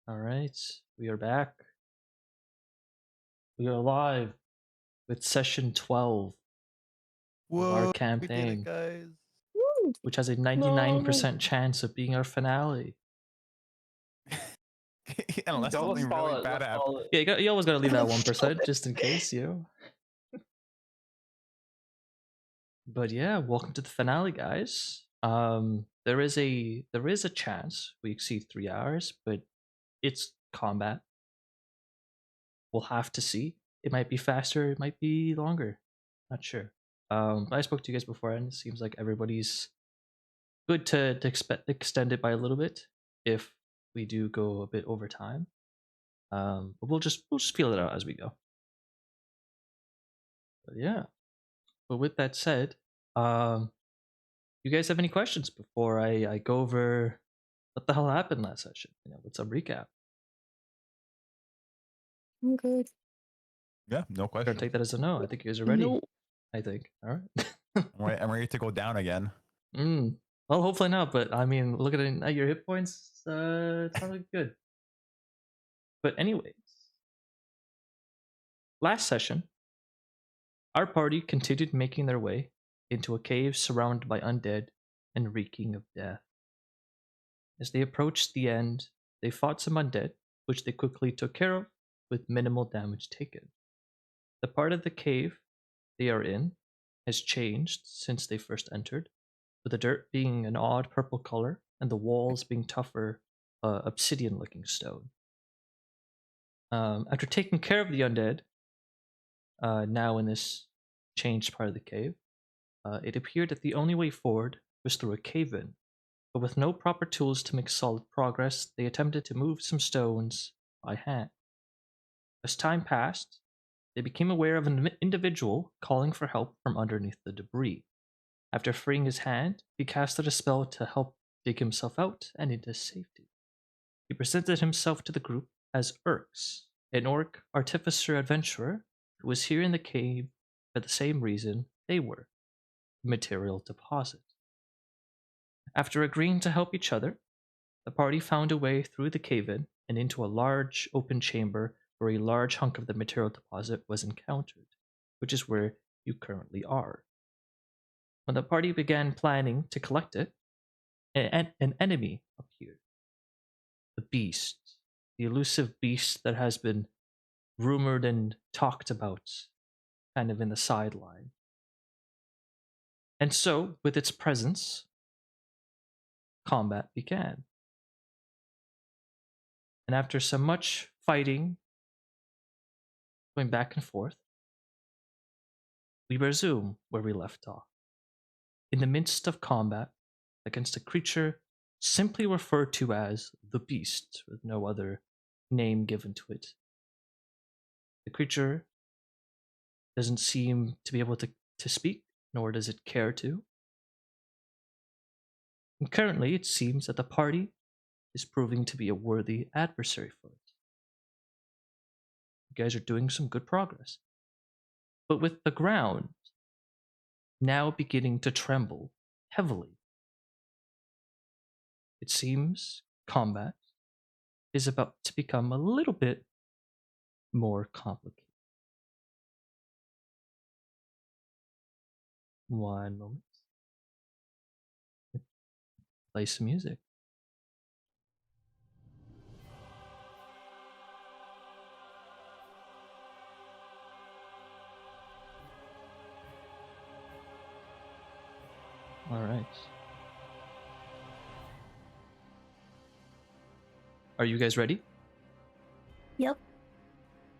All right, we are back. We are live with session 12 of our Whoa, we did it, campaign, guys. Woo! which has a No. 99% chance of being our finale. Unless Yo, let's something call really it. bad Let's happens. call it. Yeah, you always gotta leave that Let's 1% just in case, But yeah, welcome to the finale, guys. There is a chance we exceed 3 hours, but it's combat. We'll have to see. It might be faster, it might be longer. Not sure. I spoke to you guys before, and it seems like everybody's good to extend it by a little bit if we do go a bit over time. But we'll just feel it out as we go. But yeah. But with that said, you guys have any questions before I go over what the hell happened last session? With some recap. I'm good. Yeah, no I'm gonna question. take that as a no. I think you guys are ready. No. I think. All right. I'm ready to go down again. Well, hopefully not. But I mean, look at your hit points. It's not looking good. But anyways, last session, our party continued making their way into a cave surrounded by undead and reeking of death. As they approached the end, they fought some undead, which they quickly took care of with minimal damage taken. The part of the cave they are in has changed since they first entered, with the dirt being an odd purple color and the walls being tougher, obsidian-looking stone. After taking care of the undead, now in this changed part of the cave, it appeared that the only way forward was through a cave-in, but with no proper tools to make solid progress, they attempted to move some stones by hand. As time passed, they became aware of an individual calling for help from underneath the debris. After freeing his hand, he casted a spell to help dig himself out and into safety. He presented himself to the group as Meerx, an orc artificer adventurer who was here in the cave for the same reason they were, the material deposit. After agreeing to help each other, the party found a way through the cave-in and into a large open chamber where a large hunk of the material deposit was encountered, which is where you currently are. When the party began planning to collect it, an enemy appeared. The beast, the elusive beast that has been rumored and talked about, kind of in the sideline. And so, with its presence, combat began. And after some much fighting, going back and forth, we resume where we left off. In the midst of combat against a creature simply referred to as the Beast, with no other name given to it. The creature doesn't seem to be able to speak, nor does it care to. And currently, it seems that the party is proving to be a worthy adversary for it. You guys are doing some good progress. But with the ground now beginning to tremble heavily, it seems combat is about to become a little bit more complicated. One moment. Play some music. All right. Are you guys ready? Yep.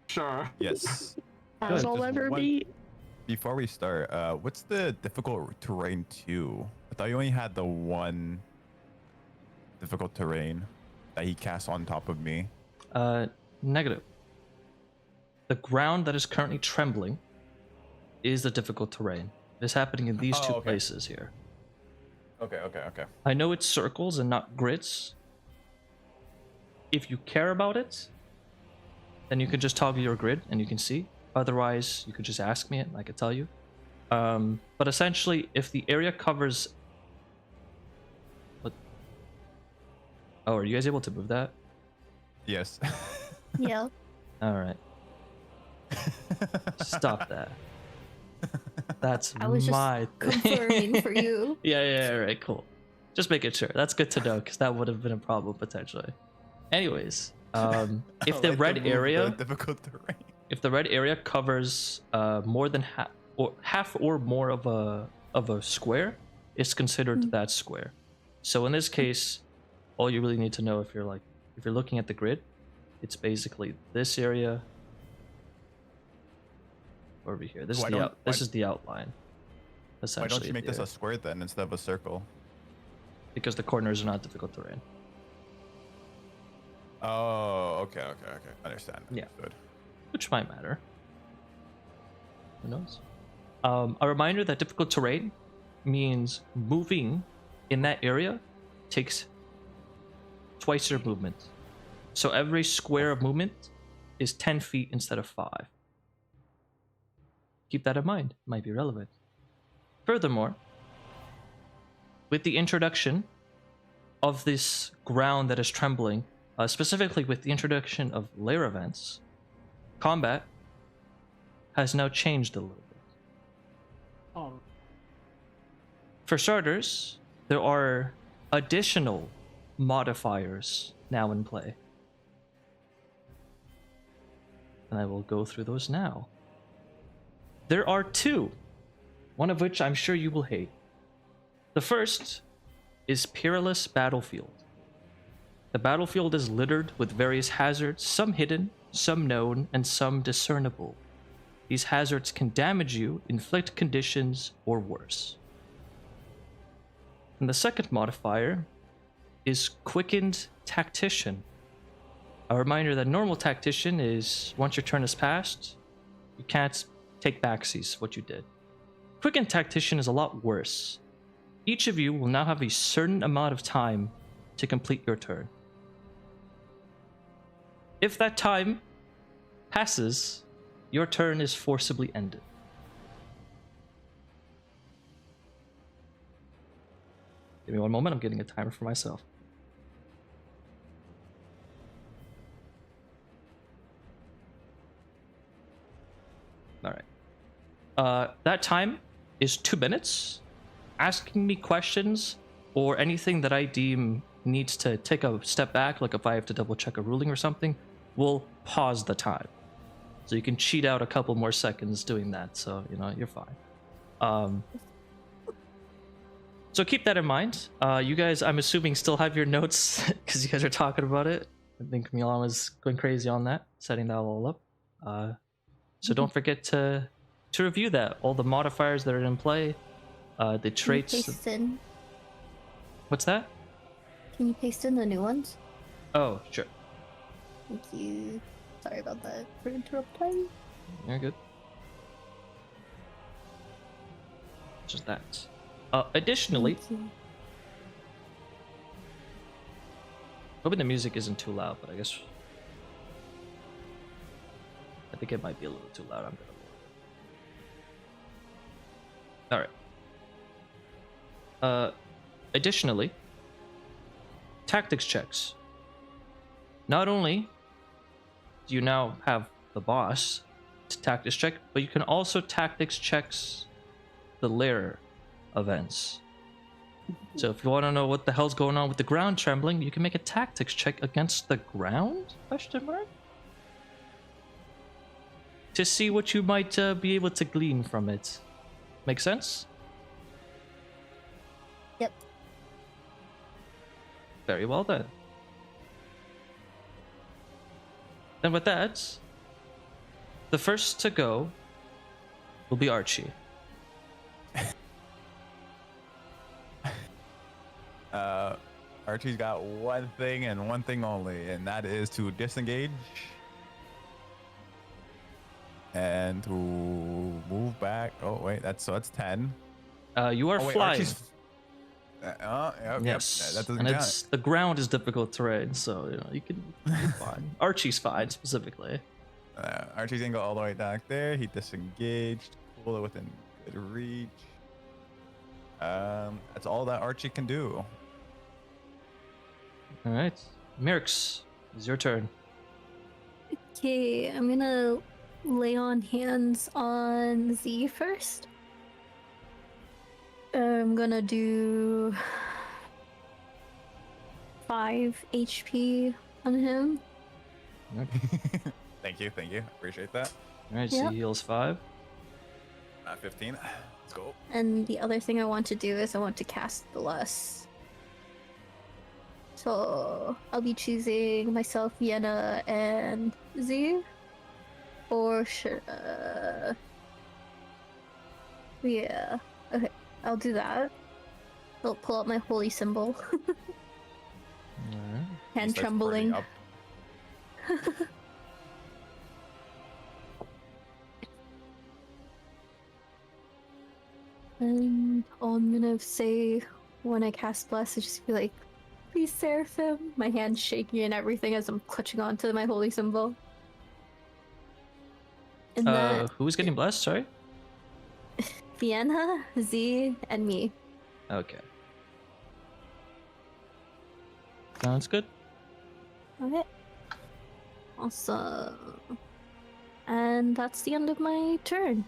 Sure. Yes. As Good. I'll Just ever one- be. Before we start, what's the difficult terrain 2? I thought you only had the one difficult terrain that he cast on top of me. Negative. The ground that is currently trembling is the difficult terrain. It is happening in these two okay. places here. Okay. I know it's circles and not grids. If you care about it, then you can just toggle your grid and you can see. Otherwise, you could just ask me it and I could tell you. But essentially, if the area covers... What? Oh, are you guys able to move that? Yes. Yep. All right. Stop that. That's I was just my thing. confirming for you. Yeah, all right, cool. Just making sure. That's good to know because that would have been a problem potentially. Anyways, if I the like to red move the area, difficult terrain. if the red area covers more than half or more of a square, it's considered Mm. that square. So in this case, all you really need to know if you're looking at the grid, it's basically this area over here. This Why is the don't this is the outline. why Essentially, don't you make the this a area, square then instead of a circle? because the corners are not difficult terrain. Oh, okay. Understand. Yeah. Understood. Which might matter. Who knows? A reminder that difficult terrain means moving in that area takes twice your movement. So every square of movement is 10 feet instead of 5. Keep that in mind. It might be relevant. Furthermore, with the introduction of this ground that is trembling, specifically with the introduction of lair events, combat has now changed a little bit. Oh, For starters, there are additional modifiers now in play. And I will go through those now. There are 2, one of which I'm sure you will hate. The first is Peerless Battlefield. The battlefield is littered with various hazards, some hidden, some known, and some discernible. These hazards can damage you, inflict conditions, or worse. And the second modifier is Quickened Tactician. A reminder that normal Tactician is, once your turn is passed, you can't take backsies what you did. Quickened Tactician is a lot worse. Each of you will now have a certain amount of time to complete your turn. If that time passes, your turn is forcibly ended. Give me one moment, I'm getting a timer for myself. All right. That time is 2 minutes. Asking me questions or anything that I deem needs to take a step back, like if I have to double check a ruling or something, will pause the time. So you can cheat out a couple more seconds doing that. So, you're fine. So keep that in mind. You guys, I'm assuming, still have your notes because you guys are talking about it. I think Milan was going crazy on that, setting that all up. So don't forget to review that. All the modifiers that are in play, the traits. Can you paste in? What's that? Can you paste in the new ones? Oh, sure. Thank you. Sorry about that for interrupting. You're good. Just that. Additionally, Thank you. hoping the music isn't too loud, but I guess I think it might be a little too loud. I'm gonna lower it. All right. Additionally, tactics checks. Not only do you now have the boss to tactics check, but you can also tactics checks the lair events. So if you want to know what the hell's going on with the ground trembling, you can make a tactics check against the ground? Question mark? To see what you might be able to glean from it. Make sense? Yep. Very well then. Then with that, the first to go will be Archie. Archie's got one thing and one thing only, and that is to disengage and to move back. Oh wait, that's 10. You are Oh, wait, flying. Yep, Yes, that doesn't and count. it's the ground is difficult terrain, so you can you're fine. Archie's fine specifically. Archie's gonna go all the way back there. He disengaged, cool, within good reach. That's all that Archie can do. All right, Meerx, it's your turn. Okay, I'm gonna lay on hands on Z first. I'm gonna do 5 HP on him. Thank you. Appreciate that. Alright, so Yep. he heals 5. 15. Let's go. And the other thing I want to do is I want to cast Bless. So I'll be choosing myself, Vienna, and Z. Or should yeah. Okay, I'll do that. I'll pull out my holy symbol. Alright. Hand Starts trembling. partying up. And all I'm gonna say when I cast Bless is just be like, please Seraphim. My hand's shaking and everything as I'm clutching onto my holy symbol. And then Who's getting blessed? Sorry? Vienna, Z, and me. Okay. Sounds good. Okay. Awesome. And that's the end of my turn.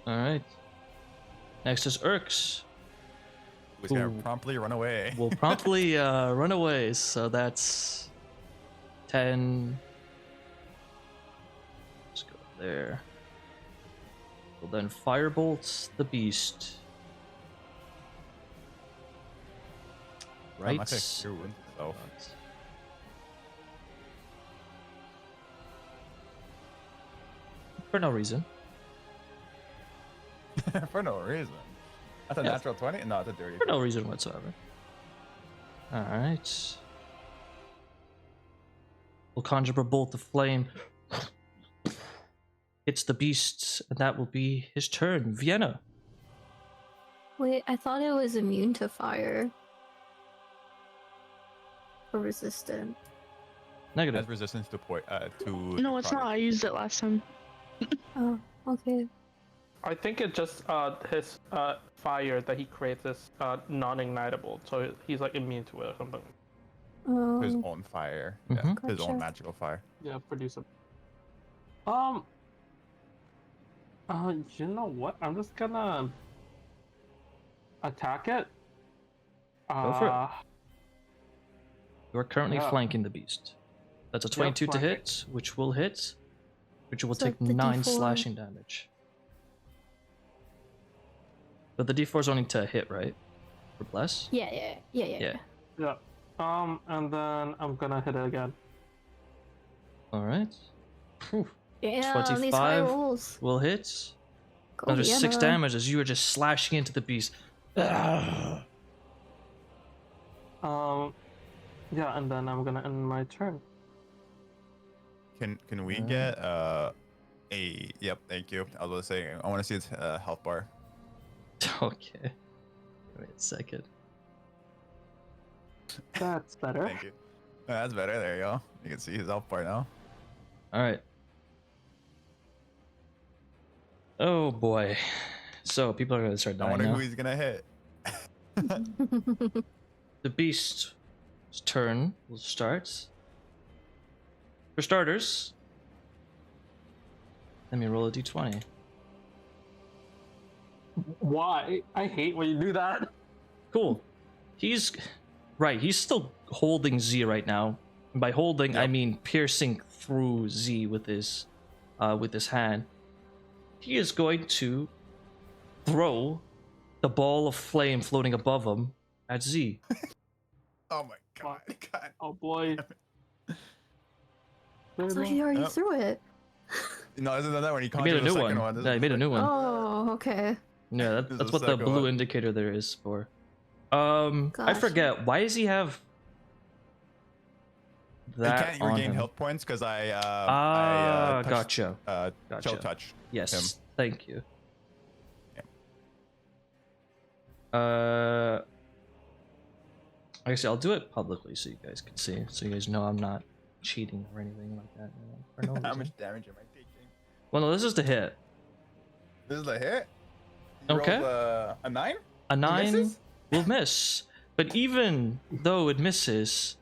Alright. Next is Urx. Who's gonna Ooh. promptly run away? Will promptly run away, so that's 10. Let's go there. We'll then firebolt the beast. Right. I think you're with yourself. For no reason. For no reason. That's a Yeah. natural 20? No, it's a dirty. For no reason whatsoever. Alright. We'll conjure a bolt of flame. Hits the beast, and that will be his turn. Vienna. Wait, I thought it was immune to fire. Or resistant. Negative. Has resistance to No, it's not. I used it last time. Oh, okay. I think it just his fire that he creates is non-ignitable, so he's like immune to it or something. his Oh, own fire. Mhm. Yeah, his Gotcha. own magical fire. Yeah, produce it. You know what? I'm just gonna attack it. Go for it. You are currently Yeah. flanking the beast. That's a 22 to flanking. hit, which will hit. Which will So take the 9 D4. slashing damage. But the d4 is only to hit, right? For bless? yeah. Yeah. Yeah. And then I'm gonna hit it again. Alright. Yeah, these high 25 rolls. will hit. Go Another 6 Vienna. damage as you are just slashing into the beast. Ah. Yeah, and then I'm gonna end my turn. Can we Alright. get a yep, thank you. I was gonna say I want to see its health bar. Okay. Wait a second. That's better. Thank you. That's better. There you go. You can see his health bar now. Alright. Oh boy. So people are gonna start I dying wonder now. who he's gonna hit. The beast's turn will start. For starters, let me roll a d20. Why? I hate when you do that. Cool. He's right. He's still holding Z right now. And by holding, I Yep. mean piercing through Z with his hand. He is going to throw the ball of flame floating above him at Z. Oh my god. God. Oh boy. So he already Yep. threw it. No, isn't that when he He made a conjured new the one. second one? This Yeah, he is made a like- new one. Oh, okay. Yeah, This is that's the what the second blue one. indicator there is for. I Gotcha. forget. Why does he have I that can't on regain him? health points because I touched, Gotcha. chill Gotcha. touch. Yes, him. thank you. Yep. Actually, I'll do it publicly so you guys can see, so you guys know I'm not cheating or anything like that. For no How reason. much damage am I taking? Well, no, this is the hit. This is the hit. You Okay. rolled, a 9? A 9 misses? will miss, but even though it misses,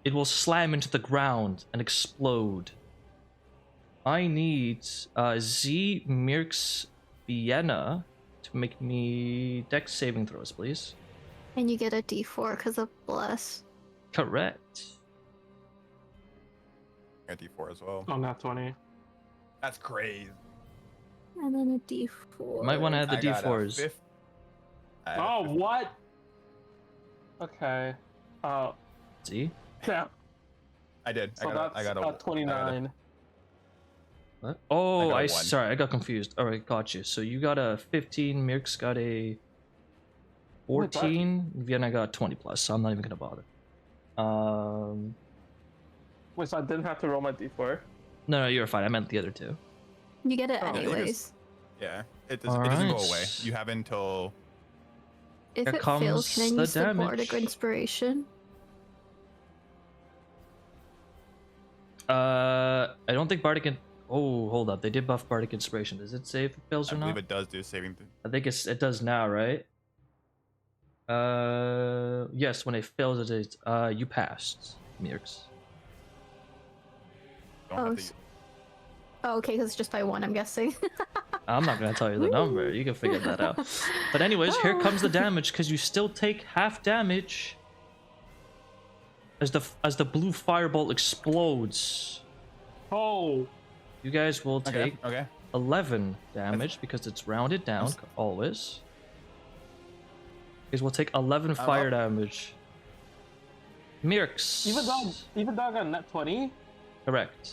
it will slam into the ground and explode. I need Z, Meerx, Vienna to make me dex saving throws, please. And you get a D4 because of bless. Correct. A D4 as well. On that 20. That's crazy. And then a D4. You might want to add the I got a D4s. fifth- I had a Oh, fifth- what? Okay. Z? Yeah. I did. So I got a 29. What? Oh, got a one. sorry, I got confused. All right, got you. So you got a 15, Meerx got a 14, Vienna got 20 plus, so I'm not even gonna bother. Wait, so I didn't have to roll my D4? No, you're fine. I meant the other two. You get it Oh, you anyways. Yeah, it doesn't go away. Alright. You have until If Here it fails, can I comes the use the Bardic damage. Inspiration? I don't think Bardic. Oh, hold up. They did buff Bardic Inspiration. Does it say if it fails I or believe not? it does do saving. I think it does now, right? Yes. When it fails, it is. You passed, Meerx. Don't Oh, have to, s- Oh, okay, because it's just by 1, I'm guessing. I'm not gonna tell you the number. You can figure that out. But anyways, here comes the damage because you still take half damage as the blue fireball explodes. Oh! You guys will take okay. 11 damage because it's rounded down always. You guys will take 11 fire up. damage. Meerx. Even though I got net 20? Correct.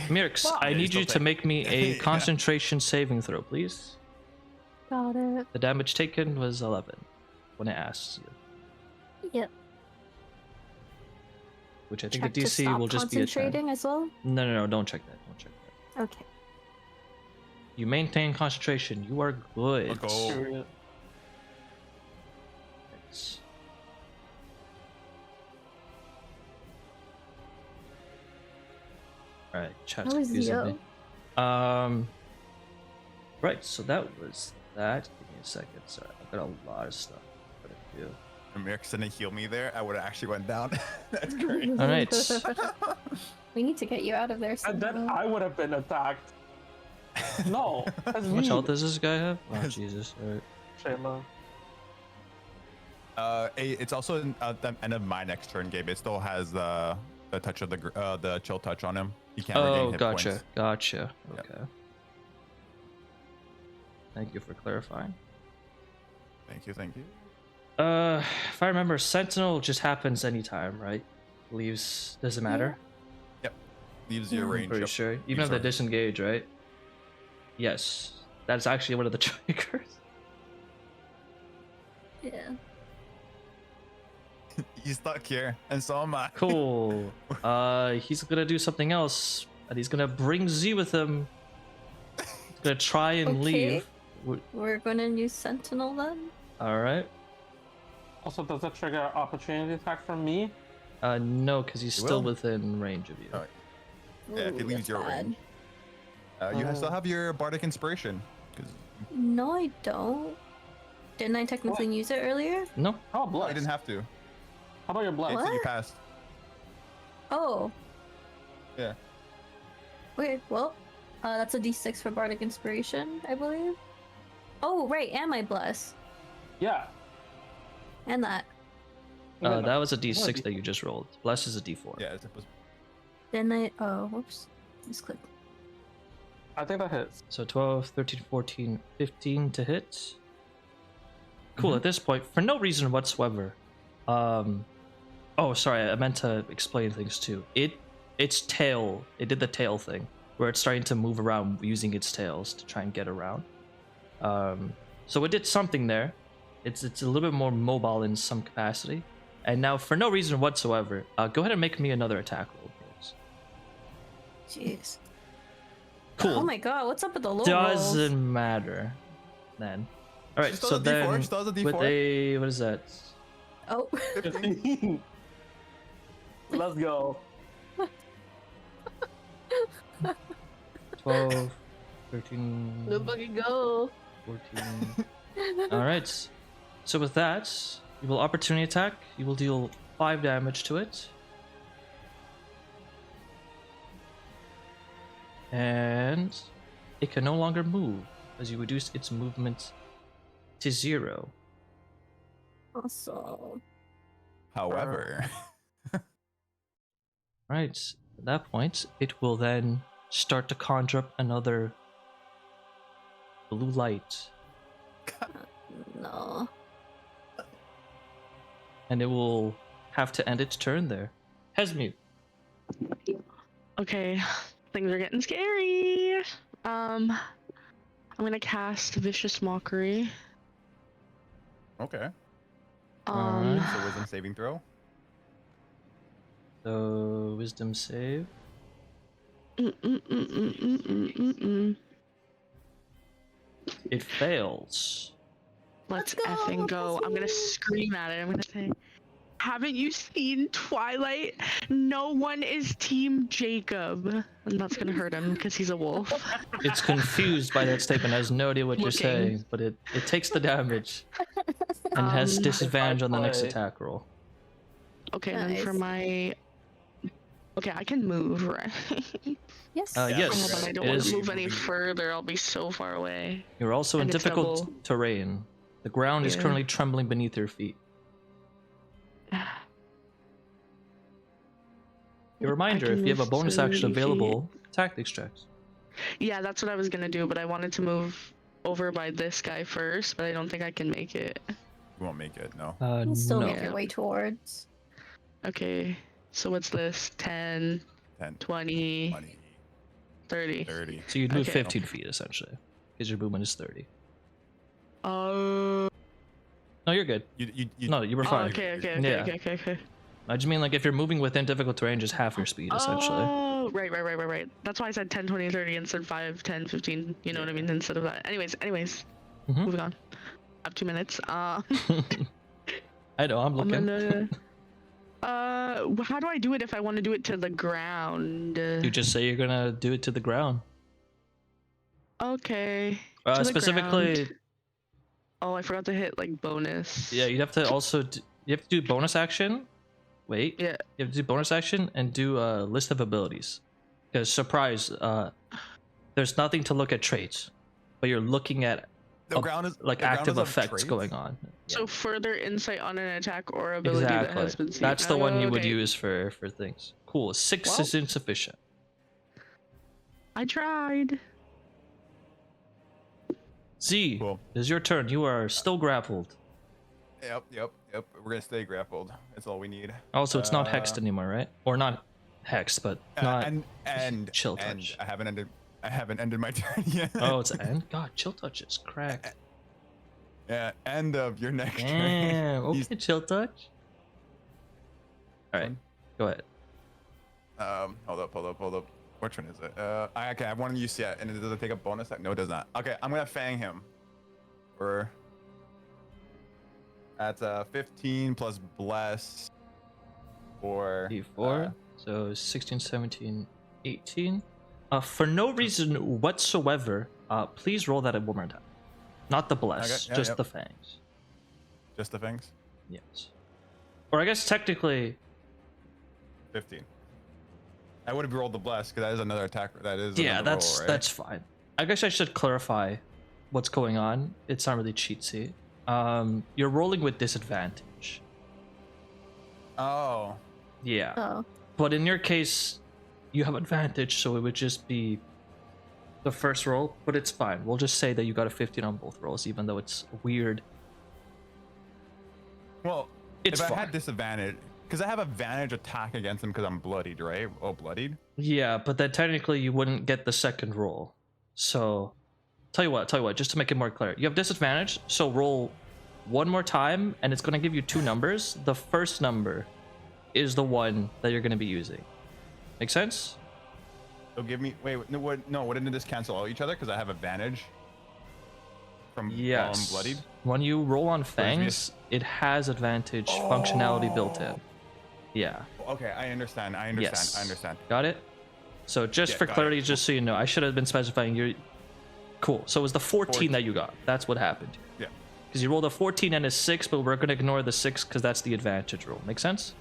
Meerx, Fuck. I Yeah, you need still you to take- make me a Yeah. concentration saving throw, please. Got it. The damage taken was 11 when I asked you. Yep. Which I think Check the to DC stop will just be a 10. concentrating as well? No, don't check that. Don't check that. Okay. You maintain concentration. You are good. I'll go. Period. Thanks. Alright, chat's How is confusing Zio? me. Right, so that was that. Give me a second. Sorry, I've got a lot of stuff I gotta do. If Meerx didn't heal me there, I would have actually went down. That's great. Alright. We need to get you out of there And then somehow. I would have been attacked. No, that's How much me. health does this guy have? Oh, Jesus. Alright. Shayla. It's also at the end of my next turn, Gabe. It still has the touch of the chill touch on him. He can't regain Oh, hit gotcha. points. Gotcha. Yep. Okay. Thank you for clarifying. Thank you. If I remember, Sentinel just happens anytime, right? Leaves doesn't matter. Leaves your Yeah. range. Pretty Yep. sure. Even Leaves if they our- disengage, right? Yes. That's actually one of the triggers. Yeah. He's stuck here, and so am I. Cool. He's gonna do something else, and he's gonna bring Z with him. He's gonna try and Okay. leave. We're gonna use Sentinel then? All right. Also, does that trigger opportunity attack from me? No, because he's He still will. within range of you. Alright. Yeah, if he Ooh, leaves that's your bad. range. You still have your bardic inspiration. 'Cause- No, I don't. Didn't I technically use it earlier? No. Oh, I bless. didn't have to. How about your bless? It's you What? passed. Oh. Yeah. Weird. Well, that's a D6 for Bardic Inspiration, I believe. Oh, right, and my Bless. Yeah. And that. That was a D6 that you just rolled. Bless is a D4. Yeah. Then I. Oh, whoops. Misclicked. I think that hits. So 12, 13, 14, 15 to hit. Cool. Mhm. At this point, for no reason whatsoever. Oh, sorry. I meant to explain things too. Its tail. It did the tail thing where it's starting to move around using its tails to try and get around. So it did something there. It's a little bit more mobile in some capacity. And now, for no reason whatsoever, go ahead and make me another attack roll, please. Jeez. Cool. Oh my god, what's up with the low rolls? Doesn't matter then. All right, She still so has a D4, then she still has a with D4. a what is that? Oh. 15. Let's go. 12, 13, Let's fucking go. 14. All right. So with that, you will opportunity attack. You will deal 5 damage to it. And it can no longer move as you reduce its movement to 0. Awesome. However, Right, at that point, it will then start to conjure up another blue light. No. And it will have to end its turn there. Pesmine. Okay, things are getting scary. I'm gonna cast Vicious Mockery. okay. Alright. So wisdom saving throw. So, wisdom save. It fails. Let's Let's go, effing go. I'm gonna Pesmine. scream at it. I'm gonna say, haven't you seen Twilight? No one is Team Jacob. And that's gonna hurt him because he's a wolf. It's confused by that statement, has no idea what you're Looking. saying, but it takes the damage. And has disadvantage on the next play. attack roll. Okay, and then for Nice. my... Okay, I can move, right? Yes. Yeah, Yes, But I don't it want is. to move any further. I'll be so far away. You're also in And it's difficult double. terrain. The ground is Yeah. currently trembling beneath your feet. A reminder, can if you have a move bonus action 30 feet. available, tactics checks. Yeah, that's what I was gonna do, but I wanted to move over by this guy first, but I don't think I can make it. You won't make it. No. You can still No. make your way towards. Okay, so what's this? 10, 10, 20, 20, 30. 30. So you'd move Okay. 15 feet, essentially. Because your movement is 30. Oh, No, you're good. You No, you were fine. okay. Yeah. I just mean, like, if you're moving within difficult terrain, just half your speed, essentially. Oh, right. That's why I said 10, 20, 30 instead of 5, 10, 15, you know what I mean, instead of that. Anyways, Mhm. moving on. I have 2 minutes. I know, I'm I'm looking. gonna... how do I do it if I want to do it to the ground? You just say you're gonna do it to the ground. Okay. To the Specifically, ground. Oh, I forgot to hit like bonus. yeah, you'd have to also you have to do bonus action. Wait, Yeah. you have to do bonus action and do a list of abilities. Because surprise, there's nothing to look at traits, but you're looking at The ground is like the ground active is of effects traits? going on. So further insight on an attack or ability that has Exactly. been seen. That's the one you would Okay. use for things. Cool. 6 Well. is insufficient. I tried. Z, Cool. it is your turn. You are still grappled. Yep. We're gonna stay grappled. That's all we need. Also, it's not hexed anymore, right? Or not hexed, but not. And chill and touch. I haven't ended my turn yet. Oh, it's end. God, chill touch is cracked. Yeah, end of your next turn. Damn. Okay, He's- chill touch. All right, go ahead. Hold up. Which one is it? Okay, I have one use yet, and it doesn't take a bonus. No, it does not. Okay, I'm gonna fang him. That's 15 plus bless. For D4. So 16, 17, 18. For no reason whatsoever, please roll that one more time. Not the bless, Okay, yeah, just yep. the fangs. just the fangs. Yes. Or I guess technically, 15. I would have rolled the bless because that is another attack. That is yeah, another that's roll, right? that's fine. I guess I should clarify what's going on. It's not really cheatsy. You're rolling with disadvantage. Oh, Yeah. Oh. But in your case, you have advantage, so it would just be the first roll, but it's fine. We'll just say that you got a 15 on both rolls, even though it's weird. well, It's if I fine. had disadvantage, because I have advantage attack against him because I'm bloodied, right? Oh, bloodied. Yeah, but then technically you wouldn't get the second roll. So, tell you what, just to make it more clear. You have disadvantage, so roll one more time, and it's going to give you 2 numbers. The first number is the one that you're going to be using. Make sense? So give me. Wait, no, wouldn't this cancel out each other? Because I have advantage from Yes. while I'm bloodied. When you roll on gives me fangs, it has advantage functionality built in. Yeah. Okay, I understand. Yes. I understand. Got it? So just Yeah, for got clarity, it. just so you know, I should have been specifying your... Cool. So it was the 14 that you got. That's what happened. Yeah. Because you rolled a 14 and a 6, but we're going to ignore the 6 because that's the advantage roll. Make sense?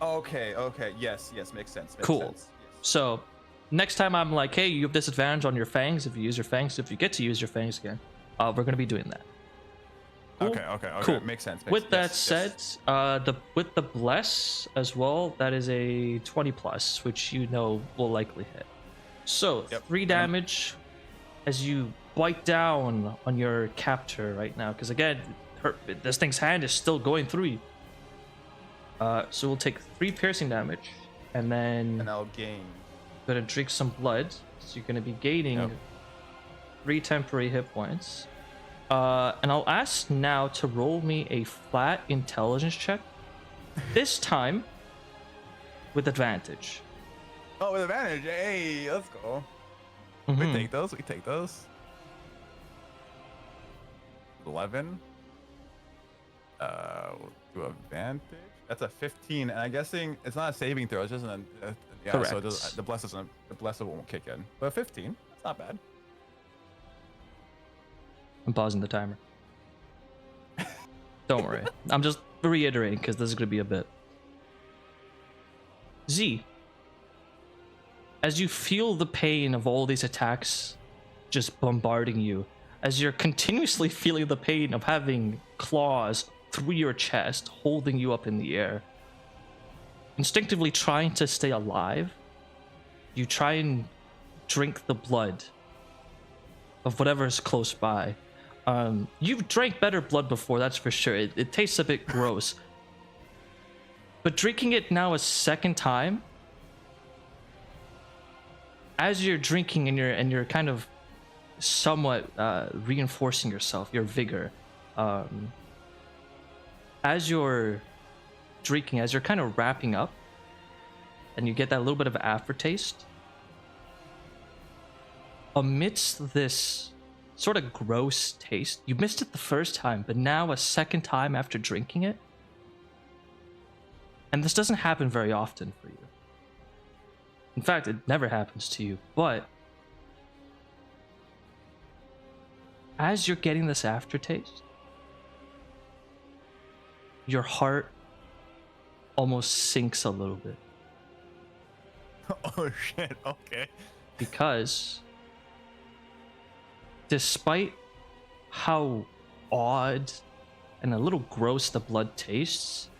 Okay, okay. Yes, makes sense. Cool. Yes. So next time I'm like, hey, you have disadvantage on your fangs if you use your fangs. If you get to use your fangs again, we're gonna be doing that. Cool? Okay. Cool. Makes sense. With that said, with the bless as well, that is a 20 plus, which you know will likely hit. So Yep. 3 damage as you bite down on your captor right now, because again, this thing's hand is still going through you. So we'll take 3 piercing damage, and then And I'll gain. gonna drink some blood. So you're gonna be gaining 3 temporary hit points. And I'll ask now to roll me a flat intelligence check. This time with advantage. Oh, with advantage. Hey, let's go. We Mhm. take those. 11. We'll do advantage. That's a 15, and I'm guessing it's not a saving throw. It's just an yeah. Correct. So the bless won't kick in. But 15, that's not bad. I'm pausing the timer. Don't worry. I'm just reiterating because this is going to be a bit. Z, as you feel the pain of all these attacks just bombarding you, as you're continuously feeling the pain of having claws through your chest, holding you up in the air, instinctively trying to stay alive, you try and drink the blood of whatever's close by. You've drank better blood before, that's for sure. It tastes a bit gross. But drinking it now a second time, as you're drinking and you're kind of somewhat reinforcing yourself, your vigor, as you're drinking, as you're kind of wrapping up, and you get that little bit of aftertaste, amidst this sort of gross taste, you missed it the first time, but now a second time after drinking it, and this doesn't happen very often for you. In fact, it never happens to you, but as you're getting this aftertaste, your heart almost sinks a little bit. Oh shit. Okay. Because despite how odd and a little gross the blood tastes,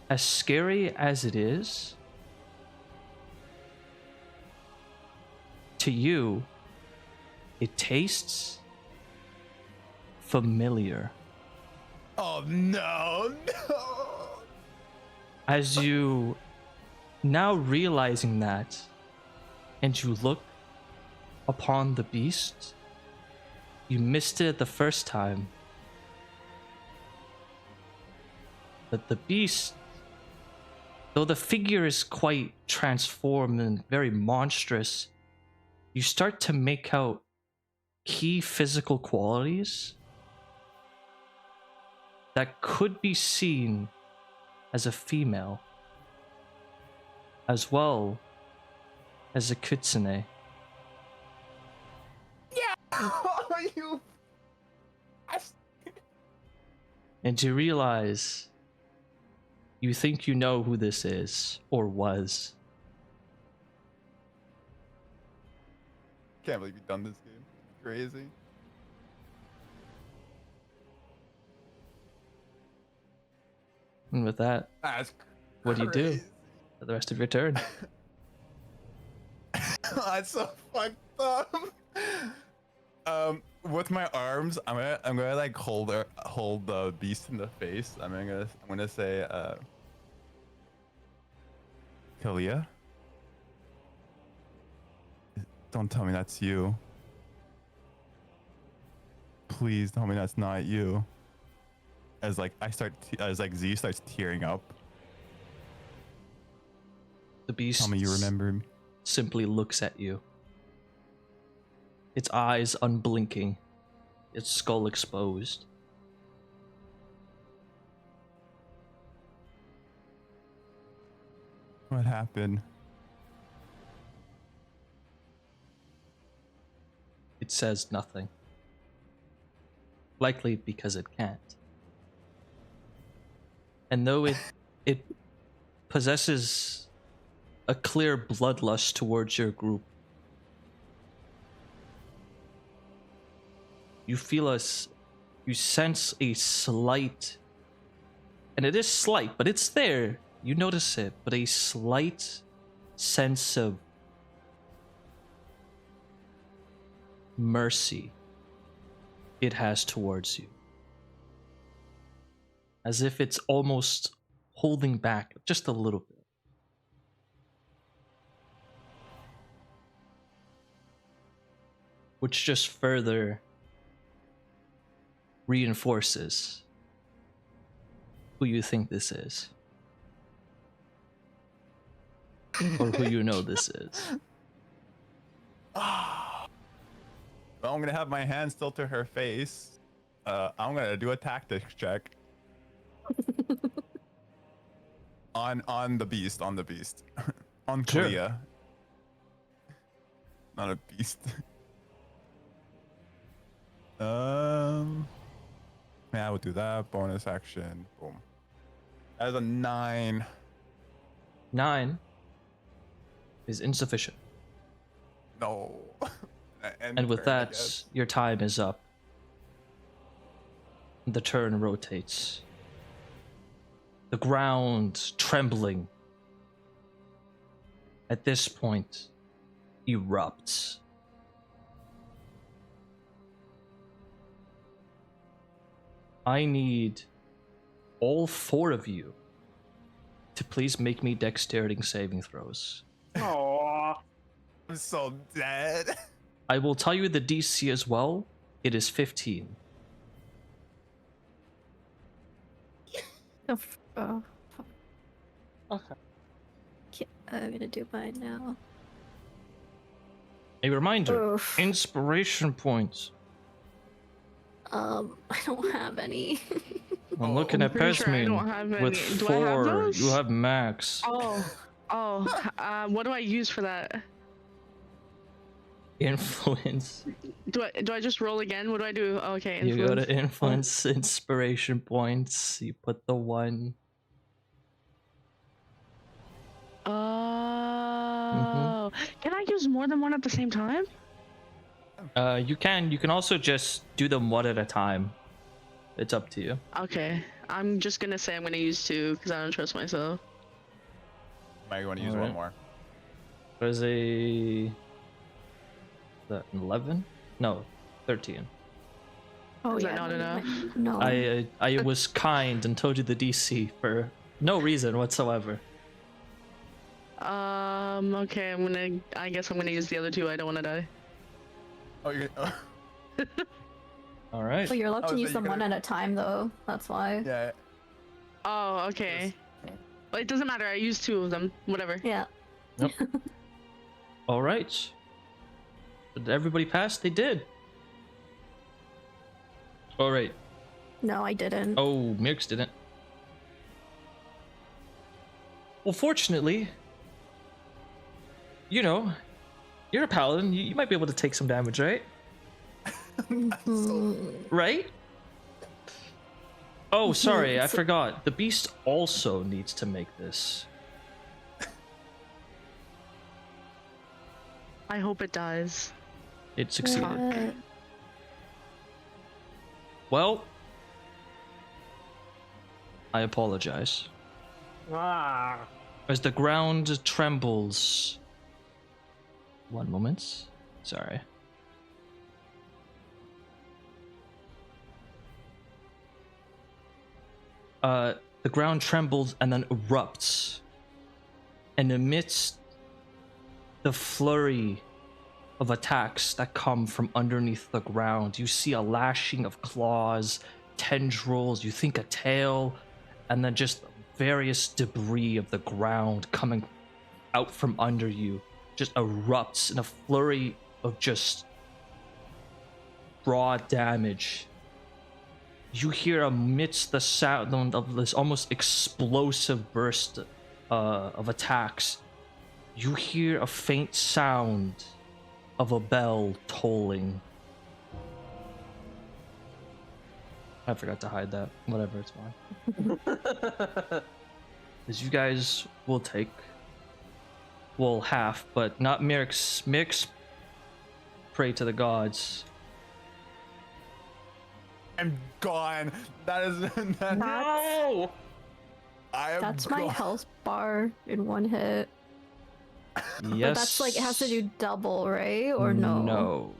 as scary as it is, to you, it tastes familiar. Oh no. As you now realizing that, and you look upon the beast, you missed it the first time. But the beast, though the figure is quite transformed and very monstrous, you start to make out key physical qualities that could be seen as a female, as well as a kitsune. You. And you realize you think you know who this is, or was. Can't believe you've done this game. Crazy. And with that, That's what do you do crazy. for the rest of your turn? That's so fucked up. With my arms, I'm gonna like hold the beast in the face. I'm gonna say, Kalia, don't tell me that's you. Please tell me that's not you. As Z starts tearing up. The beast Tell me you remember me. simply looks at you. Its eyes unblinking, its skull exposed. What happened? It says nothing. Likely because it can't. And though it possesses a clear bloodlust towards your group, you sense a slight, and it is slight, but it's there. You notice it, but a slight sense of mercy it has towards you. As if it's almost holding back just a little bit. Which just further reinforces who you think this is. Or who you know this is. Well, I'm gonna have my hand still to her face. I'm gonna do a tactics check. on the beast, on Sure. Clea. Not a beast. Yeah, I would do that. Bonus action. Boom. That is a 9. 9 is insufficient. No. And with turn, I that, guess. your time is up. The turn rotates. The ground trembling. At this point, erupts. I need all 4 of you to please make me dexterity saving throws. Aww. I'm so dead. I will tell you the DC as well. It is 15. Oh, Okay. I'm gonna do mine now. A reminder, Oof. inspiration points. I don't have any. I'm looking at pretty sure I Pesmine don't have with any. Do I have 4. those? You have max. What do I use for that? Influence. Do I just roll again? What do I do? Oh, okay, You go influence. to influence inspiration points. You put the 1. Oh, can I use more than one at the same time? You can. You can also just do them one at a time. It's up to you. Okay, I'm just gonna say I'm gonna use 2 because I don't trust myself. Might want to use Alright. one more. There's a... That 11? No, 13. Oh Is yeah, that not enough? No. I was kind and told you the DC for no reason whatsoever. Okay, I guess I'm gonna use the other 2. I don't want to die. Oh, you're. All right. Well, you're allowed Oh, to so use them you're one gonna- at a time, though. That's why. Yeah. Oh, okay. Well, it doesn't matter. I used 2 of them. Whatever. Yeah. All right. Did everybody pass? They did. All right. No, I didn't. Oh, Meerx didn't. Well, fortunately, you know, you're a paladin. You might be able to take some damage, right? Right? Oh, sorry, I forgot. The beast also needs to make this. I hope it does. It succeeded. Uh, Well, I apologize. Ah. As the ground trembles. One moment. Sorry. The ground trembles and then erupts. And amidst the flurry of attacks that come from underneath the ground, you see a lashing of claws, tendrils, you think a tail, and then just various debris of the ground coming out from under you just erupts in a flurry of just raw damage. You hear amidst the sound of this almost explosive burst of attacks, you hear a faint sound of a bell tolling. I forgot to hide that. Whatever, it's fine. As you guys will take, well, half, but not Meerx. Meerx, pray to the gods. I'm gone. That is that, No! I am That's gone. my health bar in one hit. Yes. But that's like, it has to do double, right? Or no? No.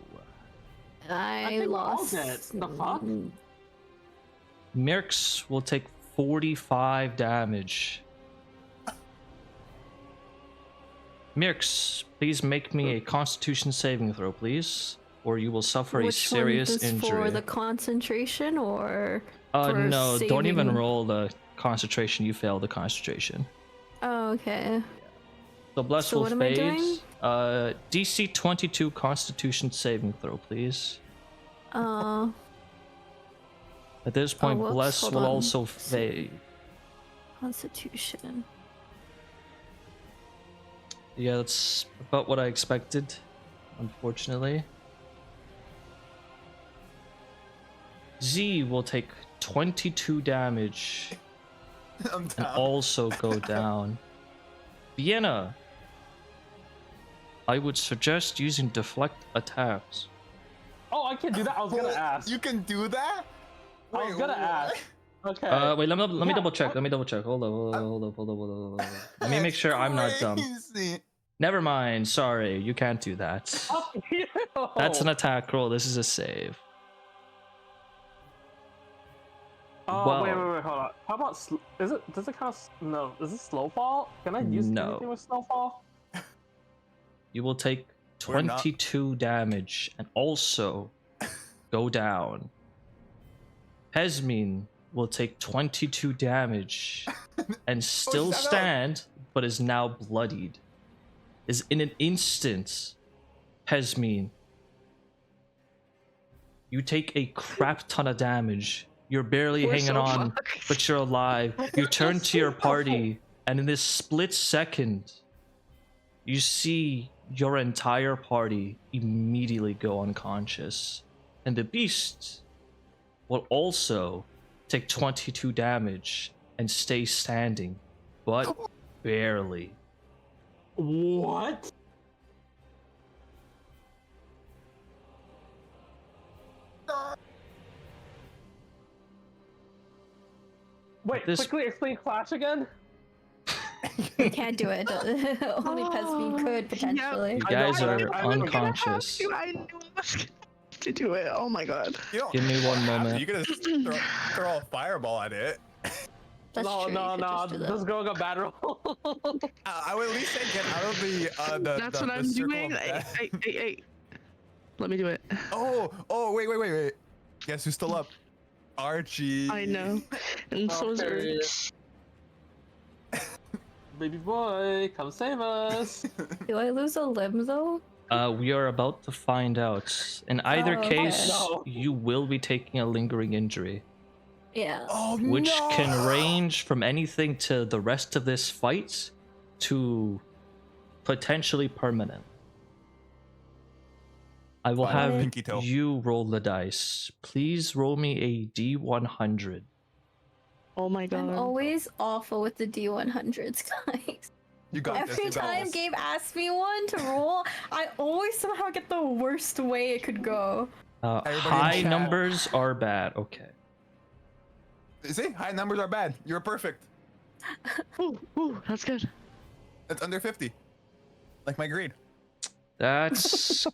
I think we're all lost. dead. The fuck? Meerx will take 45 damage. Meerx, please make me a Constitution saving throw, please, or you will suffer a Which serious one is injury. for the concentration or for No, don't even saving? roll the concentration. You fail the concentration. Oh, okay. So bless So will what am I fade. doing? DC 22 Constitution saving throw, please. Uh, At this point, whoops, bless hold will on. also fade. Constitution. Yeah, that's about what I expected, unfortunately. Z will take 22 damage I'm and down. also go down. Vienna, I would suggest using deflect attacks. Oh, I can do that. I was gonna ask. You can do that? I was gonna what? ask. Okay. Wait, let me Yeah, double check. what? Let me double check. Hold up. Let me make sure I'm not dumb. Crazy. Never mind. Sorry, you can't do that. Fuck you! That's an attack roll. This is a save. Oh, Well- wait, hold on. How about is it? Does it count? No, is it snowfall? Can I use No. anything with snowfall? You will take We're not- 22 damage and also go down. Pesmine will take 22 damage and still shut up. stand, but is now bloodied. Is in an instant, Pesmine, you take a crap ton of damage. You're barely We're hanging so on, fucked. but you're alive. You turn to your party, and in this split second, you see your entire party immediately go unconscious. And the beast will also take 22 damage and stay standing, but barely. What? Wait, This- quickly explain Clash again. You can't do it. Only Pesmine could potentially. You I know, guys but are I'm gonna have unconscious. I knew I was gonna have to do it. Oh my god. You don't Give me one have to. moment. You could just throw a fireball at it. That's no, true. no, you could no. just do that. This girl got bad roll. I would at least say get out of the That's the, what the I'm circle doing. of death. Hey. Let me do it. Oh, wait. Guess who's still up? Archie. I know. And so is Okay. Ernst. Baby boy, come save us. Do I lose a limb though? We are about to find out. In either Oh, okay. case, No. you will be taking a lingering injury, Yeah. Oh, which no. can range from anything to the rest of this fight to potentially permanent. I will Fine, have pinky toe. you roll the dice. Please roll me a D100. Oh my god. I'm always awful with the D100s, guys. You got this. Every You got time this. Gabe asks me one to roll, I always somehow get the worst way it could go. Everybody in High chat. numbers are bad. Okay. See, high numbers are bad. You're perfect. Ooh, that's good. It's under 50. Like my grade. That's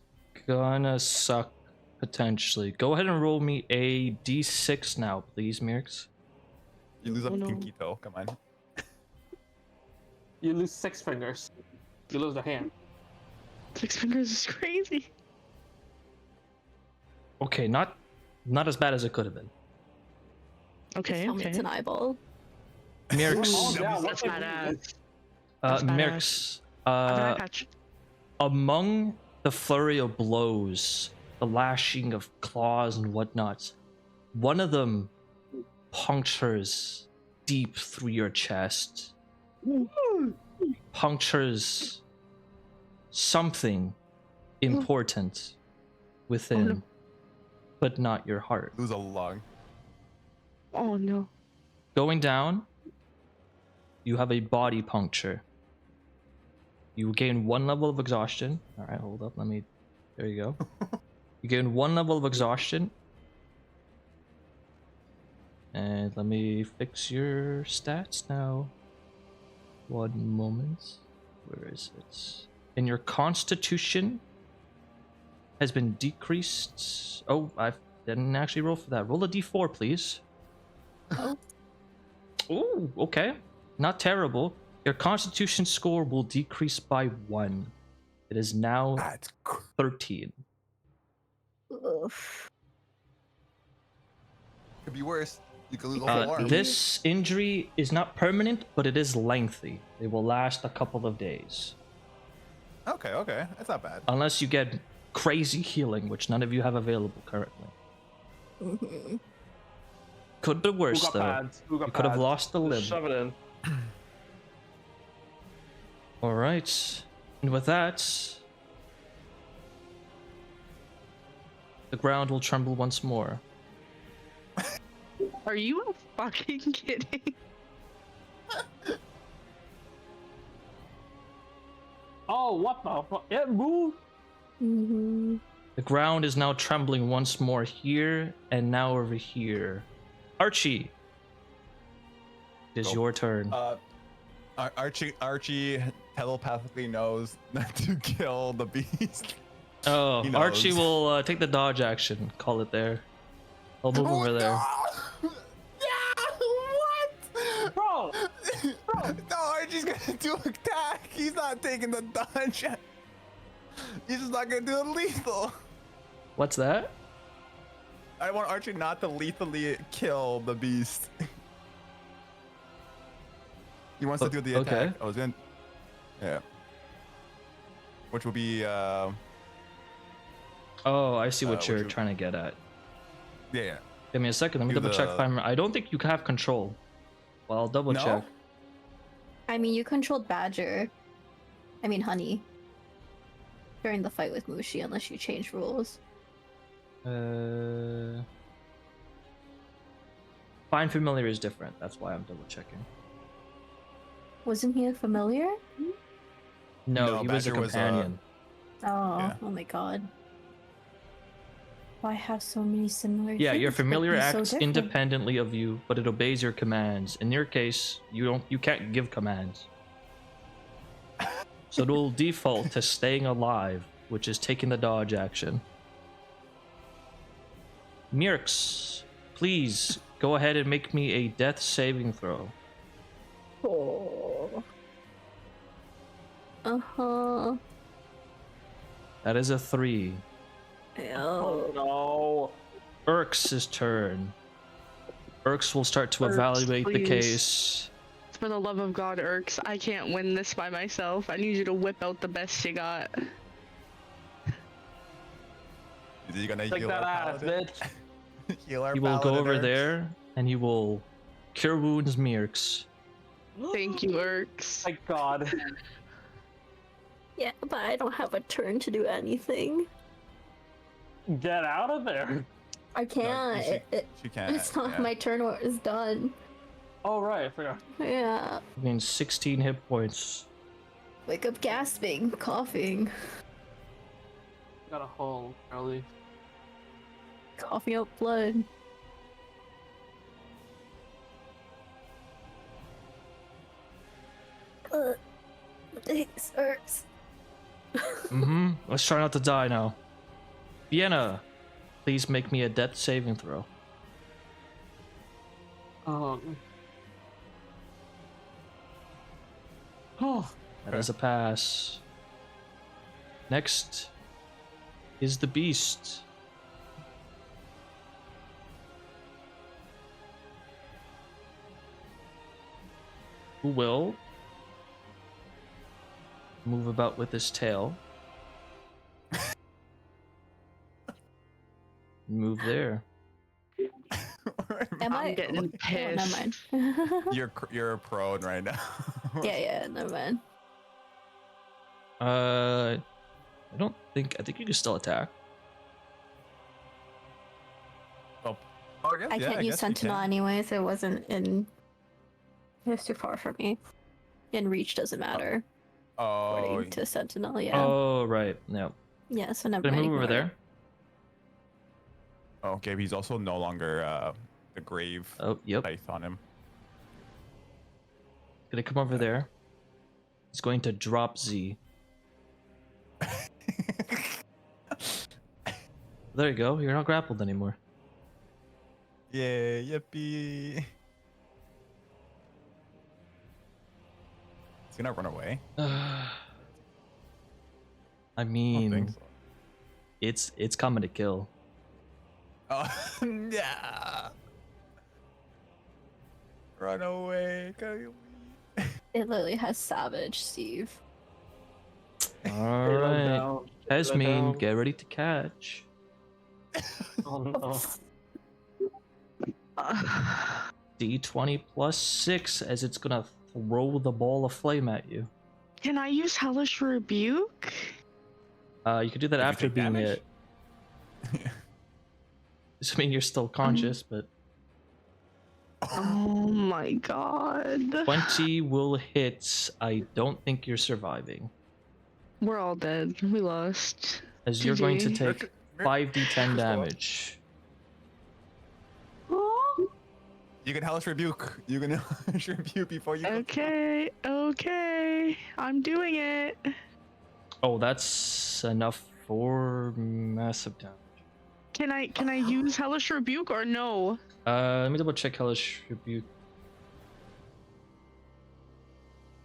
gonna suck potentially. Go ahead and roll me a D6 now, please, Meerx. You lose a Oh, no. pinky toe. Come on. You lose 6 fingers. You lose the hand. 6 fingers is crazy. Okay, not as bad as it could have been. Okay, Tell me it's okay. an eyeball. Meerx, Oh, yeah, That's what badass. Meerx, Eye patch. among the flurry of blows, the lashing of claws and whatnot, one of them punctures deep through your chest. Punctures something important within, Oh, no. but not your heart. Lose a lung. Oh no. Going down, you have a body puncture. You gain 1 level of exhaustion. All right, hold up. There you go. You gain 1 level of exhaustion. And let me fix your stats now. 1 moment. Where is it? And your constitution has been decreased. Oh, I didn't actually roll for that. Roll a d4, please. Oh. Ooh, okay. Not terrible. Your constitution score will decrease by 1. It is now That's 13. Oof. Could be worse. You could lose a whole Uh, arm. This injury is not permanent, but it is lengthy. It will last a couple of days. Okay. That's not bad. Unless you get crazy healing, which none of you have available currently. Mhm. Could be Who worse, got though. pads? Who got You could have pads? lost a Just limb. Shove it in. Alright. And with that, the ground will tremble once more. Are you fucking kidding? Oh, what the fuck? It moved. Mhm. The ground is now trembling once more here and now over here. Archie, it is Go. your turn. Archie telepathically knows not to kill the beast. Oh, he Archie knows. will take the dodge action. Call it there. I'll move over there. What? Bro! No, Archie's gonna do attack. He's not taking the dodge. He's just not gonna do the lethal. What's that? I want Archie not to lethally kill the beast. He wants to do the attack. Okay. I was in. Yeah. Which will be. Oh, I see what Which you're would- trying to get at. Yeah. Give me a second. Let me Do double check. the- If I don't think you have control. Well, I'll double No? check. I mean, you controlled Badger. I mean, Honey. During the fight with Mushi, unless you change rules. Find familiar is different. That's why I'm double checking. Wasn't he a familiar? No, No, he was a Badger was, companion. Oh, Yeah. oh my god. Why have so many similar Yeah, your things, but familiar be so acts different? independently of you, but it obeys your commands. In your case, you can't give commands. So it'll default to staying alive, which is taking the dodge action. Meerx, please go ahead and make me a death saving throw. Oh. Uh-huh. That is a 3. Oh Ew. no. Urx's turn. Urx will start to Urx, evaluate the please. case. For the love of God, Urx, I can't win this by myself. I need you to whip out the best you got. Is he gonna Take heal that our ass, paladin? bitch. Heal our He will go paladin, over Urx? there and he will cure wounds Meerx. Thank you, Urx. My god. Yeah, but I don't have a turn to do anything. Get out of there. I can't. She can't. It's not yeah. my turn or it's done. Oh, right. I forgot. Yeah. I mean, 16 hit points. Wake up gasping, coughing. Got a hole, Charlie. Coughing out blood. Thanks, hurts. Mm-hmm. Let's try not to die now. Vienna, please make me a death saving throw. Oh. That is a pass. Next is the beast. Who will move about with his tail. Move there. Am I'm I getting Oh, never pissed. mind. You're prone right now. yeah, never mind. I think you can still attack. Oh, guess, I yeah, can't use guess we Sentinel can. anyways. It wasn't in. It was too far for me. And reach doesn't matter Oh, according to Sentinel. Yeah. Oh, right. No. Yeah. So never Gonna mind. move over ignore it. there. okay. He's also no longer the grave Oh, yep. faith on him. Gonna come over there. He's going to drop Z. There you go. You're not grappled anymore. Yeah, yippee. He's gonna run away. I I don't think mean, so. it's coming to kill. Oh, yeah. Run away, Kylie. It literally has Savage, Steve. All Stay right. down, stay Pesmine, down. get ready to catch. Oh no. D20 plus 6 as it's gonna throw the ball of flame at you. Can I use Hellish Rebuke? You could do that If you after take being damage? hit. Assuming you're still conscious, but Oh my god. 20 will hit. I don't think you're surviving. We're all dead. We lost. As you're going to GG. take 5d10 damage. You can hellish rebuke. You can hellish rebuke before you. Okay, okay. I'm doing it. Oh, that's enough for massive damage. Can I use Hellish Rebuke or no? Let me double check Hellish Rebuke.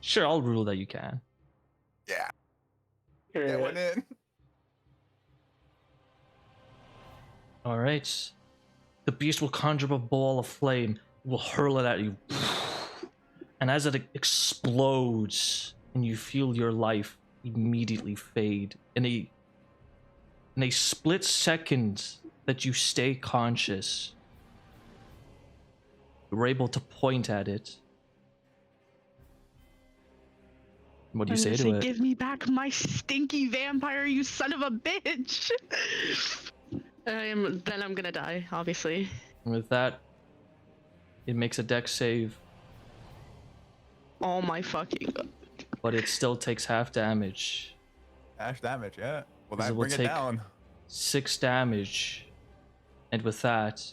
Sure, I'll rule that you can. Yeah. Okay. Get one in. Alright. The beast will conjure up a ball of flame, will hurl it at you. And as it explodes, and you feel your life immediately fade, in a split second that you stay conscious, you're able to point at it. What do you I'm say gonna to it? Give me back my stinky vampire, you son of a bitch! Then I'm gonna die, obviously. And with that, it makes a dex save, Oh my fucking god. but it still takes half damage. Dash damage, yeah. Will Because that it will bring it take down? 6 damage. And with that,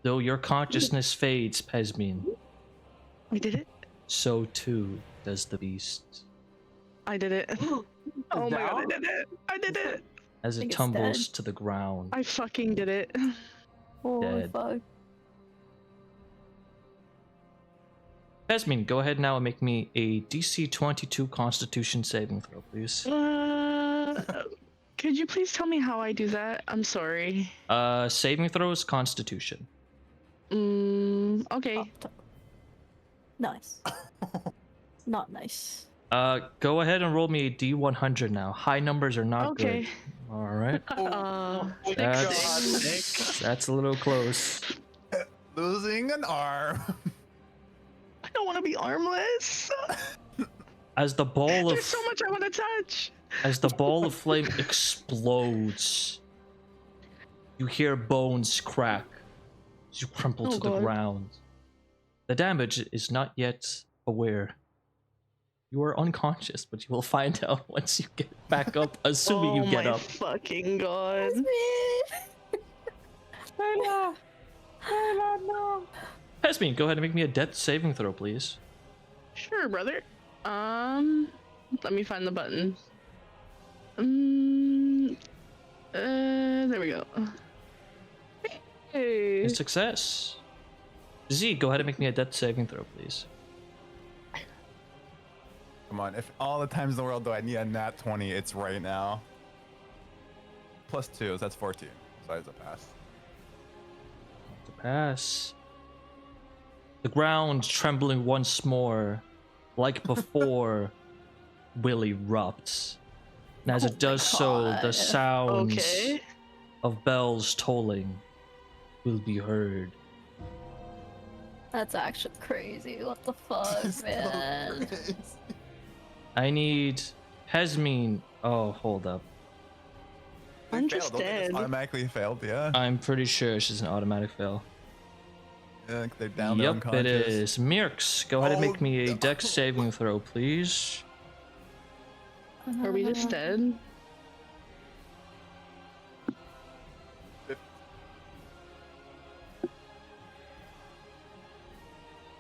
though your consciousness fades, Pesmine, I did it. so too does the beast. I did it. Oh my god, I Down? did it. I did it. As it think it's tumbles to the ground, I fucking did it. Oh Dead. fuck. Pesmine, go ahead now and make me a DC 22 Constitution saving throw, please. Could you please tell me how I do that? I'm sorry. Saving throw is Constitution. Okay. Up top. Nice. Not nice. Go ahead and roll me a D100 now. High numbers are not Okay. good. All right. Six. That's a little close. Losing an arm. I don't want to be armless. As the ball of There's so much I want to touch. As the ball of flame explodes, you hear bones crack as you crumple Oh, to the God. ground. The damage is not yet aware. You are unconscious, but you will find out once you get back up, assuming you get my up. fucking god. Pesmine, go ahead and make me a death saving throw, please. Sure, brother. Let me find the button. There we go. Hey. A success. Z, go ahead and make me a death saving throw, please. Come on, if all the times in the world do I need a nat 20, it's right now. Plus 2, so that's 14. So it's a pass. To pass. The ground trembling once more, like before, will erupt. And as Oh it does my so, the God. sounds Okay. of bells tolling will be heard. That's actually crazy. What the fuck, man? I need Pesmine. Oh, hold up. I'm failed. just Don't they just dead. automatically failed, yeah. I'm pretty sure she's an automatic fail. Yeah, they're down. They're Yep, it unconscious. is. Meerx, go ahead and make Oh, me a no. dex saving throw, please. Are we just dead?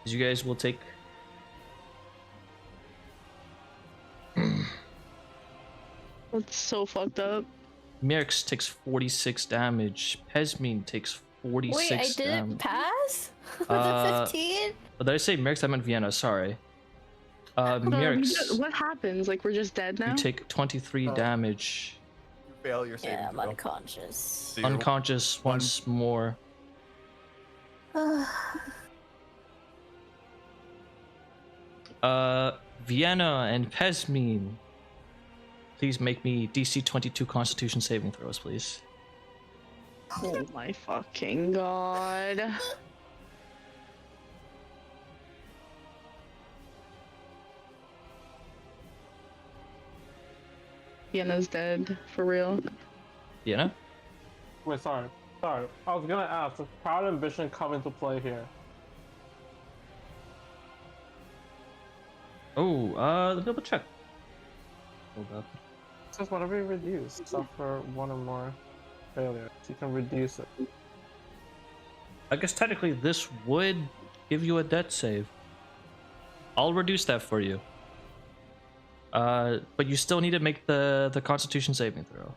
You guys will take. That's so fucked up. Meerx takes 46 damage. Pesmine takes 46 Wait, I didn't damage. pass with a 15? Did I say Meerx? I meant Vienna, sorry. So Meerx, what happens? Like, we're just dead now? you take 23 damage. You fail your saving Yeah, I'm throw. unconscious. So you're Unconscious one- once more. Vienna and Pesmine. Please make me DC 22 Constitution saving throws, please. Oh my fucking god. Vienna's dead, for real. Vienna? Wait, sorry. I was gonna ask, does Proud Ambition come into play here? Oh, let me double check. Hold up. It says whatever you reduce, suffer one or more failures. You can reduce it. I guess technically this would give you a death save. I'll reduce that for you. But you still need to make the Constitution saving throw.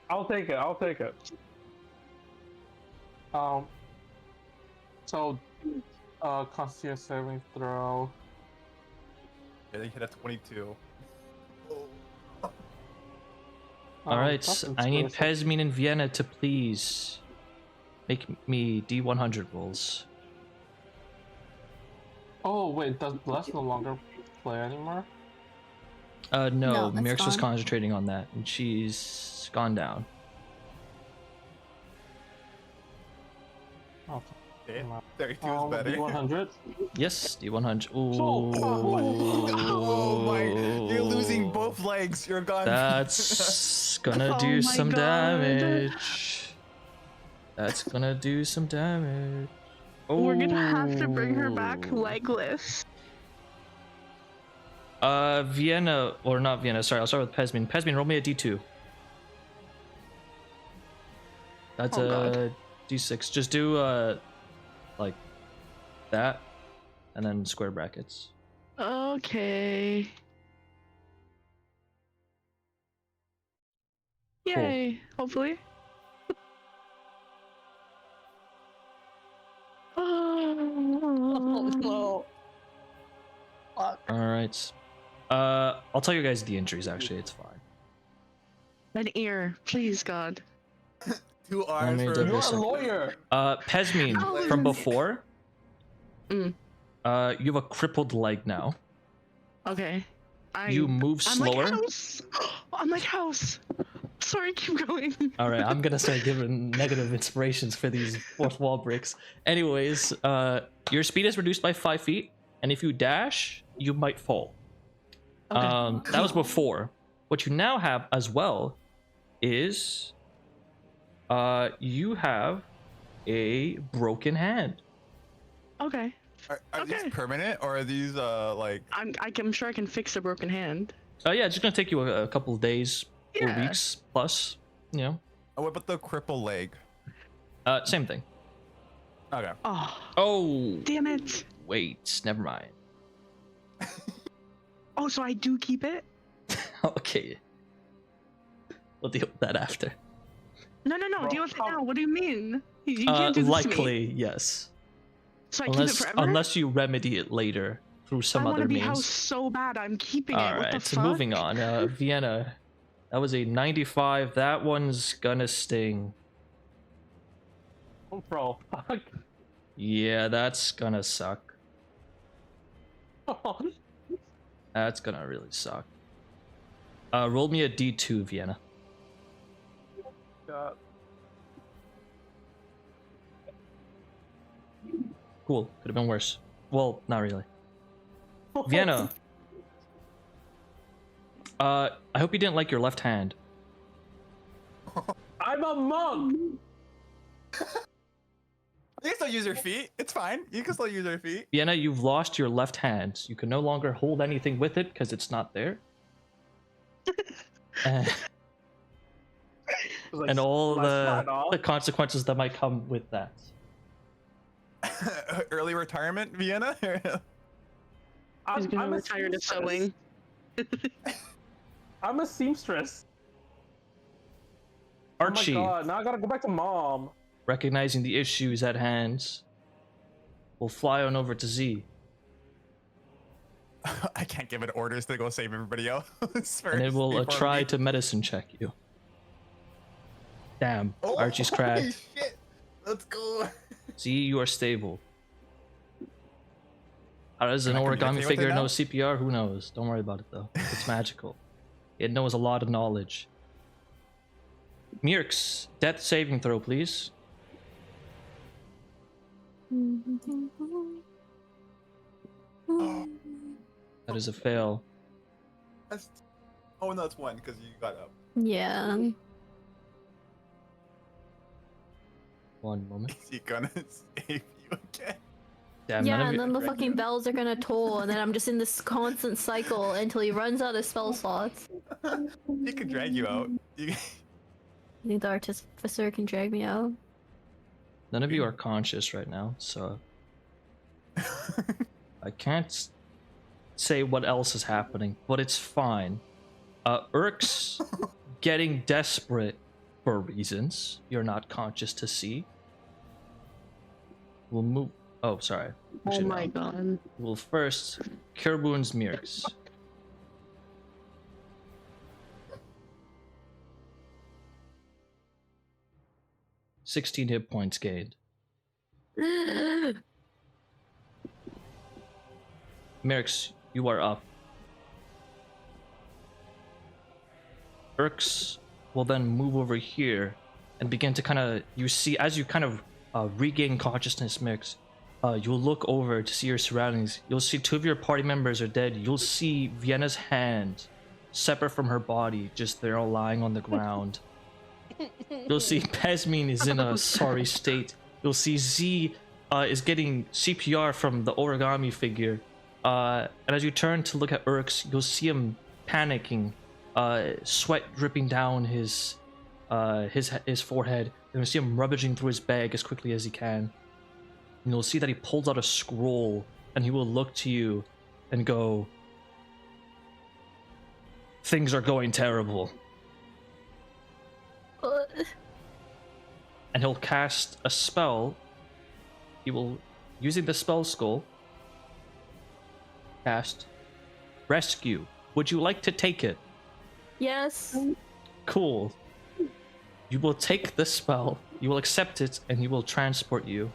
I'll take it. Constitution saving throw. Yeah, they hit a 22. Alright, that's I need inspiration. Pesmine and Vienna to please make me D100 rolls. Oh wait, does Bless no longer play anymore? No, No, that's Meerx was gone. concentrating on that, and she's gone down. Oh, Okay, 32 is better. D100. Yes, D100. Ooh. Oh my! You're losing both legs. You're gone. That's gonna Oh do my some God. damage. That's gonna do some damage. We're gonna have to bring her back Ooh. legless. Vienna, or not Vienna, sorry, I'll start with Pesmine. Pesmine, roll me a D2. That's Oh, a God. D6. Just do, like, that, and then square brackets. Okay. Yay, hopefully. Oh no. Fuck. Alright. I'll tell you guys the injuries, actually, it's fine. An ear, please, God. 2 arms me for double You're a check. lawyer. Pesmine, Oh, from mm. before, Mm. you have a crippled leg now. Okay. You move I'm slower. like house. I'm like house. Sorry, keep going. All right, I'm gonna start giving negative inspirations for these fourth wall breaks. Anyways, your speed is reduced by 5 feet, and if you dash, you might fall. Okay. That was before. What you now have as well is, you have a broken hand. Okay. Are Okay. these permanent or are these like? I'm sure I can fix a broken hand. Oh yeah, it's just gonna take you a couple of days or Yeah. weeks plus. You know, Oh, what about the cripple leg? same thing. Okay. Oh, Oh, damn it. wait, never mind. Oh, so I do keep it? Okay, we'll deal with that after. No, Bro, deal with it how- now. What do you mean? You can't do this to me. Likely, yes. So I keep it forever? Unless you remedy it later through some I want other to be means. house so bad. I'm keeping All it. What the right, so fuck? moving on. Vienna, that was a 95. That one's gonna sting. Oh, bro, fuck. Yeah, that's gonna suck. That's gonna really suck. Roll me a D2, Vienna. God. Cool. Could have been worse. Well, not really. Vienna. I hope you didn't like your left hand. I'm a monk. You can still use your feet. It's fine. You can still use your feet. Vienna, you've lost your left hand. You can no longer hold anything with it because it's not there. And, Like, and all let's slide off. the consequences that might come with that. Early retirement, Vienna? He's gonna I'm a retire to seamstress. sewing. I'm a seamstress. Archie, Oh my god, now I gotta go back to mom. recognizing the issues at hand, will fly on over to Z. I can't give it orders to go save everybody else first. And it will before try we- to medicine check you. Damn, Oh, Archie's holy cracked. shit. Let's go. Z, you are stable. How does an Can I origami communicate with it figure know now? CPR? Who knows? Don't worry about it though. It's magical. It knows a lot of knowledge. Meerx, death saving throw, please. That is a fail. That's... Oh, no, it's one because you got up. Yeah. One moment. Is he gonna save you again? Damn, Yeah, none of and you- then the fucking bells are gonna toll, and then I'm just in this constant cycle until he runs out of spell slots. He could drag you out. You... I think the artificer can drag me out. none of you are conscious right now, so I can't say what else is happening, but it's fine. Urk's getting desperate for reasons you're not conscious to see. We'll move. Oh, sorry. Oh Actually, my no. god. We'll first cure wounds Meerx. $16 hit points gained. Meerx, you are up. Urks will then move over here and begin to kind of, you see, as you kind of regain consciousness, Meerx, you'll look over to see your surroundings. You'll see two of your party members are dead. You'll see Vienna's hand separate from her body, just there lying on the ground. You'll see Pesmine is in a sorry state. You'll see Z is getting CPR from the origami figure. And as you turn to look at Urks, you'll see him panicking, sweat dripping down his forehead. And you'll see him rummaging through his bag as quickly as he can. And you'll see that he pulls out a scroll, and he will look to you and go, "Things are going terrible." And he'll cast a spell. He will, using the spell scroll, cast Rescue. Would you like to take it? Yes. Cool. You will take the spell, you will accept it, and he will transport you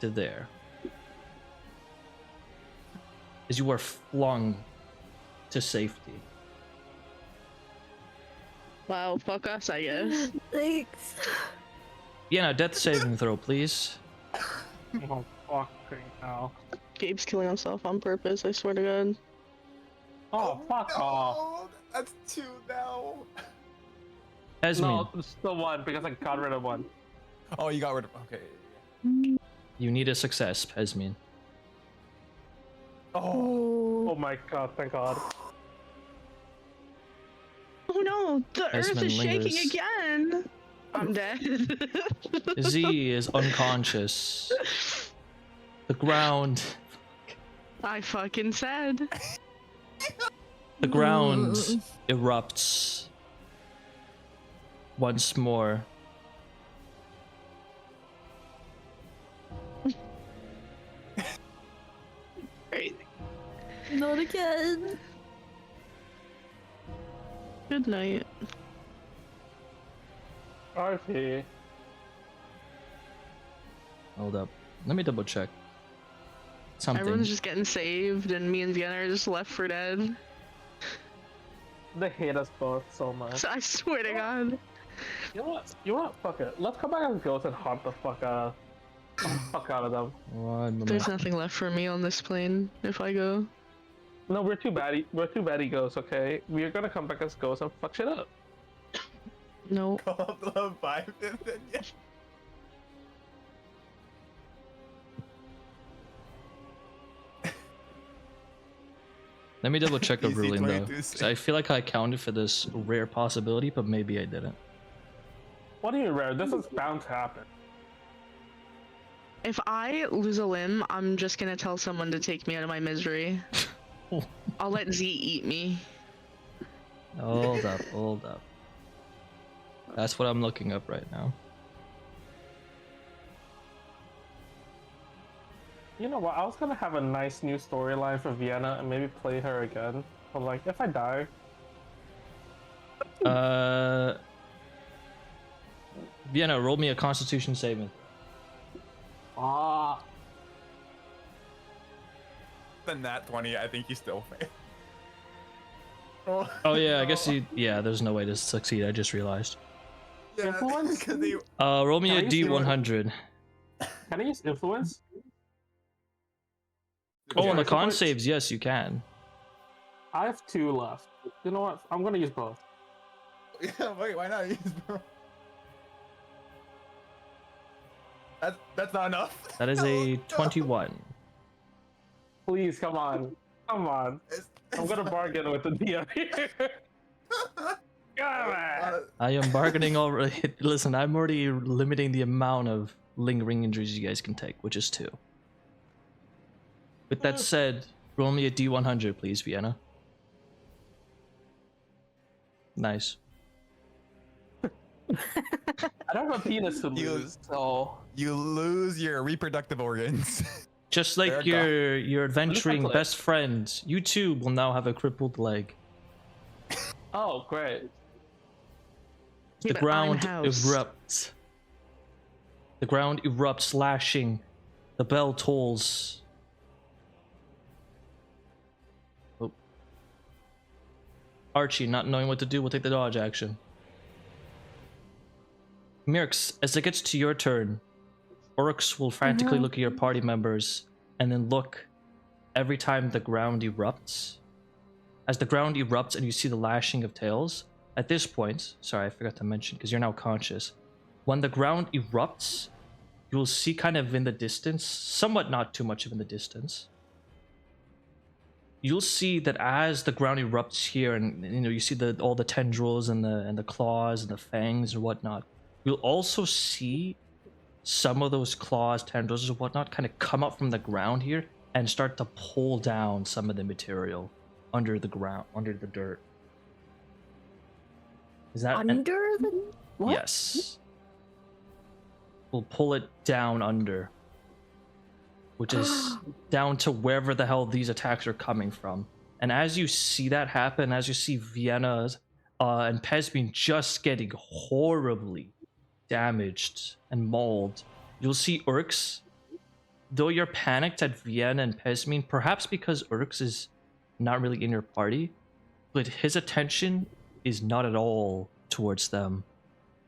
to there. As you are flung to safety. Wow, fuck us, I guess. Thanks. Vienna, death saving throw, please. Oh, fucking hell. Gabe's killing himself on purpose, I swear to god. Oh, fuck off. No, that's two now. Pesmine, No, it's still one because I got rid of one. Oh, you got rid of. Okay. you need a success, Pesmine. Oh. Oh my god, thank god. Oh no, the earth Pesmine is shaking lingers. again. I'm dead. Z is unconscious. The ground, I fucking said. the ground erupts once more. Crazy. Not again. Good night. RP. Hold up. Let me double check. Something. Everyone's just getting saved, and me and Vienna are just left for dead. They hate us both so much. So I swear to god. You know what? You know what? Fuck it. Let's come back as ghosts and haunt the fuck out of them. One moment. There's nothing left for me on this plane if I go. No, we're too baddie. We're too baddie ghosts. Okay, we're gonna come back as ghosts and fuck shit up. Nope. Call up the level 5 and then yeah. Let me double check a Easy ruling though, 22 because I feel like I accounted for this rare possibility, but maybe I didn't. What do you rare? This is bound to happen. If I lose a limb, I'm just gonna tell someone to take me out of my misery. I'll let Z eat me. Hold up, hold up. That's what I'm looking up right now. You know what? I was gonna have a nice new storyline for Vienna and maybe play her again. But like, if I die, Vienna, roll me a Constitution saving. Than that 20, I think you still fail. Oh yeah, I guess yeah. There's no way to succeed. I just realized. Yeah, Influence? because they Roll me Can a I use D100. can I use influence? Oh, Yeah, on the I con suppose- saves, yes, you can. I have 2 left. You know what? I'm gonna use both. Yeah, wait, why not use bro? That's not enough. That is a No. 21. Please, come on. Come on. I'm gonna not- bargain with the DM here. Come on. I am bargaining already. Listen, I'm already limiting the amount of lingering injuries you guys can take, which is 2. With that said, roll me a D100, please, Vienna. Nice. I don't have a penis to You- lose, so You lose your reproductive organs. Just like They're your adventuring template. best friend, you too will now have a crippled leg. oh great. The Keep ground Ironhouse. erupts. The ground erupts, lashing. The bell tolls. Oh. Archie, not knowing what to do, will take the dodge action. Meerx, as it gets to your turn, Orcs will frantically look at your party members and then look every time the ground erupts. As the ground erupts and you see the lashing of tails, at this point, sorry, I forgot to mention because you're now conscious. When the ground erupts, you will see kind of in the distance, somewhat not too much of in the distance. You'll see that as the ground erupts here, and you know you see all the tendrils and the claws and the fangs and whatnot. You'll also see some of those claws, tendrils, and whatnot kind of come up from the ground here and start to pull down some of the material under the ground, under the dirt. Is that Under the what? Yes. We'll pull it down under, which is down to wherever the hell these attacks are coming from. And as you see that happen, as you see Vienna and Pesmine just getting horribly damaged and mauled, you'll see Urx. Though you're panicked at Vienna and Pesmine, perhaps because Urx is not really in your party, but his attention is not at all towards them.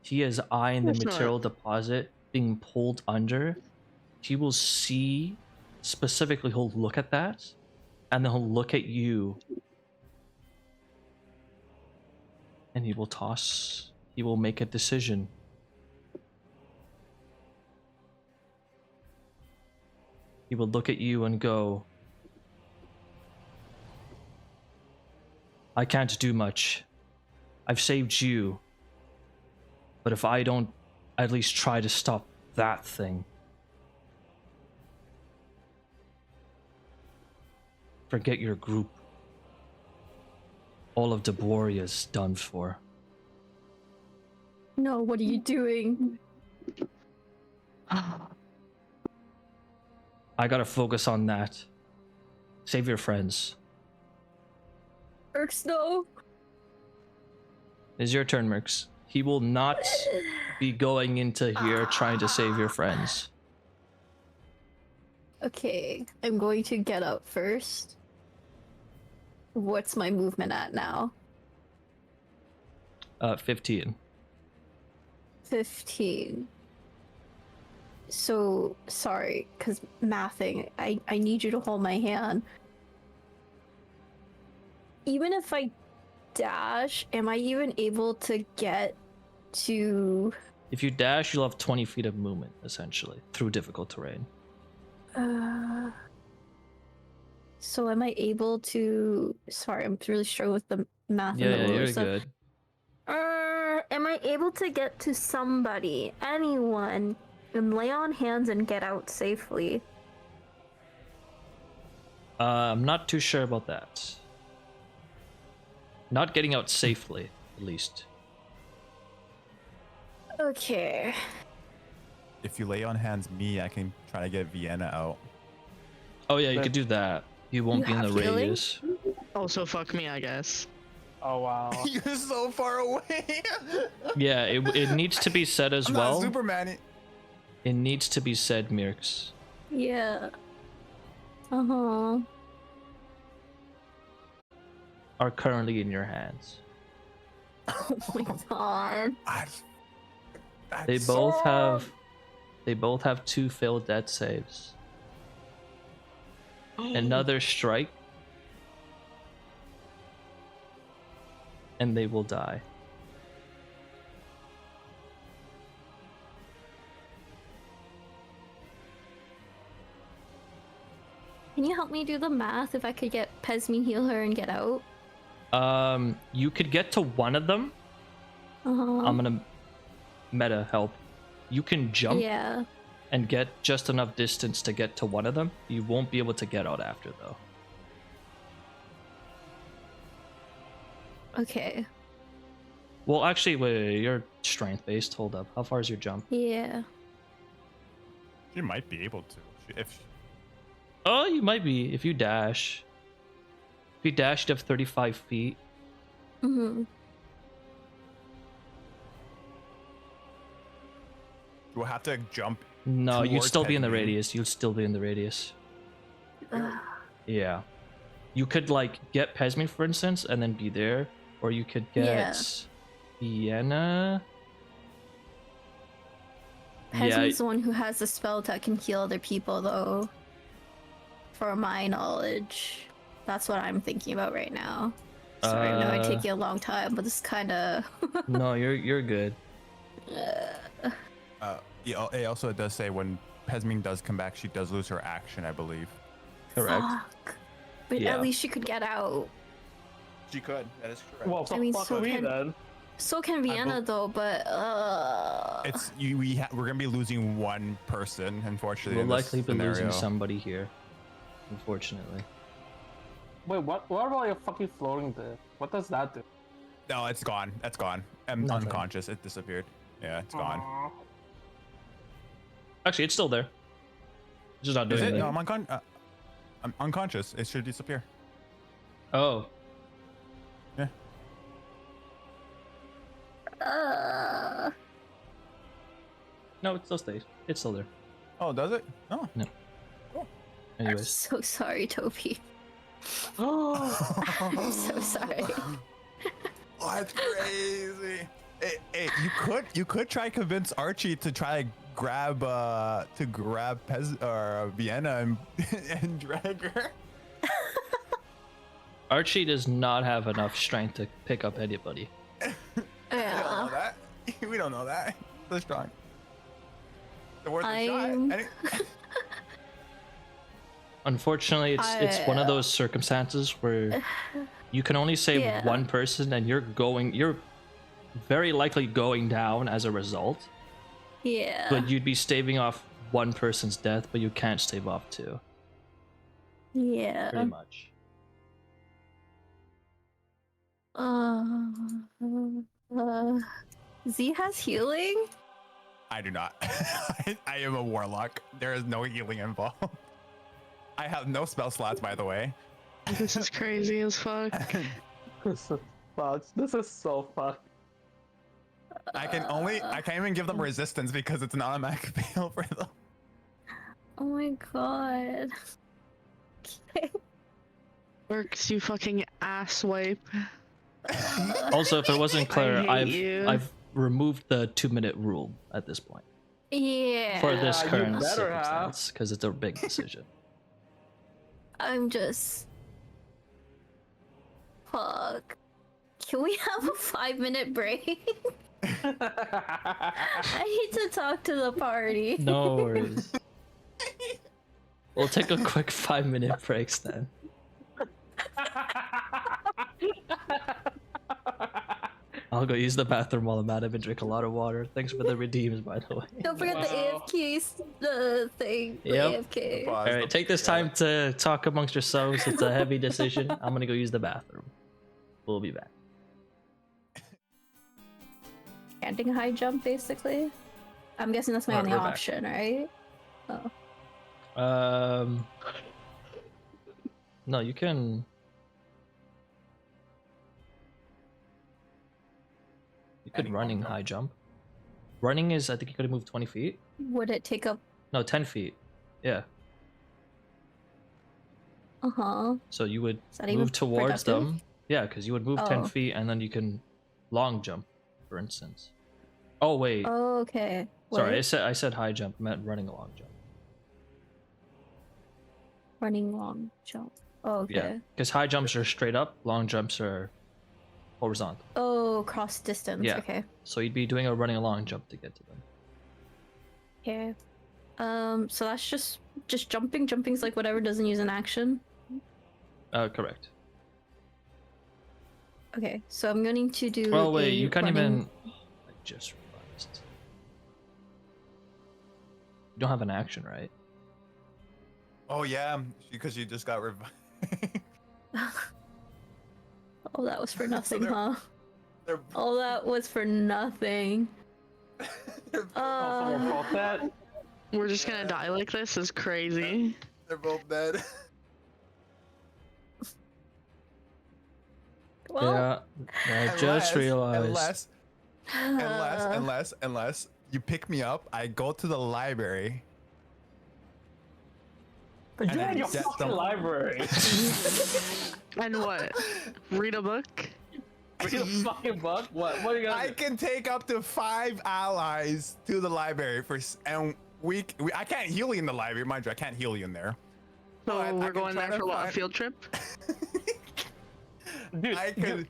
He is eyeing the It's not. material deposit being pulled under. He will see, specifically, he'll look at that, and then he'll look at you. And he will toss, he will make a decision. He will look at you and go, I can't do much. I've saved you. But if I don't at least try to stop that thing, forget your group. All of Daboria's done for. No, what are you doing? I gotta focus on that. Save your friends. Urx, no. It's your turn, Meerx. He will not be going into here trying to save your friends. Okay, I'm going to get up first. What's my movement at now? 15. 15. So, sorry, because mathing, I need you to hold my hand. Even if I dash, am I even able to get to If you dash, you'll have 20 feet of movement, essentially, through difficult terrain. so am I able to sorry, I'm really struggling with the math and the Yeah, you're rules. So, good. am I able to get to somebody, anyone, and lay on hands and get out safely? I'm not too sure about that. Not getting out safely, at least. Okay. If you lay on hands me, I can try to get Vienna out. Oh yeah, you could do that. You won't You be in the have healing? radius. Also, fuck me, I guess. Oh wow. You're so far away. Yeah, it needs to be said as I'm well. not Superman. It needs to be said, Meerx. Yeah. Uh-huh. Are currently in your hands. Oh my god. They both have 2 failed death saves. Another strike, and they will die. Can you help me do the math if I could get Pesmine heal her and get out? You could get to one of them. Uh-huh. I'm gonna meta help. You can jump Yeah. and get just enough distance to get to one of them. You won't be able to get out after, though. Okay. Well, actually, wait, you're strength-based. Hold up. How far is your jump? Yeah. She might be able to. If Oh, you might be if you dash. If you dash, you have 35 feet. Mm-hmm. we'll have to jump. No, you'd Towards still be in the Pesmine. radius. You'd still be in the radius. Yeah. You could, like, get Pesmine, for instance, and then be there. Or you could get Vienna. Pesmine's the one who has the spell that can heal other people, though. For my knowledge. That's what I'm thinking about right now. Sorry, I know it take you a long time, but this kind of... No, you're good. Yeah, it also does say when Pesmine does come back, she does lose her action, I believe. Correct. Fuck. But Yeah. at least she could get out. She could. That is correct. Well, so I mean, fuck so me can- then. So can Vienna, though, but... It's you. We're gonna be losing one person, unfortunately. We'll in this likely be losing scenario. somebody here, unfortunately. Wait, what about your fucking floating bit? What does that do? No, it's gone. That's gone. I'm Nothing. unconscious. It disappeared. Yeah, it's gone. Aw. Actually, it's still there. It's just not Is doing it? anything. No, I'm unconscious. It should disappear. Oh, Yeah. no, it still stays. It's still there. Oh, does it? Oh. I'm Anyways. so sorry, Toby. I'm so sorry. Oh, that's crazy. Hey, you could try convince Archie to try grab Vienna and drag her. Archie does not have enough strength to pick up anybody. We don't know that. We don't know that. So strong. The worth a shot. I'm- Unfortunately, it's one of those circumstances where you can only save Yeah. one person, and you're very likely going down as a result. Yeah. But you'd be staving off one person's death, but you can't stave off two. Yeah. Pretty much. Z has healing? I do not. I am a warlock. There is no healing involved. I have no spell slots, by the way. This is crazy as fuck. This is fucked. This is so fucked. I can't even give them resistance because it's an automatic fail for them. Oh my god. Okay. Works, you fucking asswipe. Also, if it wasn't clear, hate you. I've removed the 2-minute rule at this point Yeah. for this you current better have. circumstance because it's a big decision. I'm just... Fuck. Can we have a 5-minute break? I need to talk to the party. No worries. We'll take a quick 5-minute breaks then. I'll go use the bathroom while I'm at it and drink a lot of water. Thanks for the redeems, by the way. Don't forget the Wow. AFK thing. The Yep. AFK. Pause. All right, take this time to talk amongst yourselves. It's a heavy decision. I'm gonna go use the bathroom. We'll be back. Standing high jump, basically. I'm guessing that's my Alright, only we're back. option, right? Oh. No, you can. You could running high jump. Running is, I think you could move 20 feet. Would it take up? No, 10 feet. Yeah. So you would Is that even move towards productive? them. Yeah, because you would move 10 Oh. feet and then you can long jump, for instance. Oh wait, Oh, okay. sorry, Wait. I said high jump. I meant running a long jump. Running long jump. Oh, okay. Yeah, because high jumps are straight up, long jumps are horizontal. Oh, cross distance. Yeah. Okay. So you'd be doing a running a long jump to get to them. Okay. So that's just jumping. Jumping's like whatever doesn't use an action. Correct. Okay. So I'm going to do. Well, wait, a you can't running- even. I just realized. You don't have an action, right? Oh yeah, because you just got revived. Oh, that was for nothing, they're- huh? they're, Oh, that was for nothing. they're, Someone called that. We're just gonna die like this is crazy. they're both dead. Well, Yeah, I just realized. Unless you pick me up, I go to the library. But And you're in I your get fucking them- library. And what? Read a book? Read a fucking book. What are you gonna I do? can take up to 5 allies to the library and I can't heal you in the library, mind you. I can't heal you in there. So I we're can going try there to for what? A find- field trip? Dude, I can.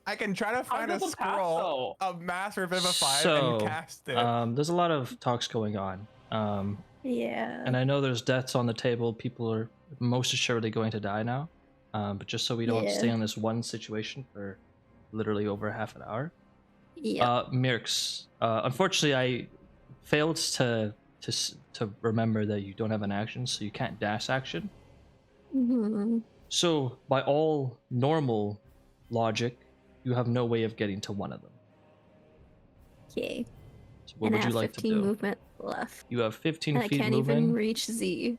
I can try to find a does it pass, scroll of Mass Revivify So, and cast it. there's a lot of talks going on. yeah. And I know there's deaths on the table. People are most assuredly going to die now. But just so we don't Yeah. stay in this one situation for literally over half an hour. Yeah. Meerx, unfortunately, I failed to remember that you don't have an action, so you can't dash action. Mhm. So by all normal logic, you have no way of getting to one of them. Okay. So what And I would you have like to 15 do? movement left. You have 15 And I feet can't even movement. reach Z.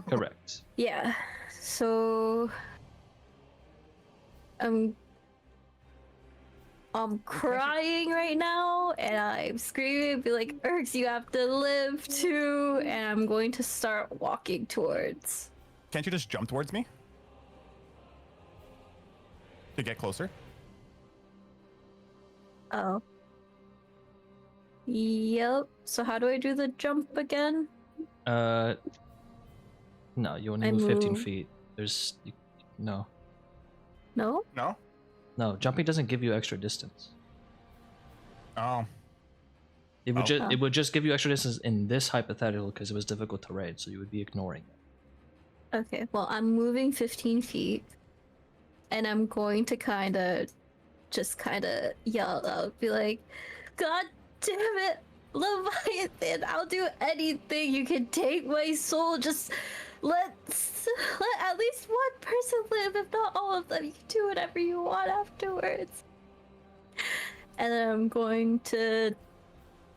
Correct. Yeah. So I'm crying right now and I'm screaming, be like, Erx, you have to live too, and I'm going to start walking towards. Can't you just jump towards me? To get closer? Oh. Yep. So how do I do the jump again? No, you only I move 15 move. feet. No. No? No? Jumping doesn't give you extra distance. Oh. It would Oh. just it would just give you extra distance in this hypothetical because it was difficult to raid, so you would be ignoring it. Okay, well, I'm moving 15 feet, and I'm going to kind of yell out, be like, God damn it, Leviathan, I'll do anything. You can take my soul, just let at least one person live, if not all of them. You can do whatever you want afterwards. And then I'm going to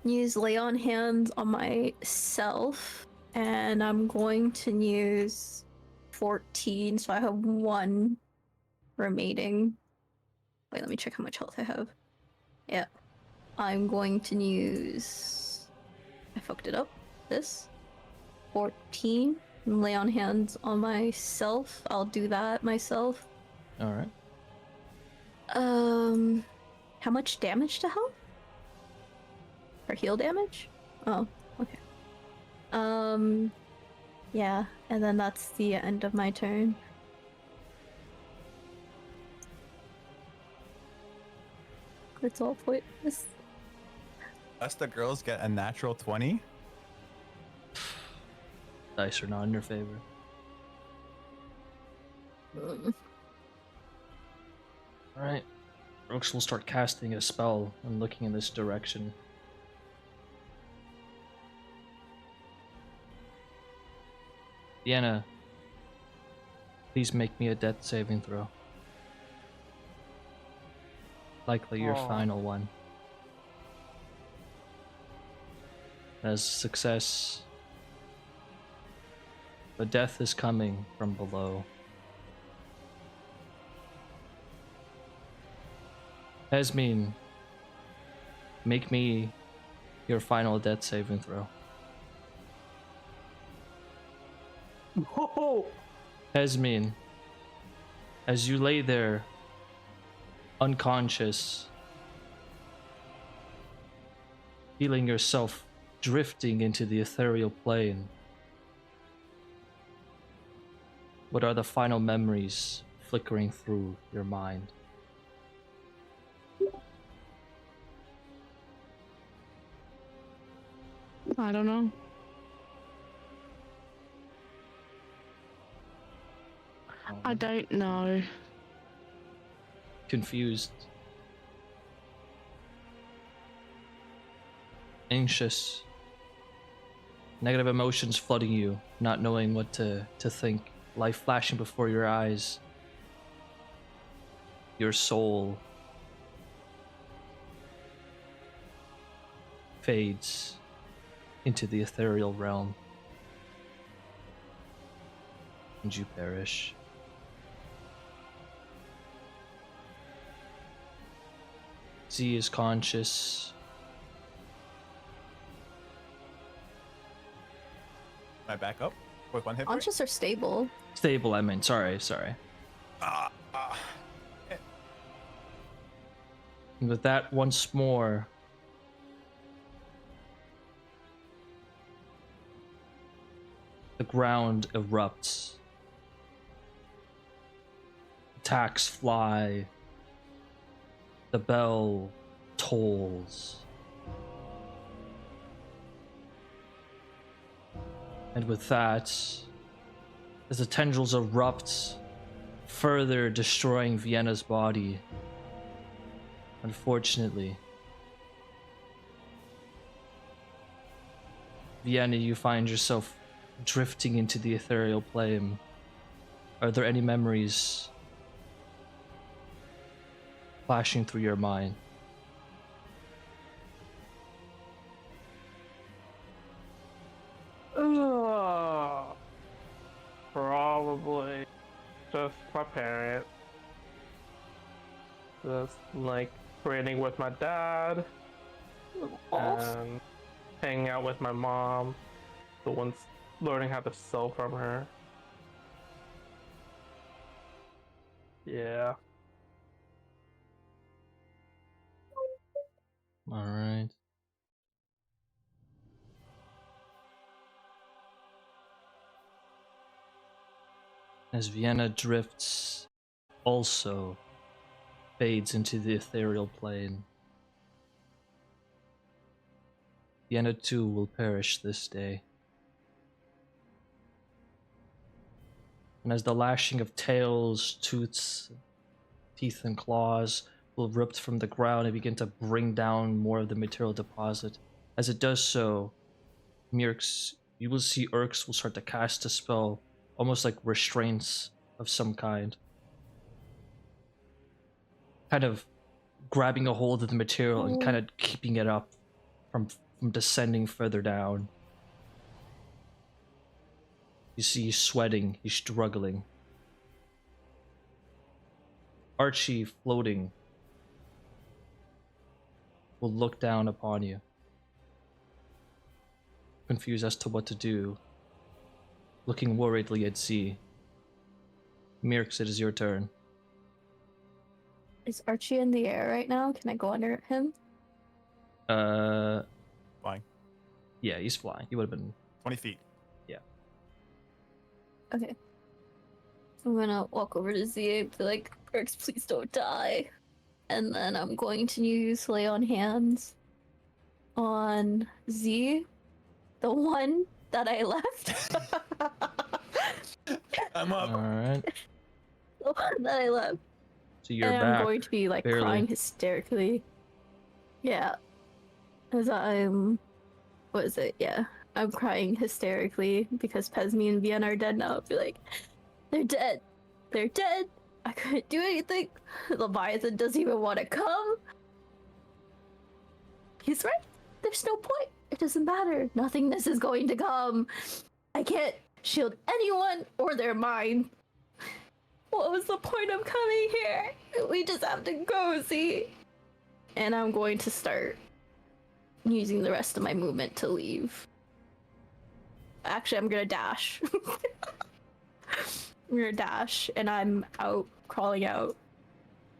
use lay on hands on myself, and I'm going to use 14, so I have 1 remaining. Wait, let me check how much health I have. Yeah. I'm going to use... I fucked it up. This. 14. Lay on hands on myself. I'll do that myself. Alright. How much damage to health? Or heal damage? Oh, okay. Yeah, and then that's the end of my turn. It's all pointless. Us the girls get a natural 20. Dice are not in your favor. Alright. Brooks will start casting a spell and looking in this direction. Vienna, please make me a death saving throw. Likely your final one. As success, the death is coming from below. Pesmine, make me your final death saving throw. Oh, Pesmine, as you lay there, unconscious, feeling yourself drifting into the ethereal plane, what are the final memories flickering through your mind? I don't know. I don't know. Confused, anxious, negative emotions flooding you, not knowing what to think, life flashing before your eyes, your soul fades into the ethereal realm, and you perish. Z is conscious. Can I back up with one hit point? Conscious or stable? Stable, I mean. Sorry. And with that, once more, the ground erupts. Attacks fly. The bell tolls. And with that, as the tendrils erupt, further destroying Vienna's body, unfortunately, Vienna, you find yourself drifting into the ethereal plane. Are there any memories flashing through your mind? Probably just my parents. Just like training with my dad and hanging out with my mom. The ones learning how to sew from her. Yeah. All right. As Vienna drifts, also fades into the ethereal plane. Vienna too will perish this day. And as the lashing of tails, tooths, teeth, and claws will rip from the ground and begin to bring down more of the material deposit. As it does so, Meerx, you will see Urx will start to cast a spell, almost like restraints of some kind. Kind of grabbing a hold of the material and kind of keeping it up from descending further down. You see he's sweating, he's struggling. Archie, floating, will look down upon you, confused as to what to do, looking worriedly at Z. Meerx, it is your turn. Is Archie in the air right now? Can I go under him? Flying. Yeah, he's flying. He would have been 20 feet. Okay. I'm gonna walk over to Z and be like, Perks, please don't die. And then I'm going to use Lay on Hands on Z, the one that I left. I'm up. All right. The one that I left. So you're And back. I'm going to be like barely. crying hysterically. Yeah. As I'm. What is it? Yeah. I'm crying hysterically because Pesmine and Vienna are dead now. I'll be like, they're dead. They're dead. I couldn't do anything. Leviathan doesn't even want to come. He's right. There's no point. It doesn't matter. Nothingness is going to come. I can't shield anyone or their mind. What was the point of coming here? We just have to go, see? And I'm going to start using the rest of my movement to leave. Actually, I'm gonna dash. I'm gonna dash, and I'm out, crawling out.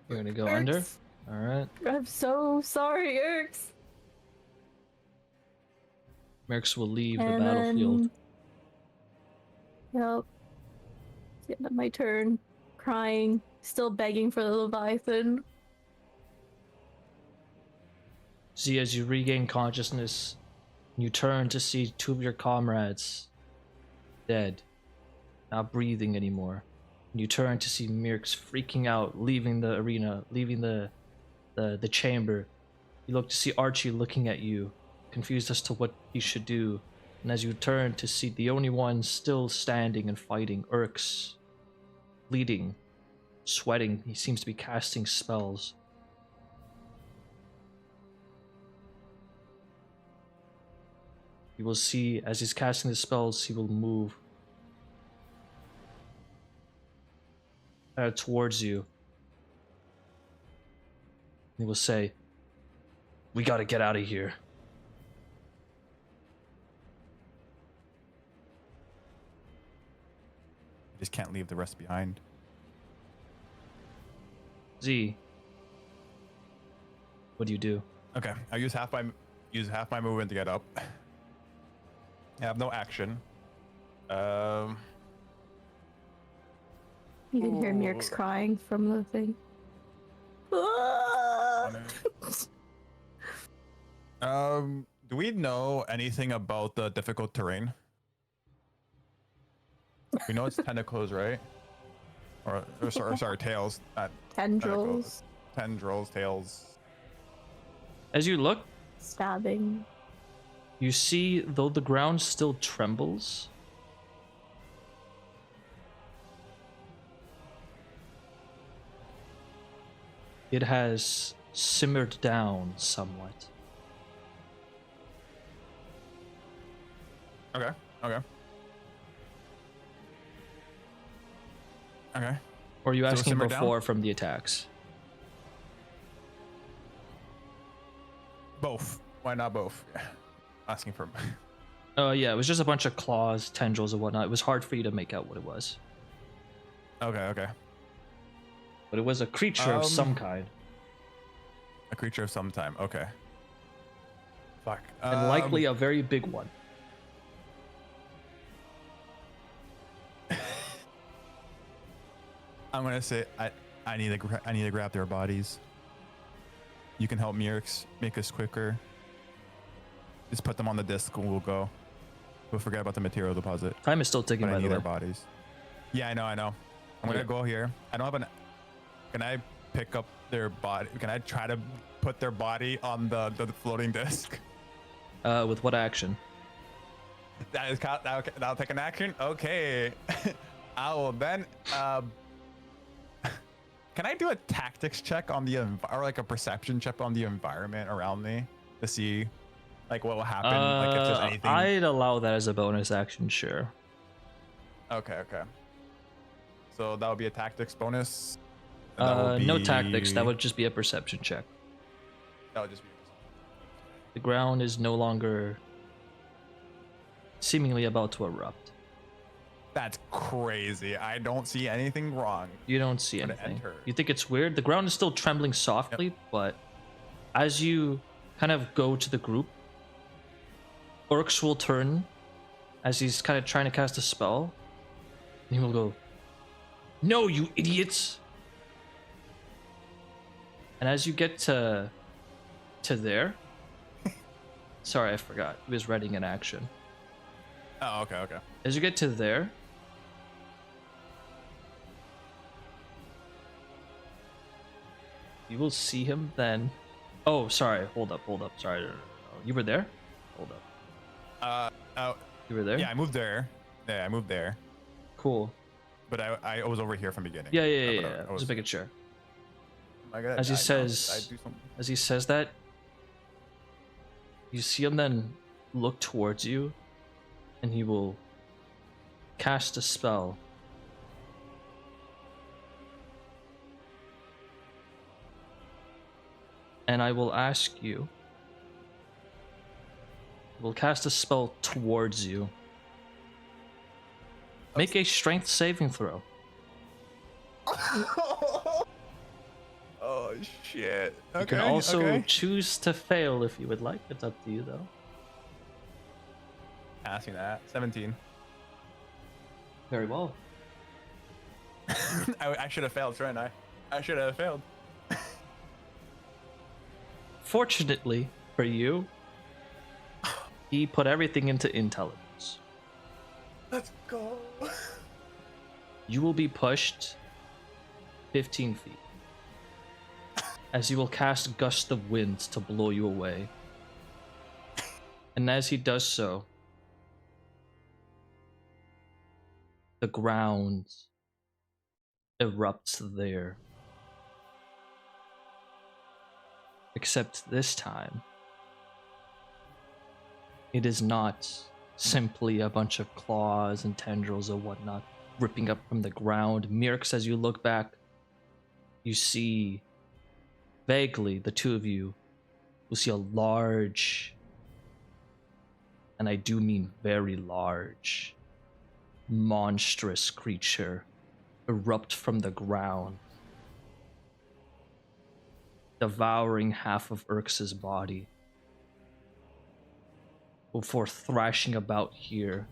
You're gonna go Meerx. under? Alright. I'm so sorry, Meerx. Meerx will leave the And battlefield. Yep. It's the end of my turn. Crying. Still begging for the Leviathan. See, as you regain consciousness, you turn to see two of your comrades dead, not breathing anymore. And you turn to see Meerx freaking out, leaving the arena, leaving the chamber. You look to see Archie looking at you, confused as to what he should do. And as you turn to see the only one still standing and fighting, Urx, bleeding, sweating, he seems to be casting spells. You will see, as he's casting the spells, he will move towards you. He will say, "We gotta get out of here." I just can't leave the rest behind. Z, what do you do? Okay, I use half my movement to get up. I have no action. You can hear Meerx crying from the thing. Do we know anything about the difficult terrain? We know it's tentacles, right? Or sorry, tails. Tendrils. Tendrils, tails. As you look, Stabbing. you see, though the ground still trembles, it has simmered down somewhat. Okay. Or are you So asking simmer down? before from the attacks? Both. Why not both? Asking for. Yeah, it was just a bunch of claws, tendrils, and whatnot. It was hard for you to make out what it was. Okay. But it was a creature of some kind. A creature of some time. Okay. Fuck. And likely a very big one. I'm gonna say I need to grab their bodies. You can help Meerx make us quicker. Just put them on the disc and we'll go. We'll forget about the material deposit. Time is still ticking, But I by need the their way. bodies. Yeah, I know. I'm gonna Yeah. go here. I don't have an. Can I pick up their body? Can I try to put their body on the floating disc? With what action? That'll take an action. Okay. I will then. Can I do a tactics check on the or like a perception check on the environment around me to see like what will happen? Like if there's anything. I'd allow that as a bonus action, sure. Okay. So that would be a tactics bonus. And that will No be- tactics. That would just be a perception check. That would just be. The ground is no longer seemingly about to erupt. That's crazy. I don't see anything wrong. You don't see I'm gonna anything. enter. You think it's weird? The ground is still trembling softly, but as you kind of go to the group, Orcs will turn as he's kind of trying to cast a spell, and he will go, "No, you idiots!" And as you get to there, sorry, I forgot. He was readying an action. Oh, okay, okay. As you get to there, you will see him then. Oh, sorry. Hold up. Sorry. No. You were there? Hold up. You were there? Yeah, I moved there. Yeah, I moved there. Cool. But I was over here from the beginning. Yeah. Just making sure. As he says that, you see him then look towards you, and he will cast a spell. And I will ask you, he will cast a spell towards you. Make a strength saving throw. Oh shit. Okay, You can also okay. choose to fail if you would like. It's up to you though. Passing that. 17. Very well. I should have failed, shouldn't I? I should have failed. Fortunately for you, he put everything into intelligence. Let's go. You will be pushed 15 feet. As he will cast gust of wind to blow you away. And as he does so, the ground erupts there. Except this time, it is not simply a bunch of claws and tendrils or whatnot ripping up from the ground. Meerx, as you look back, you see vaguely, the two of you will see a large, and I do mean very large, monstrous creature erupt from the ground, devouring half of Urx's body before thrashing about here.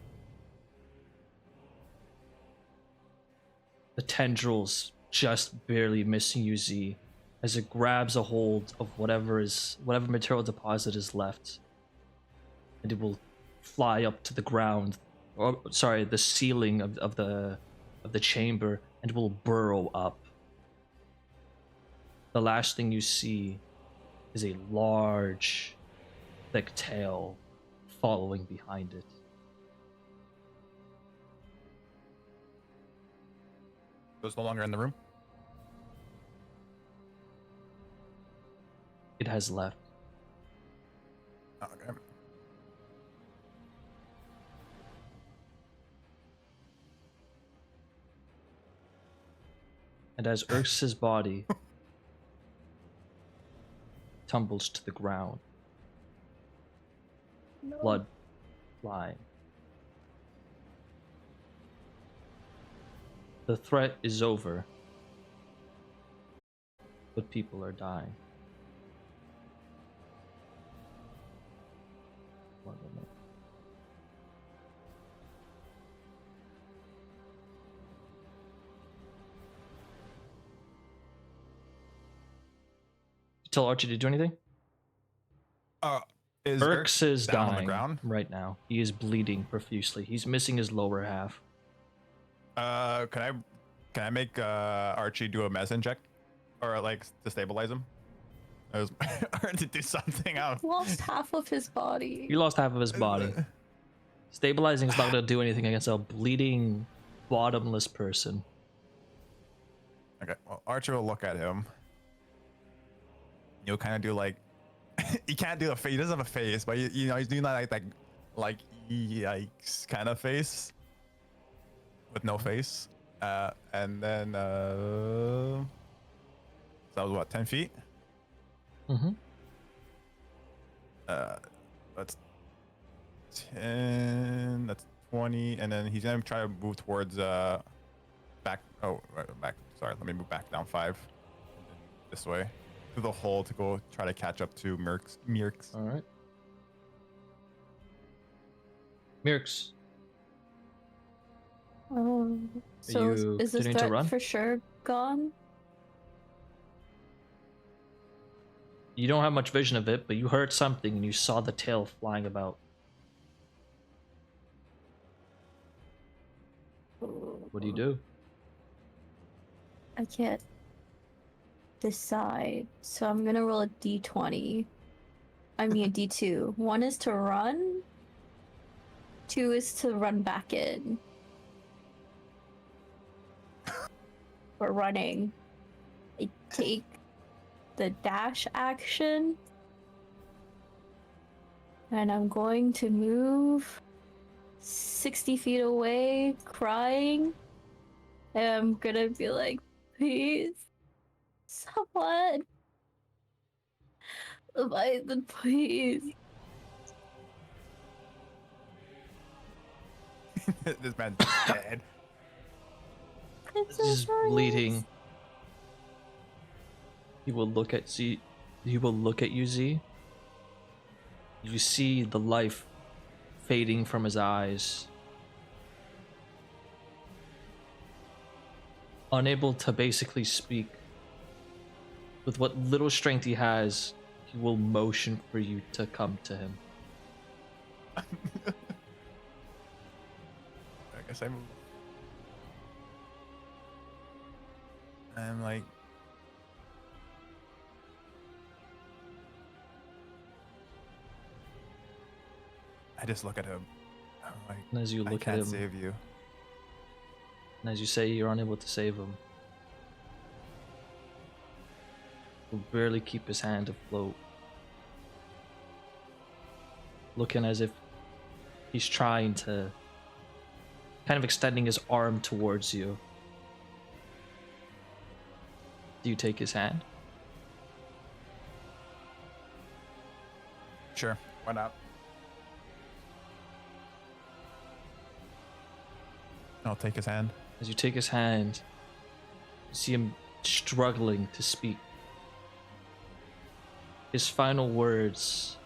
The tendrils just barely missing you, Z, as it grabs a hold of whatever material deposit is left, and it will fly up to the ground, or sorry, the ceiling of the chamber, and will burrow up. The last thing you see is a large, thick tail following behind it. It was no longer in the room. It has left. Oh, okay. And as Urx's body tumbles to the ground, blood flying, the threat is over, but people are dying. One minute. Tell Archie to do anything? Is Urx is down on the dying ground? right now. He is bleeding profusely. He's missing his lower half. Can I make Archie do a medicine check, or like to stabilize him? Or to do something out. Lost half of his body. He lost half of his body. Stabilizing is not going to do anything against a bleeding, bottomless person. Okay, well, Archie will look at him. He'll kind of do like, he can't do a face. He doesn't have a face, but you know he's doing that like yikes kind of face with no face. And then so that was what, 10 feet? Mm-hmm. That's 10. That's 20, and then he's gonna try to move towards back. Oh, right, back. Sorry, let me move back down 5. And then this way through the hole to go try to catch up to Meerx. All right. Meerx, So you is this continuing to threat run? for sure gone? You don't have much vision of it, but you heard something and you saw the tail flying about. What do you do? I can't decide, so I'm gonna roll a d20. I mean a d2. One is to run, two is to run back in. For running, I take the dash action, and I'm going to move 60 feet away, crying. And I'm gonna be like, please, someone, Leviathan, please. This man's dead. I'm so He's sorry. bleeding. He will look at Z. He will look at you, Z. You see the life fading from his eyes. Unable to basically speak. With what little strength he has, he will motion for you to come to him. I guess I move. I'm like, I just look at him. I'm like, And as you I look at can't him, save you. and as you say you're unable to save him, will barely keep his hand afloat. Looking as if he's trying to, kind of extending his arm towards you. Do you take his hand? Sure, why not? I'll take his hand. As you take his hand, you see him struggling to speak. His final words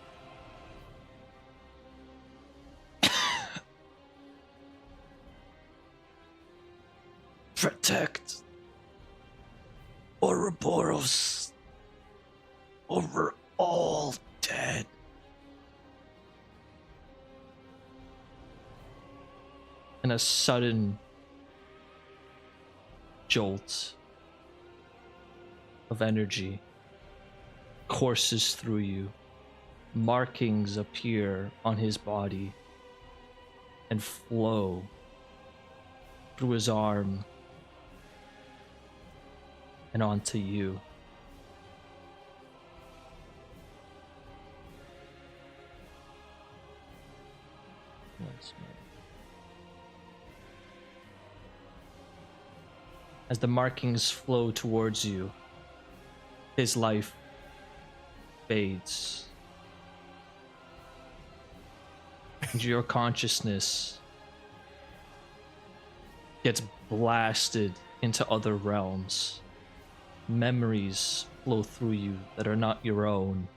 protect Ouroboros over all dead. And a sudden jolt of energy courses through you. Markings appear on his body and flow through his arm and onto you. As the markings flow towards you, his life fades. And your consciousness gets blasted into other realms. Memories flow through you that are not your own.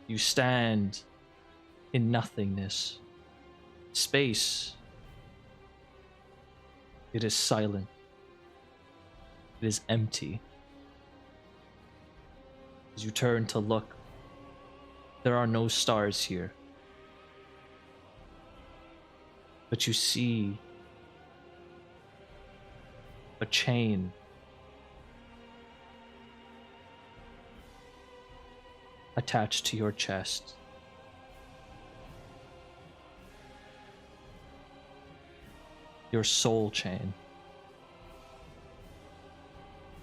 You stand in nothingness. Space. It is silent. It is empty. As you turn to look, there are no stars here. But you see a chain attached to your chest. Your soul chain.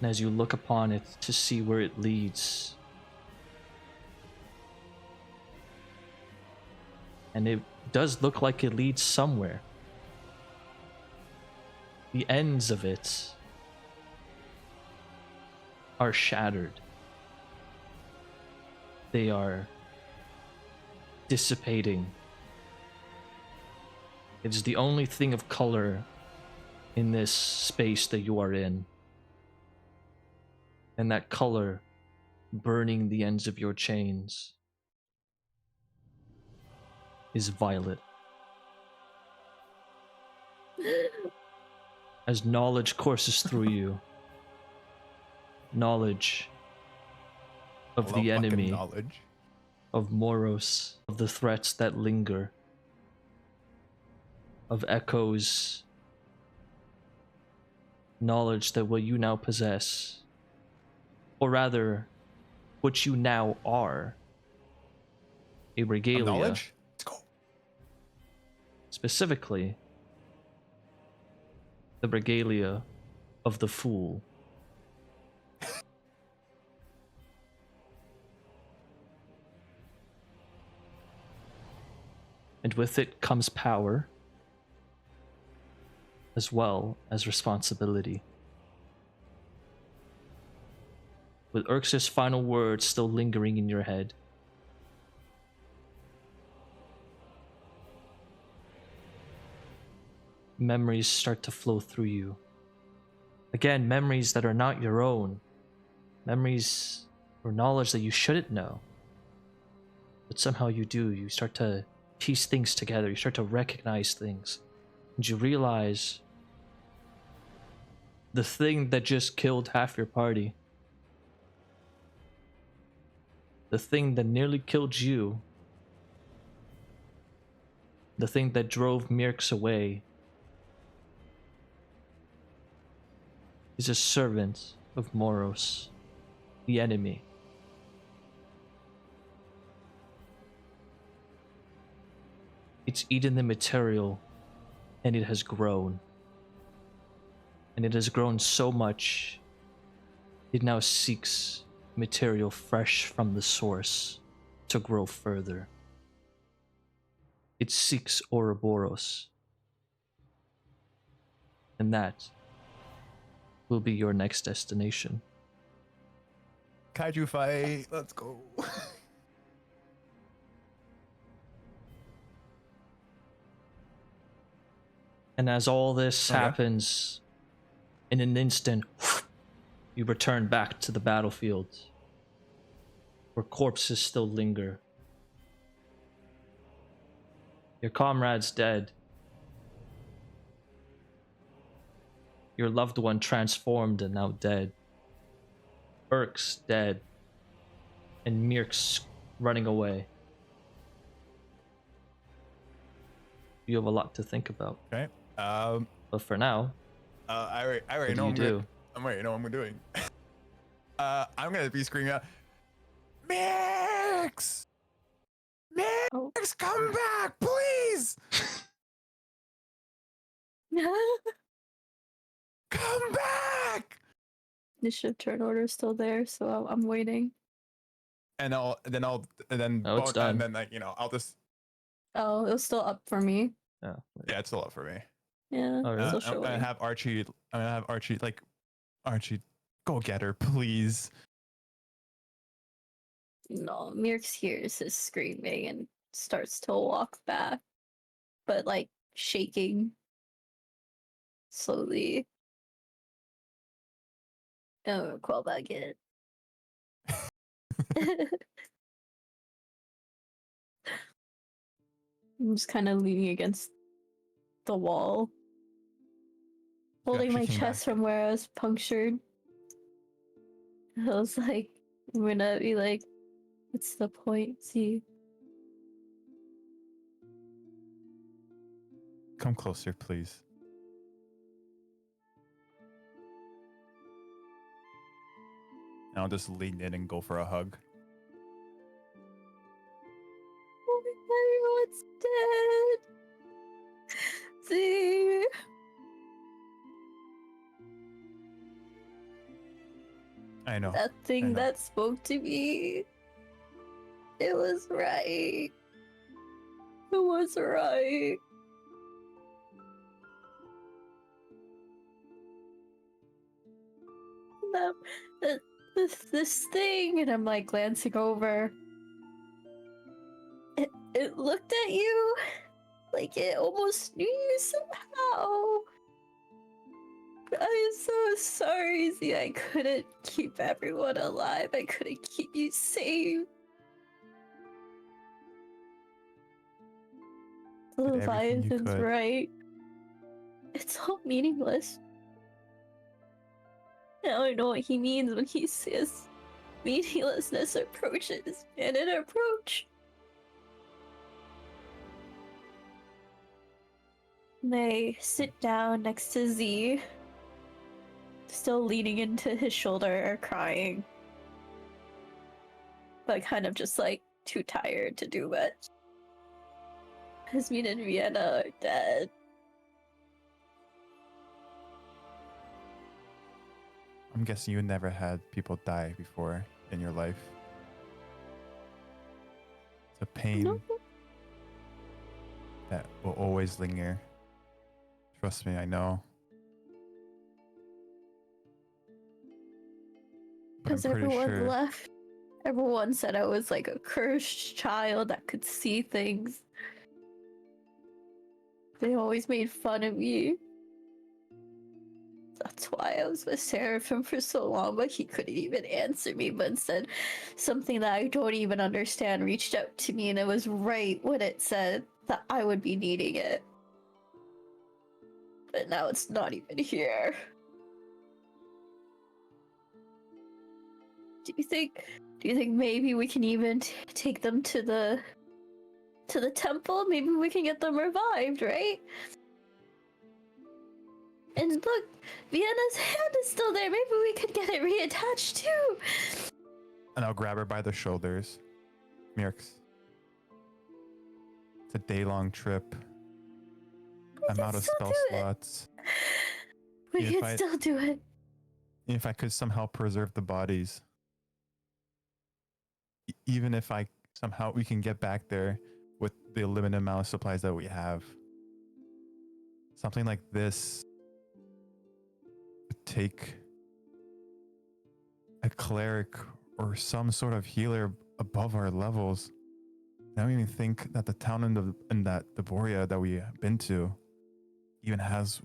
And as you look upon it to see where it leads, and it does look like it leads somewhere. The ends of it are shattered. They are dissipating. It is the only thing of color in this space that you are in. And that color burning the ends of your chains is violet. As knowledge courses through you, knowledge of I love the fucking enemy, knowledge. of Moros, of the threats that linger, of echoes, knowledge that what you now possess, or rather, what you now are, a Of regalia, knowledge? Let's go. specifically the regalia of the fool. And with it comes power, as well as responsibility. With Urx's final words still lingering in your head, memories start to flow through you. Again, memories that are not your own. Memories or knowledge that you shouldn't know. But somehow you do. You start to piece things together. You start to recognize things. And you realize the thing that just killed half your party, the thing that nearly killed you, the thing that drove Meerx away, is a servant of Moros, the enemy. It's eaten the material, and it has grown. And it has grown so much, it now seeks material fresh from the source to grow further. It seeks Ouroboros. And that will be your next destination. Kaiju fight. Let's go. And as all this Okay. happens, in an instant, you return back to the battlefield, where corpses still linger. Your comrade's dead. Your loved one transformed and now dead. Urx dead. And Meerx running away. You have a lot to think about. Okay. But for now, I already what do know you I'm do? I already know what I'm doing. I'm gonna be screaming out, Meerx! Meerx, Oh. come back, please! Come back! Initiative turn order is still there, so I'm waiting. And Oh, it's and done. then like I'll just Oh, it was still up for me. Oh, yeah, it's still up for me. Yeah, Oh, really? still I'm gonna showing. have Archie. Archie, go get her, please. No, Meerx hears his screaming and starts to walk back, but like shaking slowly. Oh, crawl back in. I'm just kind of leaning against the wall, holding she my came chest back. from where I was punctured. I was like, I'm gonna be like, what's the point? See, Come closer, please. And I'll just lean in and go for a hug. oh, everyone's dead. See, I know. that I thing know. that spoke to me, it was right. It was right. No, this thing, and I'm like glancing over. It looked at you like it almost knew you somehow. I'm so sorry, Z. I couldn't keep everyone alive. I couldn't keep you safe. The Did everything you Leviathan's could. right. It's all meaningless. Now I know what he means when he says meaninglessness approaches and an approach. They sit down next to Z, still leaning into his shoulder, crying. But kind of just like too tired to do much. Pesmine and Vienna are dead. I'm guessing you never had people die before in your life. It's a pain No. that will always linger. Trust me, I know. But I'm Because pretty everyone sure. left. Everyone said I was like a cursed child that could see things. They always made fun of me. That's why I was with Seraphim for so long, but he couldn't even answer me, but instead something that I don't even understand reached out to me, and it was right when it said that I would be needing it. But now it's not even here. Do you think maybe we can even take them to the temple? Maybe we can get them revived, right? And look, Vienna's hand is still there. Maybe we could get it reattached too. And I'll grab her by the shoulders. Meerx. It's a day-long trip. I'm out of spell slots. We If can still do it. If I could somehow preserve the bodies. Even if we can get back there with the limited amount of supplies that we have. Something like this would take a cleric or some sort of healer above our levels. I don't even think that the town in that Daboria that we have been to even has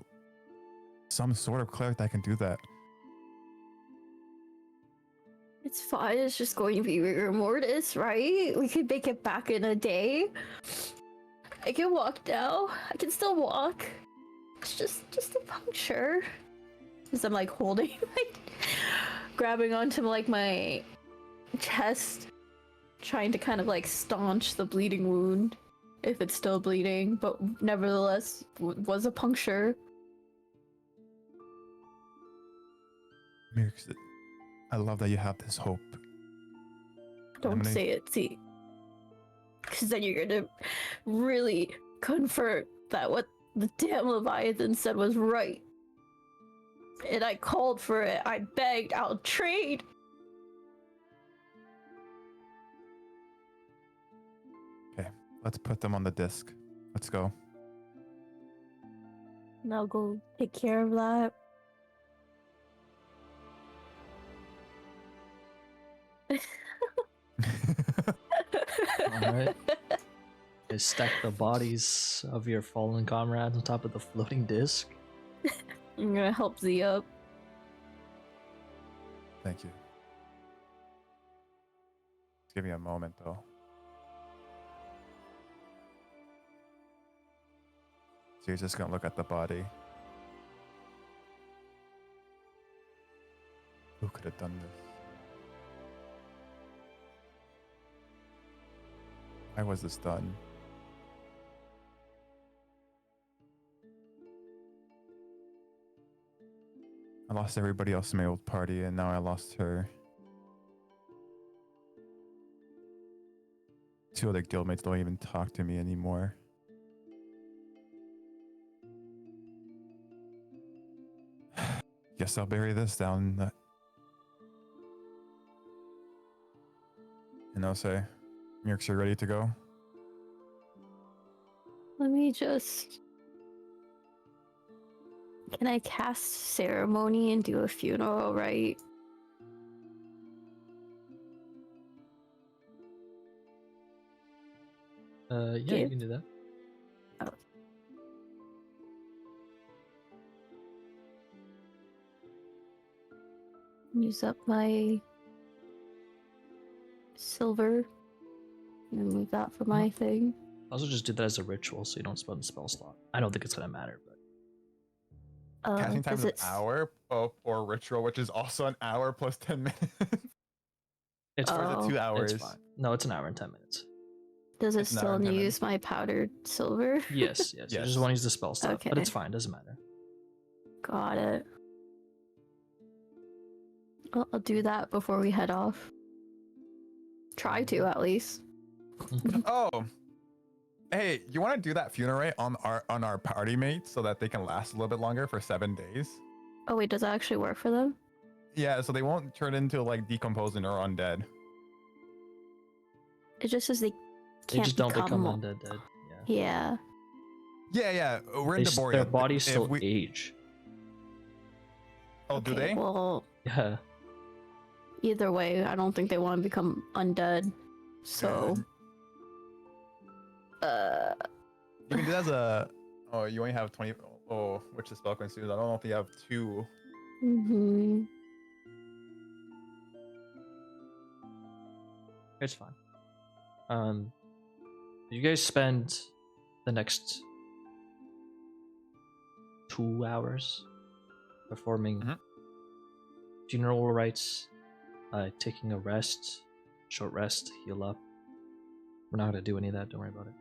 some sort of cleric that can do that. It's fine. It's just going to be rigor mortis, right? We could make it back in a day. I can walk now. I can still walk. It's just a puncture. As I'm like holding, like grabbing onto like my chest, trying to kind of like staunch the bleeding wound, if it's still bleeding, but nevertheless was a puncture. Meerx, I love that you have this hope. Don't say it, see. Because then you're gonna really confirm that what the damn Leviathan said was right. And I called for it. I begged. I'll trade. Okay, let's put them on the disc. Let's go. And I'll go take care of that. Alright. You stack the bodies of your fallen comrades on top of the floating disc. I'm gonna help Z up. Thank you. Just give me a moment though. So you're just gonna look at the body. Who could have done this? Why was this done? I lost everybody else in my old party, and now I lost her. 2 other guildmates don't even talk to me anymore. Guess I'll bury this down. And I'll say, Meerx, you're ready to go? Let me just... Can I cast ceremony and do a funeral, right? Yeah, you can do that. Oh. Use up my silver and move that for my thing. Also just do that as a ritual so you don't spend the spell slot. I don't think it's gonna matter, but Casting time does is an it hour for ritual, which is also an hour plus 10 minutes. It's Or is it 2 hours? It's fine. No, it's an hour and 10 minutes. does it It's an hour still and 10 use minutes. my powdered silver? Yes, yes. You Yes. just want to use the spell stuff, but it's Okay. fine. Doesn't matter. Got it. I'll do that before we head off. Try to, at least. Oh, hey, you want to do that funeral rite on our party mates so that they can last a little bit longer for 7 days? Oh wait, does that actually work for them? Yeah, so they won't turn into like decomposing or undead. It just says they They can't just don't become become undead dead. Yeah. Yeah. Yeah, we're in Daboria. Their bodies If still we- age. Oh, do Okay, they? well, Yeah. either way, I don't think they want to become undead. So, You can do that as a. Oh, you only have 20. Oh, which is spell consumed. I don't know if you have 2. mm-hmm. It's fine. You guys spend the next 2 hours performing Mhm. funeral rites, taking a rest, short rest, heal up. We're not gonna do any of that. Don't worry about it.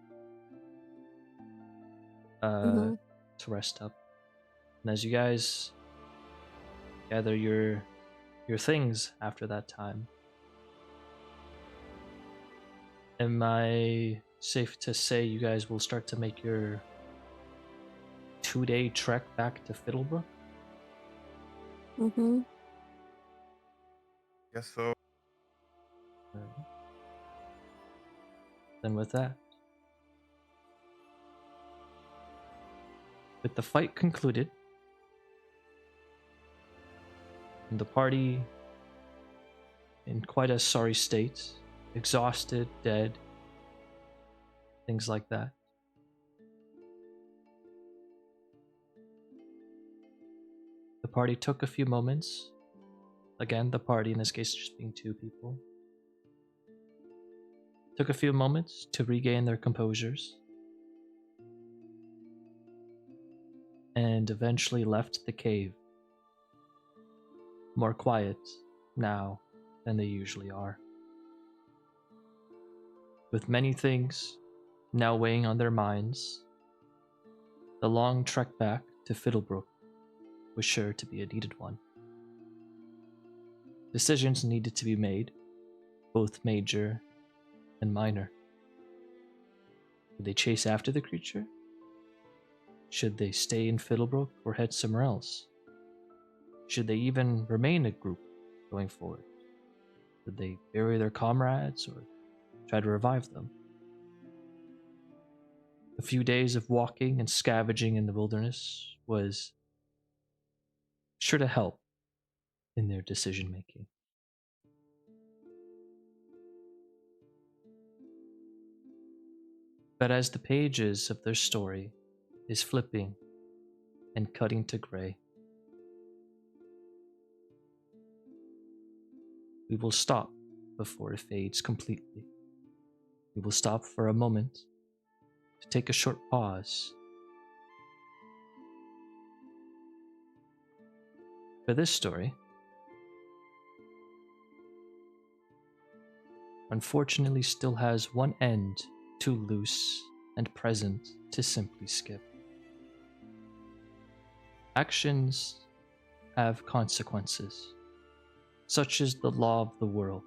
Mhm. To rest up, and as you guys gather your things after that time, am I safe to say you guys will start to make your 2-day trek back to Fiddlebrook? Mm-hmm. Guess so. Then with that, with the fight concluded, and the party in quite a sorry state, exhausted, dead, things like that, the party took a few moments. Again, the party in this case just being 2 people. Took a few moments to regain their composures. And eventually left the cave. More quiet now than they usually are. With many things now weighing on their minds, the long trek back to Fiddlebrook was sure to be a needed one. Decisions needed to be made, both major and minor. Would they chase after the creature? Should they stay in Fiddlebrook or head somewhere else? Should they even remain a group going forward? Would they bury their comrades or try to revive them? A few days of walking and scavenging in the wilderness was sure to help in their decision making. But as the pages of their story is flipping and cutting to gray, we will stop before it fades completely. We will stop for a moment to take a short pause. For this story, unfortunately still has one end too loose and present to simply skip. Actions have consequences, such is the law of the world.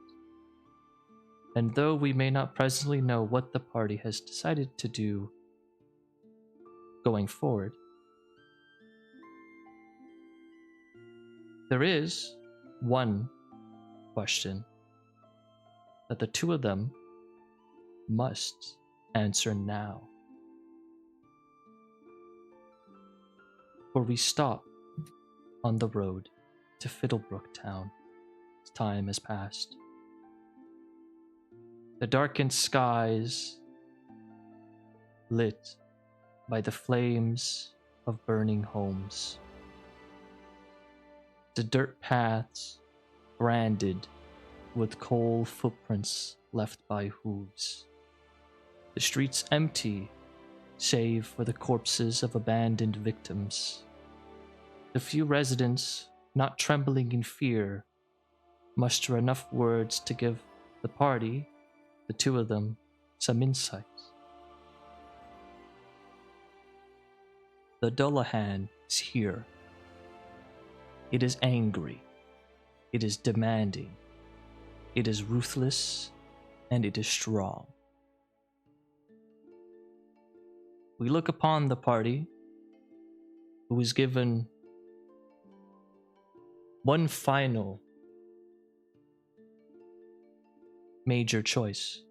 And though we may not presently know what the party has decided to do going forward, there is one question that the 2 of them must answer now. For we stop on the road to Fiddlebrook town as time has passed. The darkened skies lit by the flames of burning homes. The dirt paths branded with coal footprints left by hooves. The streets empty, save for the corpses of abandoned victims. The few residents, not trembling in fear, muster enough words to give the party, the two of them, some insights. The Dullahan is here. It is angry. It is demanding. It is ruthless, and it is strong. We look upon the party, who is given one final major choice.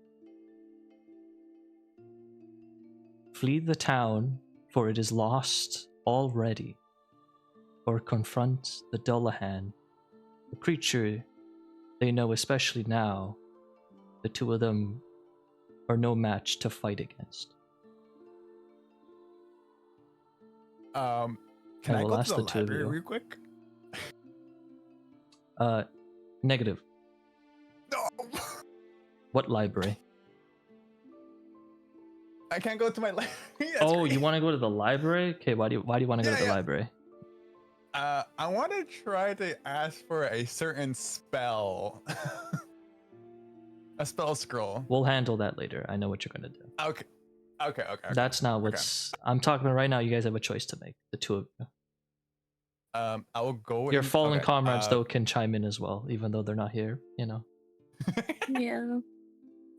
Flee the town, for it is lost already, or confront the Dullahan, the creature they know especially now, the two of them are no match to fight against. Can I will go ask to the the two of library you. real quick? Negative. No. What library? I can't go to my library. Oh, you want to go to the library? Okay, why do you want to go to the library? I want to try to ask for a certain spell. A spell scroll. We'll handle that later. I know what you're gonna do. Okay. That's not what's I'm talking about right now. You guys have a choice to make, the two of you. I will go. Your fallen comrades though can chime in as well, even though they're not here, you know. Yeah.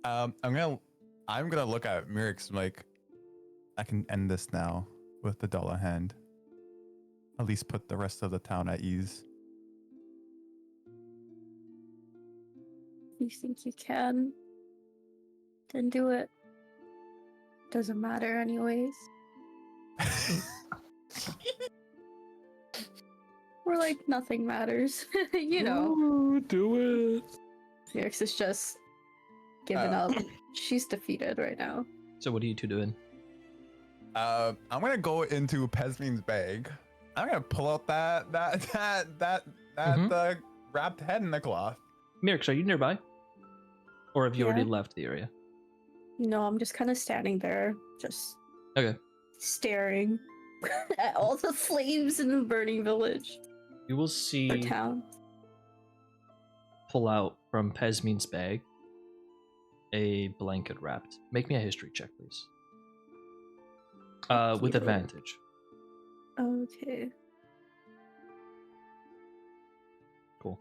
I'm gonna look at Meerx like, I can end this now with the dollar hand. At least put the rest of the town at ease. You think you can? Then do it. Doesn't matter anyways. We're like nothing matters. You know. Ooh, do it. Meerx is just giving up. She's defeated right now. So what are you two doing? I'm gonna go into Pesmine's bag. I'm gonna pull out that wrapped head in the cloth. Meerx, are you nearby? Or have you already Yeah. left the area? No, I'm just kind of standing there, just Okay. staring at all the flames in the burning village You will or see town. pull out from Pesmine's bag a blanket wrapped. Make me a history check, please. With you. advantage. Okay. Cool.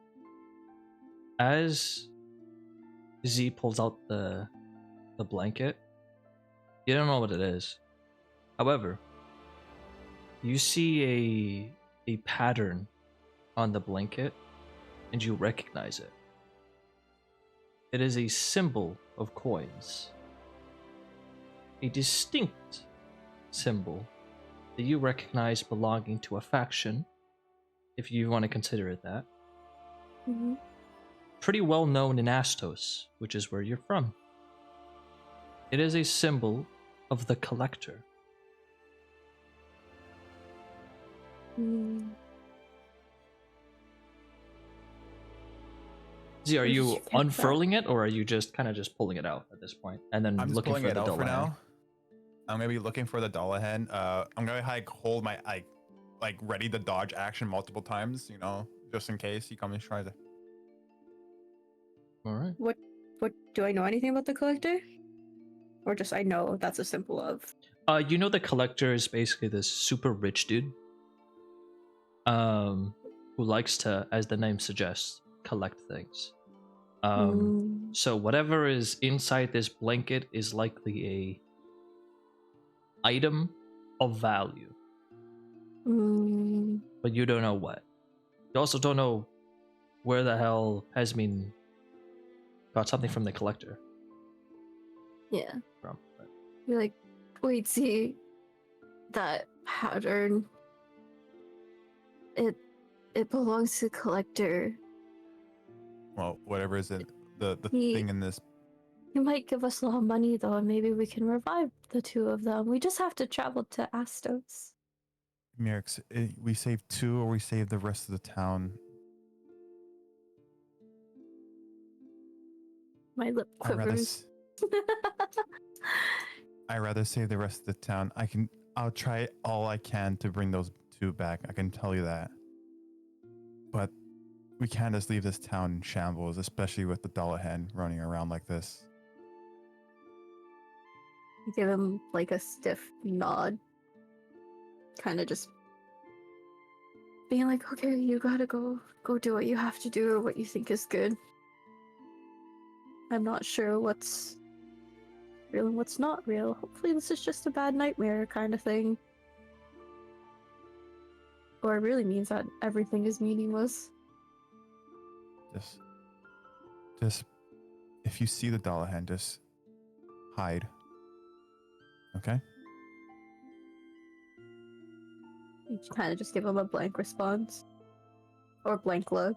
As Z pulls out the blanket, you don't know what it is. However, you see a pattern on the blanket, and you recognize it. It is a symbol of coins. A distinct symbol that you recognize belonging to a faction, if you want to consider it that. Mm-hmm. Pretty well known in Astos, which is where you're from. It is a symbol of the Collector. Mm. Z, are Where did you you get that? unfurling it, or are you just kind of just pulling it out at this point, and then I'm just looking pulling for it the out for Dullahan? now. I'm gonna be looking for the dollar head. I'm gonna like hold my like ready to dodge action multiple times, you know, just in case he comes and tries to. All right. What do I know anything about the Collector? Or just I know that's a symbol of. You know the Collector is basically this super rich dude, who likes to, as the name suggests, collect things. So whatever is inside this blanket is likely a item of value, but you don't know what. You also don't know where the hell Pesmine got something from the Collector Yeah. from. But You're like, wait, see that pattern. It belongs to Collector. Well, whatever is it, the He- thing in this. He might give us a lot of money though, and maybe we can revive the two of them. We just have to travel to Astos. Meerx, we save two, or we save the rest of the town. My lip quivers. I'd rather save the rest of the town. I'll try all I can to bring those two back. I can tell you that. But we can't just leave this town in shambles, especially with the Dullahan running around like this. Give him like a stiff nod. Kind of just being like, okay, you gotta go do what you have to do or what you think is good. I'm not sure what's real and what's not real. Hopefully this is just a bad nightmare kind of thing. Or it really means that everything is meaningless. Just if you see the Dullahan, just hide. Okay? You kind of just give him a blank response. Or blank look.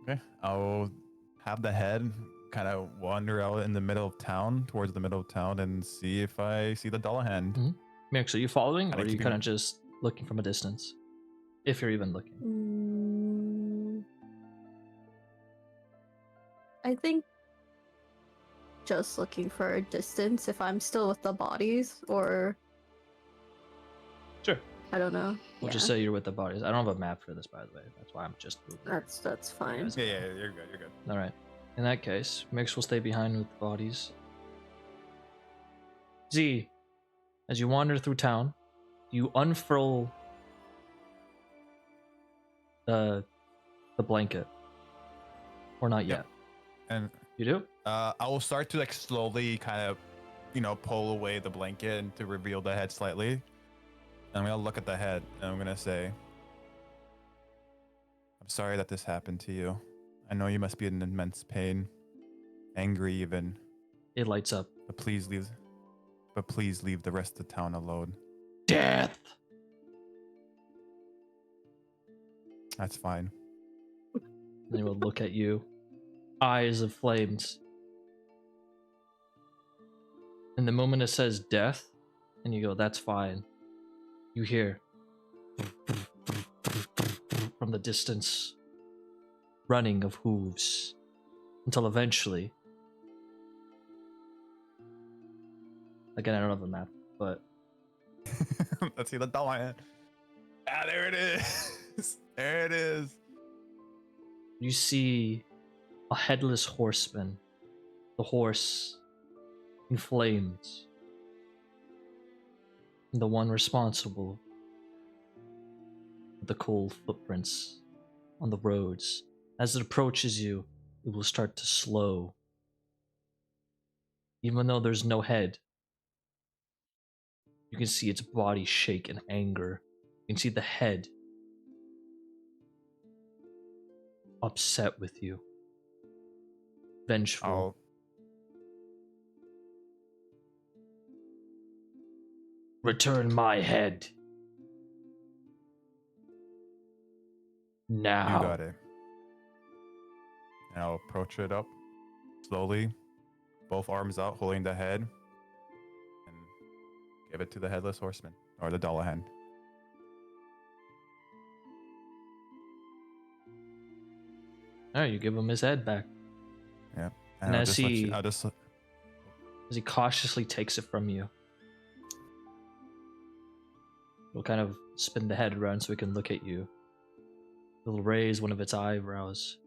Okay. I'll have the head kind of wander out in the middle of town, towards the middle of town, and see if I see the Dullahan. Mm-hmm. Meerx, are you following, or are you keeping- kind of just looking from a distance? If you're even looking. I think just looking for a distance if I'm still with the bodies, or Sure. I don't know. We'll just say you're with the bodies. I don't have a map for this, by the way. That's why I'm just moving. That's fine. Yeah, you're good. You're good. All right. In that case, Meerx will stay behind with the bodies. Z, as you wander through town, you unfurl the blanket, or not yet. And You do? I will start to like slowly kind of, pull away the blanket and to reveal the head slightly. I'm gonna look at the head and I'm gonna say, I'm sorry that this happened to you. I know you must be in immense pain, angry even. It lights up. But please leave the rest of the town alone. Death. That's fine. And he will look at you, eyes of flames. And the moment it says death, and you go, that's fine, you hear from the distance running of hooves until eventually, again, I don't have a map, but let's see the Dullahan. Ah, there it is. There it is. you see a headless horseman, the horse in flames, and the one responsible for the cold footprints on the roads. As it approaches you, it will start to slow. Even though there's no head, you can see its body shake in anger. You can see the head upset with you, vengeful. Return my head. Now. You got it. And I'll approach it up slowly, both arms out, holding the head, and give it to the headless horseman, or the Dullahan. Alright, you give him his head back. Yeah. And I'll as just let he- you- I'll just As he cautiously takes it from you, he'll kind of spin the head around so he can look at you. He'll raise one of its eyebrows.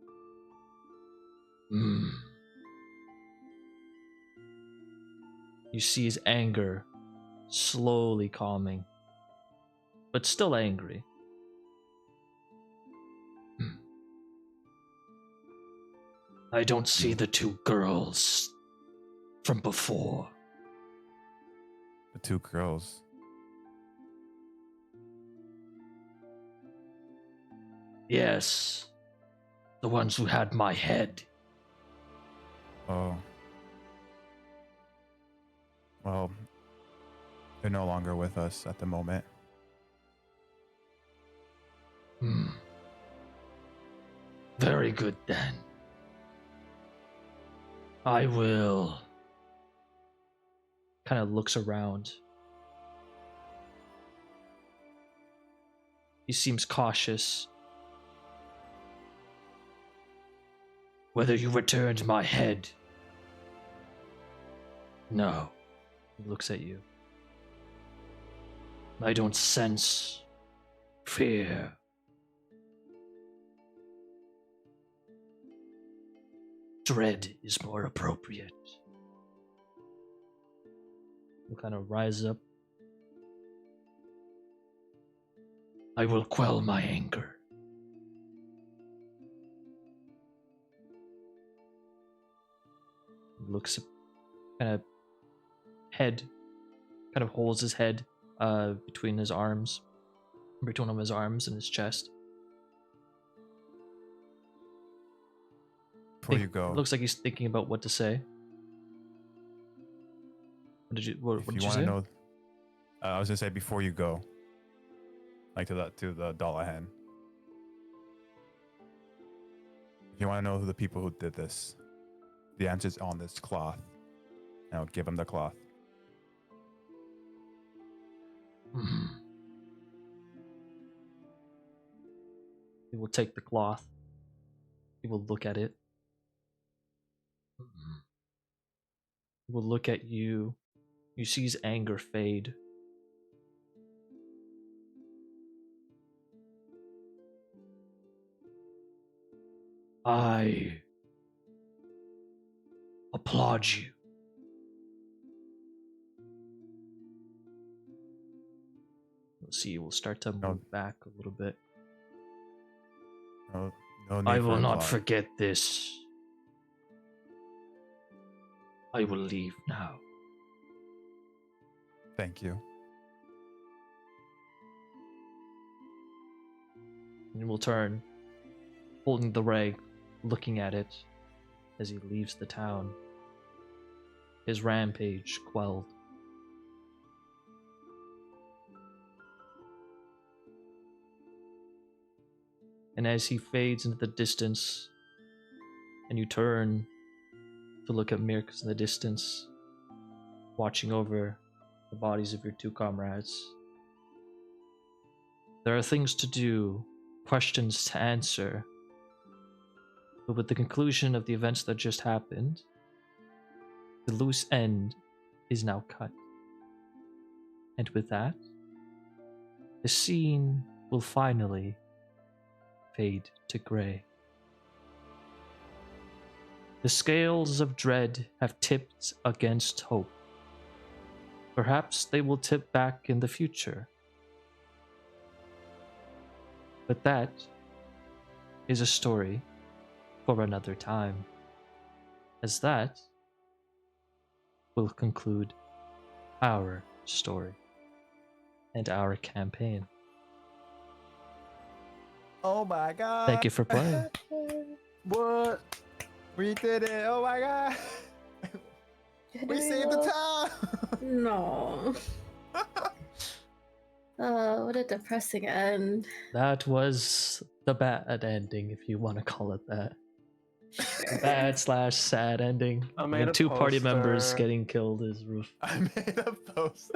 You see his anger slowly calming, but still angry. I don't see the two girls from before. the two girls. Yes, the ones who had my head. Oh. Well, they're no longer with us at the moment. Very good then. I will. Kind of looks around. He seems cautious. Whether you returned my head. No. He looks at you. I don't sense fear. Dread is more appropriate. We'll kind of rise up. I will quell my anger. Looks kind of head, kind of holds his head between his arms, between one of his arms and his chest. Before you go, It looks like he's thinking about what to say. What did you say? Know, I was gonna say before you go, like to the dollar hand. If you want to know who the people who did this, the answer's on this cloth. Now give him the cloth. He will take the cloth. He will look at it. He will look at you. You see his anger fade. I applaud you. You'll see, you will start to move back a little bit. No need I will for not applause. forget this. I will leave now. Thank you. And will turn, holding the rag, looking at it as he leaves the town. His rampage quelled. And as he fades into the distance, and you turn to look at Meerx in the distance, watching over the bodies of your two comrades, there are things to do, questions to answer, but with the conclusion of the events that just happened, the loose end is now cut. And with that, the scene will finally fade to gray. The scales of dread have tipped against hope. Perhaps they will tip back in the future. But that is a story for another time, as that will conclude our story and our campaign. Oh my god. Thank you for playing. What? We did it. Oh my god. We saved the town. No. What a depressing end. That was the bad ending, if you want to call it that. Bad/sad ending. I made a two party members poster. getting killed is roof. I made a post.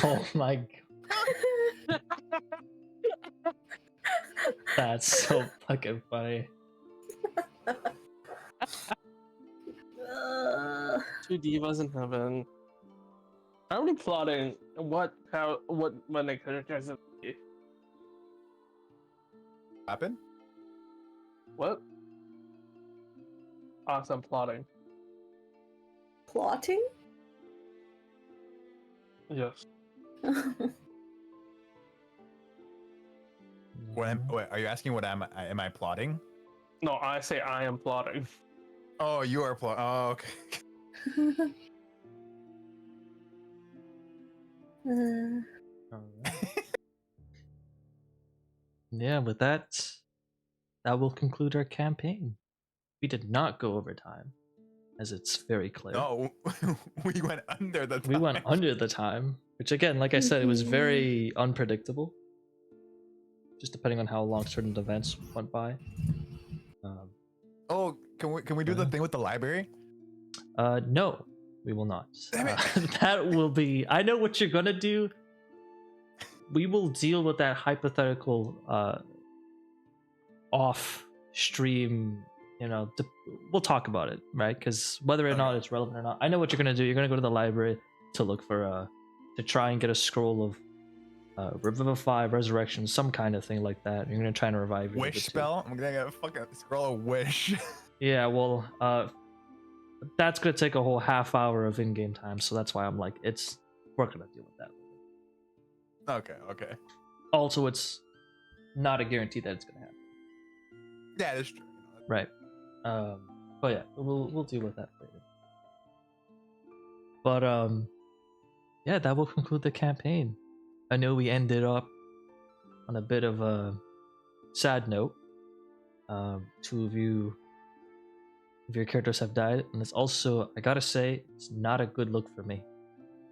Oh my god. That's so fucking funny. Two divas in heaven. I'm already plotting what my next characters will be. Happen? What? Awesome plotting. Plotting? Yes. Wait, are you asking what am I plotting? No, I say I am plotting. Oh, you are plotting. Oh, okay. Yeah, with that will conclude our campaign. We did not go over time, as it's very clear. No, we went under the time. We went under the time, which again, like I said, it was very unpredictable. Just depending on how long certain events went by. Oh, can we do the thing with the library? No, we will not. Damn it. That will be. I know what you're gonna do. We will deal with that hypothetical off-stream. We'll talk about it, right? Because whether or not it's relevant or not, I know what you're gonna do. You're gonna go to the library to look for to try and get a scroll of Revivify, Resurrection, some kind of thing like that. You're gonna try and revive your Wish spell? I'm gonna get a fucking scroll of wish. Yeah, well, that's gonna take a whole half hour of in-game time, so that's why I'm like, we're gonna deal with that. Okay. Also, it's not a guarantee that it's gonna happen. Yeah, that's true. Right. But yeah, we'll deal with that later. But yeah, that will conclude the campaign. I know we ended up on a bit of a sad note. Two of your characters have died, and it's also, I gotta say, it's not a good look for me.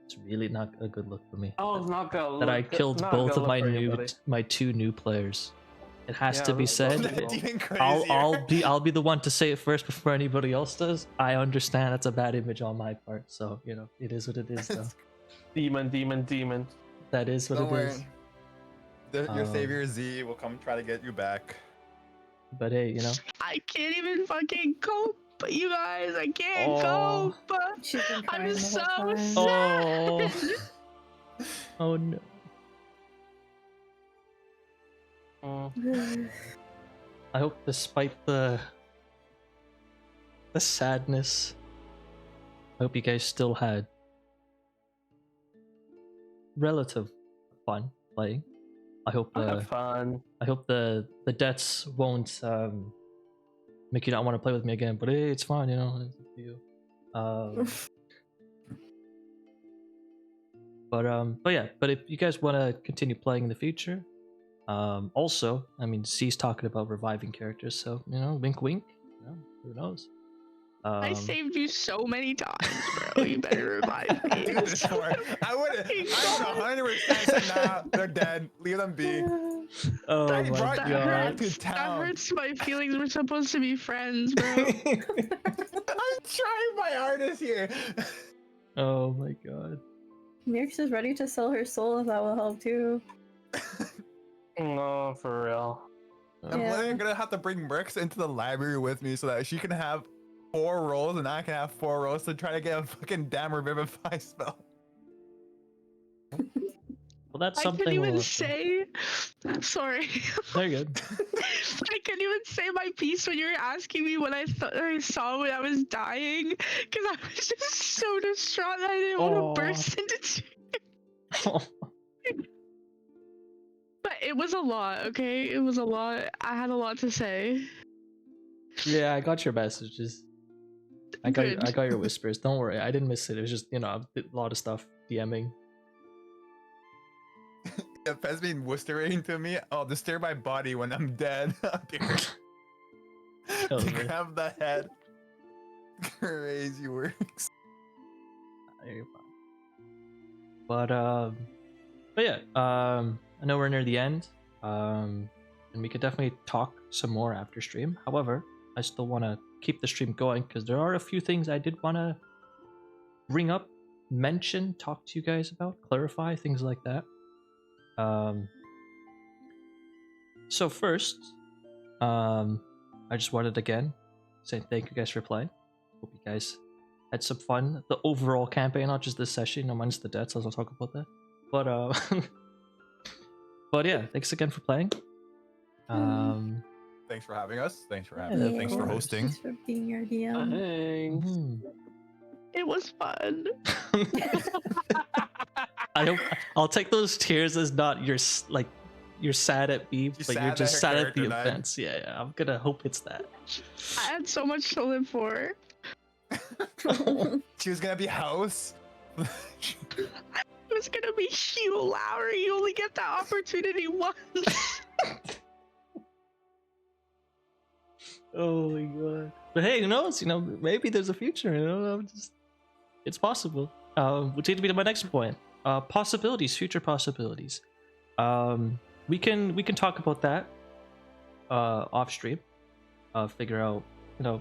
It's really not a good look for me. Oh, it's not gonna look That I killed not both gonna of look for anybody. my two new players. It has Yeah, to be that's said. awful. Even I'll crazier. I'll be the one to say it first before anybody else does. I understand that's a bad image on my part, so you know it is what it is. Though Demon. that is what Don't it worry. is. Your savior Z will come try to get you back. But hey, you know. I can't even fucking cope, you guys. I can't Oh. cope. She's been crying I'm the so whole time. Oh. sad. Oh no. I hope, despite the sadness, I hope you guys still had relative fun playing. I hope I have fun. I hope the deaths won't make you not want to play with me again. But hey, it's fine, you know. It's up to you. But yeah. But if you guys want to continue playing in the future, also, I mean, C's talking about reviving characters, so you know, wink, wink. You know, who knows? I saved you so many times, bro. You better revive me. Do this for it. I would 100% say nah, they're dead. Leave them be. Oh I my brought you god. back to That town. hurts my feelings. We're supposed to be friends, bro. I'm trying my hardest here. Oh my god. Meerx is ready to sell her soul if that will help too. No, for real. I'm Yeah. literally gonna have to bring Meerx into the library with me so that she can have 4 rolls and I can have 4 rolls to try to get a fucking damn revivify spell. Well, that's I something. couldn't even we'll say. I'm sorry. They're good. I couldn't even say my piece when you were asking me what I saw when I was dying, because I was just so distraught that I didn't want Aw. to burst into tears. But it was a lot, okay? It was a lot. I had a lot to say. Yeah, I got your messages. I got Good. your whispers. Don't worry, I didn't miss it. It was just, you know, a lot of stuff DMing. Yeah, Pesmine whispering to me, "Oh, disturb my body when I'm dead." Hell To yeah. grab the head. Crazy works. You're fine. But yeah, I know we're near the end. And we could definitely talk some more after stream. However, I still want to keep the stream going because there are a few things I did want to bring up, mention, talk to you guys about, clarify, things like that. So first, I just wanted again say thank you guys for playing. Hope you guys had some fun. The overall campaign, not just this session, no minus the deaths, I'll talk about that. But but yeah, thanks again for playing. Thanks for having us. Thanks for Yeah, having us. of Thanks for course. hosting. Thanks for being our DM. Thanks. It was fun. I hope I'll take those tears as not you're sad at me, She's but sad you're that just her sad at the character died. events. Yeah, I'm gonna hope it's that. I had so much to live for. She was gonna be house. It was gonna be Hugh Lowry. You only get that opportunity once. Oh my god! But hey, who knows? You know, maybe there's a future. You know, it's possible. Which leads me to my next point. Possibilities, future possibilities. We can talk about that off stream. Figure out, you know,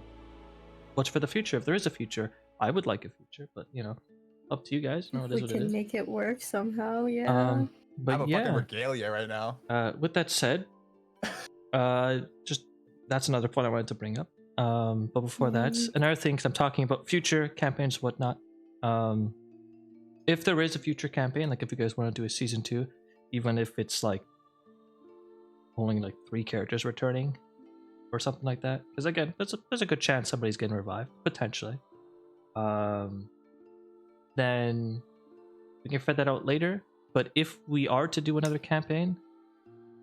what's for the future. If there is a future, I would like a future, but you know, up to you guys. You know, it is we what it can is. make it work somehow, yeah. I have But a fucking yeah, regalia right now. with that said, just that's another point I wanted to bring up. But before that, another thing, 'cause I'm talking about future campaigns, whatnot. if there is a future campaign, like if you guys want to do a season 2, even if it's like only like 3 characters returning or something like that, because again, there's a good chance somebody's getting revived potentially. Then we can figure that out later. But if we are to do another campaign,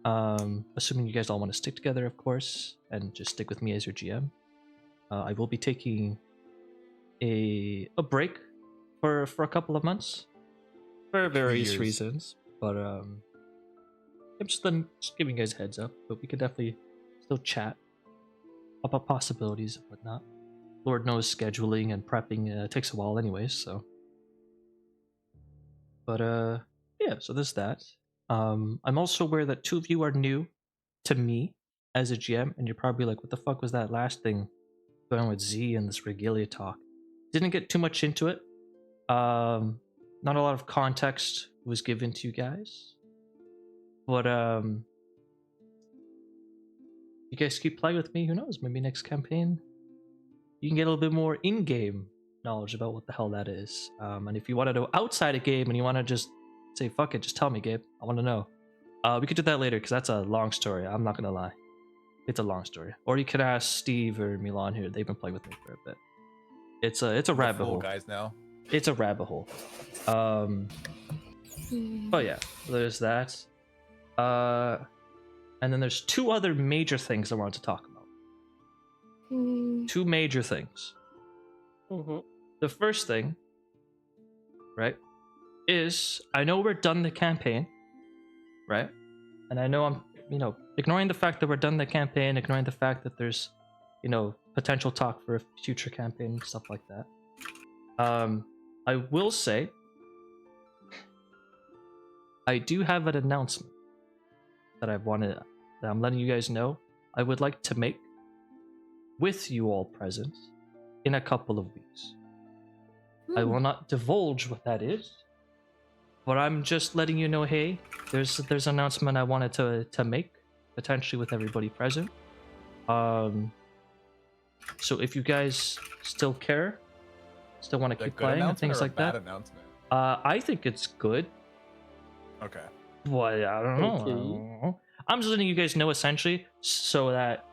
assuming you guys all want to stick together, of course, and just stick with me as your GM, I will be taking a break for a couple of months for various reasons. But I'm just giving you guys a heads up. But we could definitely still chat about possibilities and whatnot. Lord knows scheduling and prepping takes a while anyways, so. But yeah, so there's that. I'm also aware that 2 of you are new to me as a GM, and you're probably like, what the fuck was that last thing going on with Z and this regalia talk? Didn't get too much into it. Not a lot of context was given to you guys. But you guys keep playing with me, who knows, maybe next campaign you can get a little bit more in-game knowledge about what the hell that is. And if you want to know outside a game and you want to just say, fuck it, just tell me, Gabe, I want to know. We could do that later, because that's a long story, I'm not going to lie. It's a long story. Or you could ask Steve or Milan here, they've been playing with me for a bit. It's a rabbit hole. Guys now. It's a rabbit hole. Oh yeah, there's that. And then there's 2 other major things I wanted to talk about. 2 major things. The first thing, right, is I know we're done the campaign, right? And I know I'm, ignoring the fact that we're done the campaign, ignoring the fact that there's, potential talk for a future campaign and stuff like that. I will say, I do have an announcement that I'm letting you guys know I would like to make with you all present in a couple of weeks. I will not divulge what that is, but I'm just letting you know, hey, there's an announcement I wanted to make, potentially with everybody present. So if you guys still care, still want to keep playing and things like that, I think it's good. Okay. Well, I don't know. I'm just letting you guys know essentially so that,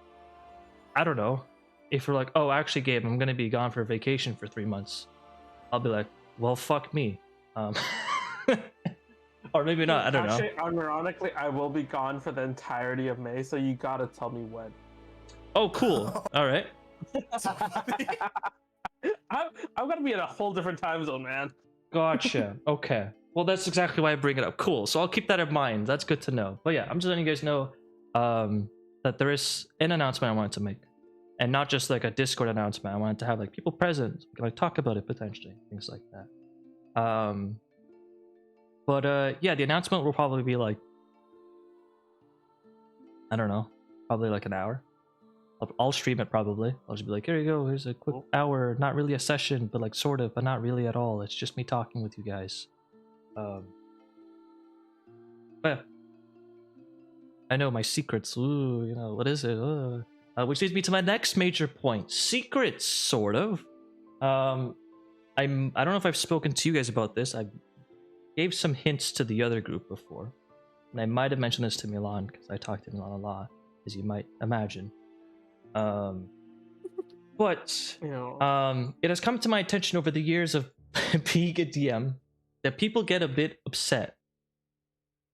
I don't know, if you're like, oh, actually, Gabe, I'm going to be gone for vacation for 3 months. I'll be like, well, fuck me. Or maybe not, I don't know. Actually, ironically, I will be gone for the entirety of May, so you gotta tell me when. Oh, cool. All right. I'm gonna be in a whole different time zone, man. Gotcha. Okay. Well, that's exactly why I bring it up. Cool. So I'll keep that in mind. That's good to know. But yeah, I'm just letting you guys know that there is an announcement I wanted to make. And not just like a Discord announcement. I wanted to have like people present, like talk about it potentially, things like that. But yeah, the announcement will probably be like, I don't know, probably like an hour. I'll stream it probably. I'll just be like, here you go, here's a quick hour, not really a session, but like sort of, but not really at all. It's just me talking with you guys. But yeah. I know my secrets. Ooh, what is it? Which leads me to my next major point. Secrets, sort of. I don't know if I've spoken to you guys about this. I gave some hints to the other group before. And I might have mentioned this to Milan, because I talk to Milan a lot, as you might imagine. But it has come to my attention over the years of being a DM that people get a bit upset.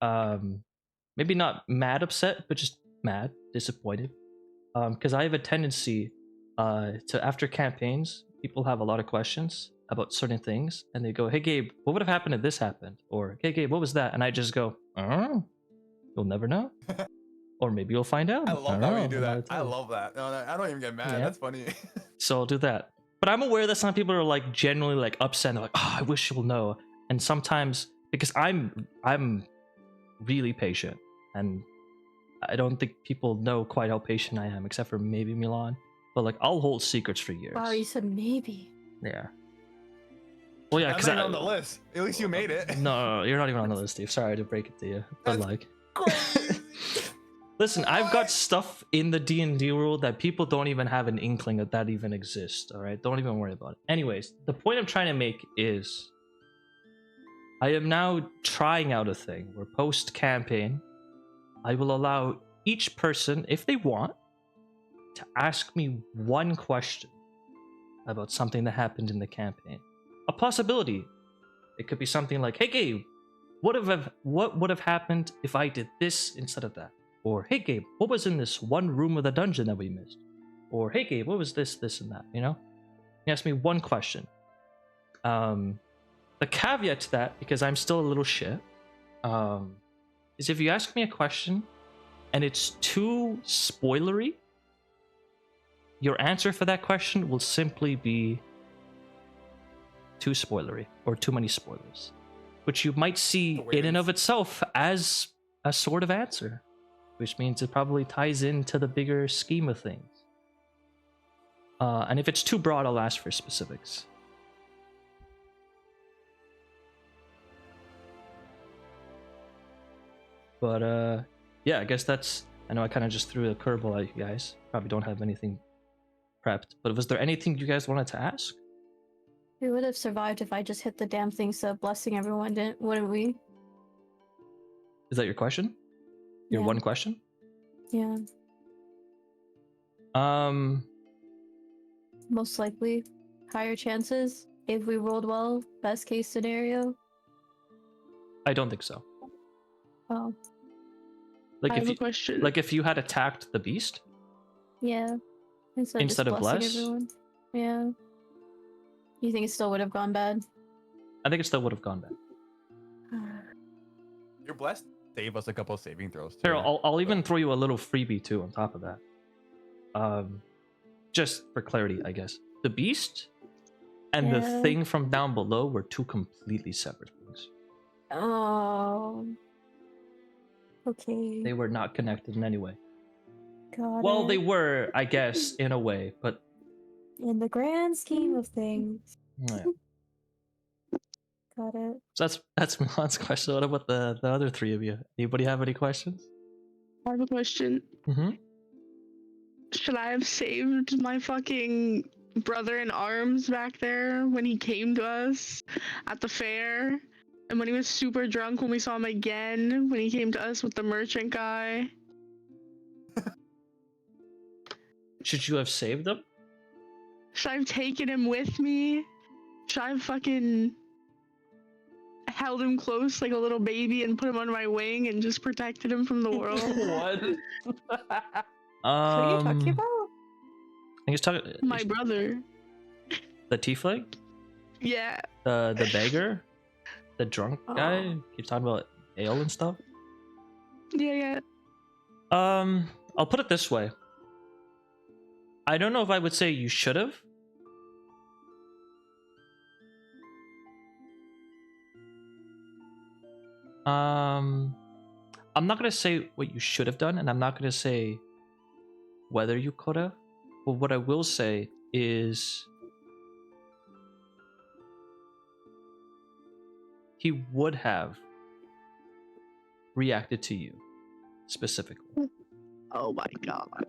Maybe not mad upset, but just mad, disappointed. Because I have a tendency to, after campaigns, people have a lot of questions about certain things, and they go, hey Gabe, what would have happened if this happened? Or, hey Gabe, what was that? And I just go, I don't know. You'll never know. Or maybe you'll find out. I love that when you do that. I love that. No, I don't even get mad. Yeah. That's funny. So I'll do that. But I'm aware that some people are like genuinely like upset. They're like, oh, I wish you'll know. And sometimes, because I'm really patient, and I don't think people know quite how patient I am, except for maybe Milan. But like, I'll hold secrets for years. Wow, you said maybe. Yeah. Well, yeah, because I'm not on the list. At least you made it. No, you're not even on the list, Steve. Sorry to break it to you, but like, listen, I've got stuff in the D&D world that people don't even have an inkling that even exists. All right, don't even worry about it. Anyways, the point I'm trying to make is, I am now trying out a thing where post-campaign, I will allow each person, if they want, to ask me one question about something that happened in the campaign. A possibility. It could be something like, "Hey Gabe, what would have happened if I did this instead of that?" Or, "Hey Gabe, what was in this one room of the dungeon that we missed?" Or, "Hey Gabe, what was this, and that?" You know? You ask me one question. The caveat to that, because I'm still a little shit, is if you ask me a question and it's too spoilery, your answer for that question will simply be too spoilery or too many spoilers, which you might see in and of itself as a sort of answer, which means it probably ties into the bigger scheme of things. And if it's too broad, I'll ask for specifics. But yeah, I guess that's. I know I kind of just threw a curveball at you guys. Probably don't have anything prepped. But was there anything you guys wanted to ask? We would have survived if I just hit the damn thing, so blessing everyone, wouldn't we? Is that your question? Your one question? Yeah. Most likely, higher chances if we rolled well. Best case scenario. I don't think so. Oh. Like I if have you a question. like if you had attacked the beast Yeah. instead of blessing bless, everyone. Yeah. You think it still would have gone bad? I think it still would have gone bad. You're blessed. Save us a couple of saving throws. Here, Too. I'll even throw you a little freebie too on top of that. Just for clarity, I guess. The beast and the Yeah. thing from down below were two completely separate things. Oh. Okay. They were not connected in any way. Got Well, it. they were, I guess, in a way, but In the grand scheme of things. yeah. Got it. So that's Milan's question. What about the other three of you? Anybody have any questions? I have a question. Mm-hmm. Should I have saved my fucking brother in arms back there when he came to us at the fair? And when he was super drunk when we saw him again, when he came to us with the merchant guy? Should you have saved them? Should I have taken him with me? Should I have fucking held him close like a little baby and put him on my wing and just protected him from the world? What? What are you talking about? I think he's talking My brother. the tiefling, Yeah. the beggar, the drunk guy. Oh. Keeps talking about ale and stuff. Yeah. I'll put it this way. I don't know if I would say you should have. I'm not gonna say what you should have done, and I'm not gonna say whether you could have. But what I will say is he would have reacted to you specifically. Oh my god.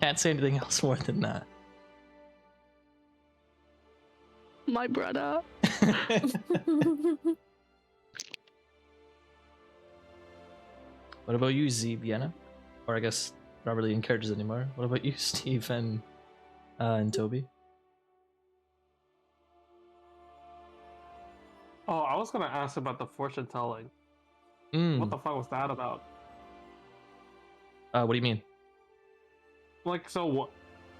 Can't say anything else more than that. My brother. What about you, Z Vienna? Or I guess not really in characters anymore. What about you, Steve and Toby? Oh, I was gonna ask about the fortune telling. What the fuck was that about? What do you mean? Like, so what?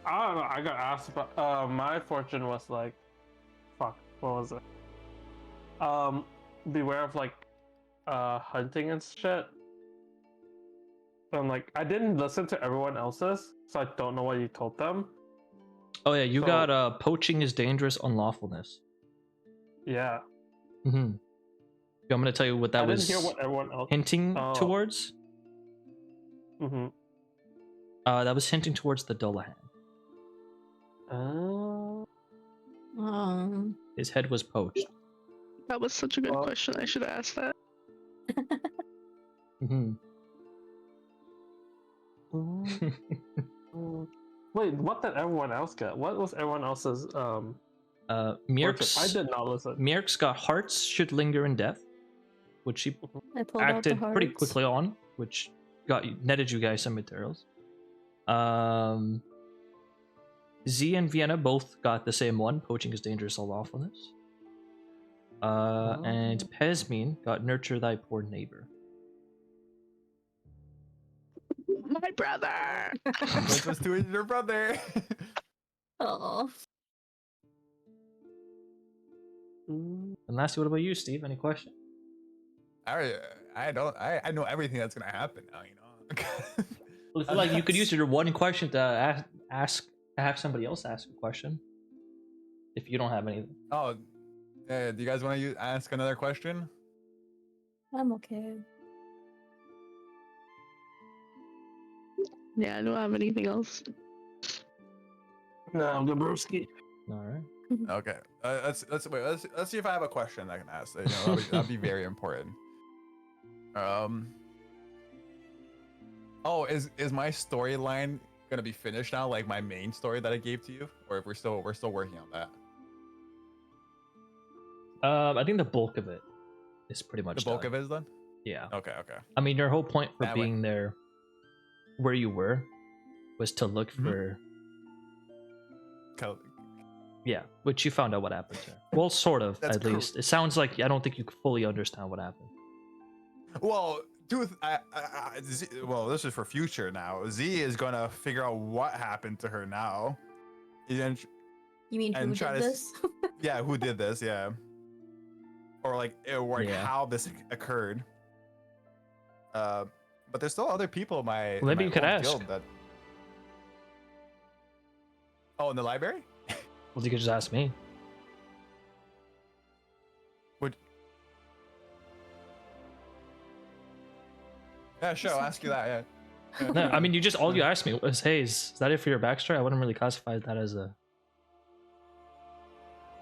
I don't know. I got asked about. My fortune was like, fuck. What was it? Beware of like, hunting and shit. And like, I didn't listen to everyone else's, so I don't know what you told them. Oh yeah, you So- got poaching is dangerous unlawfulness. Yeah. Mm-hmm. I'm gonna tell you what that I was didn't hear what everyone else. hinting Oh. towards. Mm-hmm. That was hinting towards the Dullahan. His head was poached. That was such a good Well- question. I should have asked that. Mm-hmm. Wait, what did everyone else get? What was everyone else's worship? I Meerx, did not listen. Meerx got hearts should linger in death, which she I pulled out the acted pretty hearts. quickly on, which netted you guys some materials. Z and Vienna both got the same one. Poaching is dangerous, all lawfulness. And Pesmine got nurture thy poor neighbor. My brother. What was doing your brother? Oh, And lastly, what about you, Steve? Any question? I know everything that's gonna happen now. You know. Well, I feel like you could use your one question to have somebody else ask a question. If you don't have anything. Oh, do you guys want to ask another question? I'm okay. Yeah, I don't have anything else. No, Dabrowski. All right. Okay. Let's see if I have a question I can ask. You know, that'd be very important. Oh, is my storyline gonna be finished now? Like my main story that I gave to you, or if we're still working on that? I think the bulk of it is pretty much The bulk done. of it is done. Yeah. Okay. I mean, your whole point for That way. being there, where you were, was to look Mhm. for. Co- Yeah, which you found out what happened there. Well, sort of, That's at least. It sounds like I don't think you fully understand what happened. Well, dude, well, this is for future now. Z is gonna figure out what happened to her now. And You mean And who try did to this? yeah, who did this? Yeah, or like Yeah. how this occurred. But there's still other people in my Maybe in my you could old ask. guild that. Oh, in the library? Well, you could just ask me. Yeah, sure. I'll Sounds ask you good. that. Yeah. No, I mean, you just all you asked me was, "Hey, is that it for your backstory?" I wouldn't really classify that as a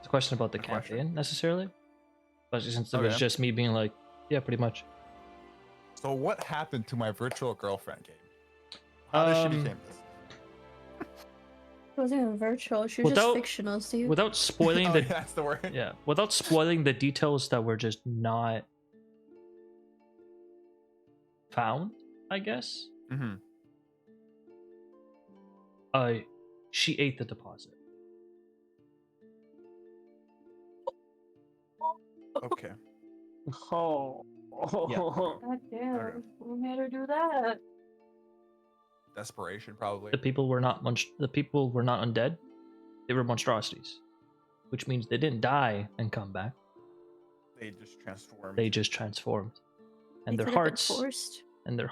question about the A question? campaign necessarily, but since it was Okay. just me being like, "Yeah, pretty much." So what happened to my virtual girlfriend game? How did she become this? It wasn't even virtual. She was Without- just fictional, Steve. Without spoiling Oh, the yeah, that's the word. yeah, without spoiling the details that were just not found, I guess. Mm-hmm. She ate the deposit. Okay. Oh. God damn. Okay. Who made her do that? Desperation, probably. The people were not undead. They were monstrosities, which means they didn't die and come back. They just transformed. They just transformed, and They their could have been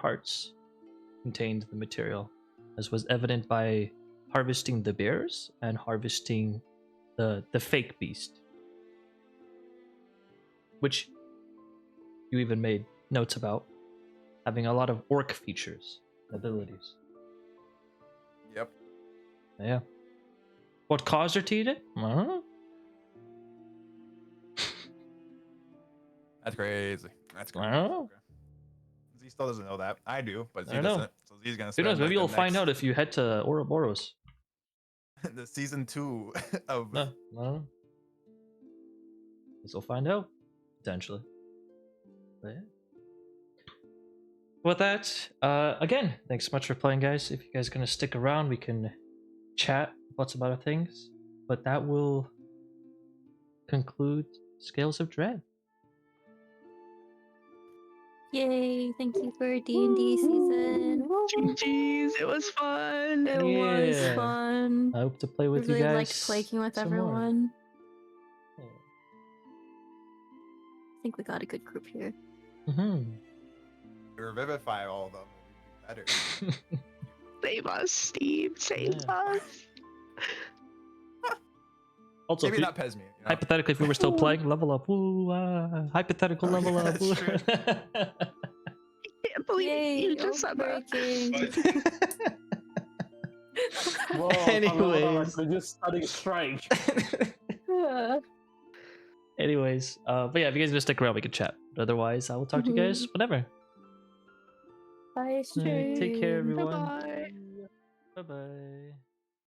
hearts forced. contained the material, as was evident by harvesting the bears and harvesting the fake beast, which you even made notes about having a lot of orc features and abilities. Yep. Yeah. What caused her to eat it? I don't know. That's crazy. That's I crazy. don't know. Okay. Z still doesn't know that. I do, but I Z don't know. doesn't. So Z's gonna Who spend knows? Maybe like, you'll the find out next- if you head to Ouroboros. the season 2 of No, I don't know. Guess we'll find out potentially. But yeah. With that, again, thanks so much for playing, guys. If you guys are gonna stick around, we can chat lots about other things. But that will conclude Scales of Dread. Yay! Thank you for D&D season. GG's, it was fun. It was Yeah. fun. I hope to play I with really you guys. liked playing with some more. everyone. I think we got a good group here. Mhm. Revivify all of them. Better. Save us, Steve. Save Yeah. us. Also, Maybe if you- not Pesmine. You know? hypothetically, if we were still playing, level up. Woo, hypothetical Oh, level yeah, up. that's true. Can't believe Yay! you just said that. breaking. Whoa, Anyways. we're just starting strike. Anyways, but yeah, if you guys want to stick around, we can chat. But otherwise, I will talk to you guys whenever. Bye, Alright, take care, stream. everyone. Bye-bye. Bye bye.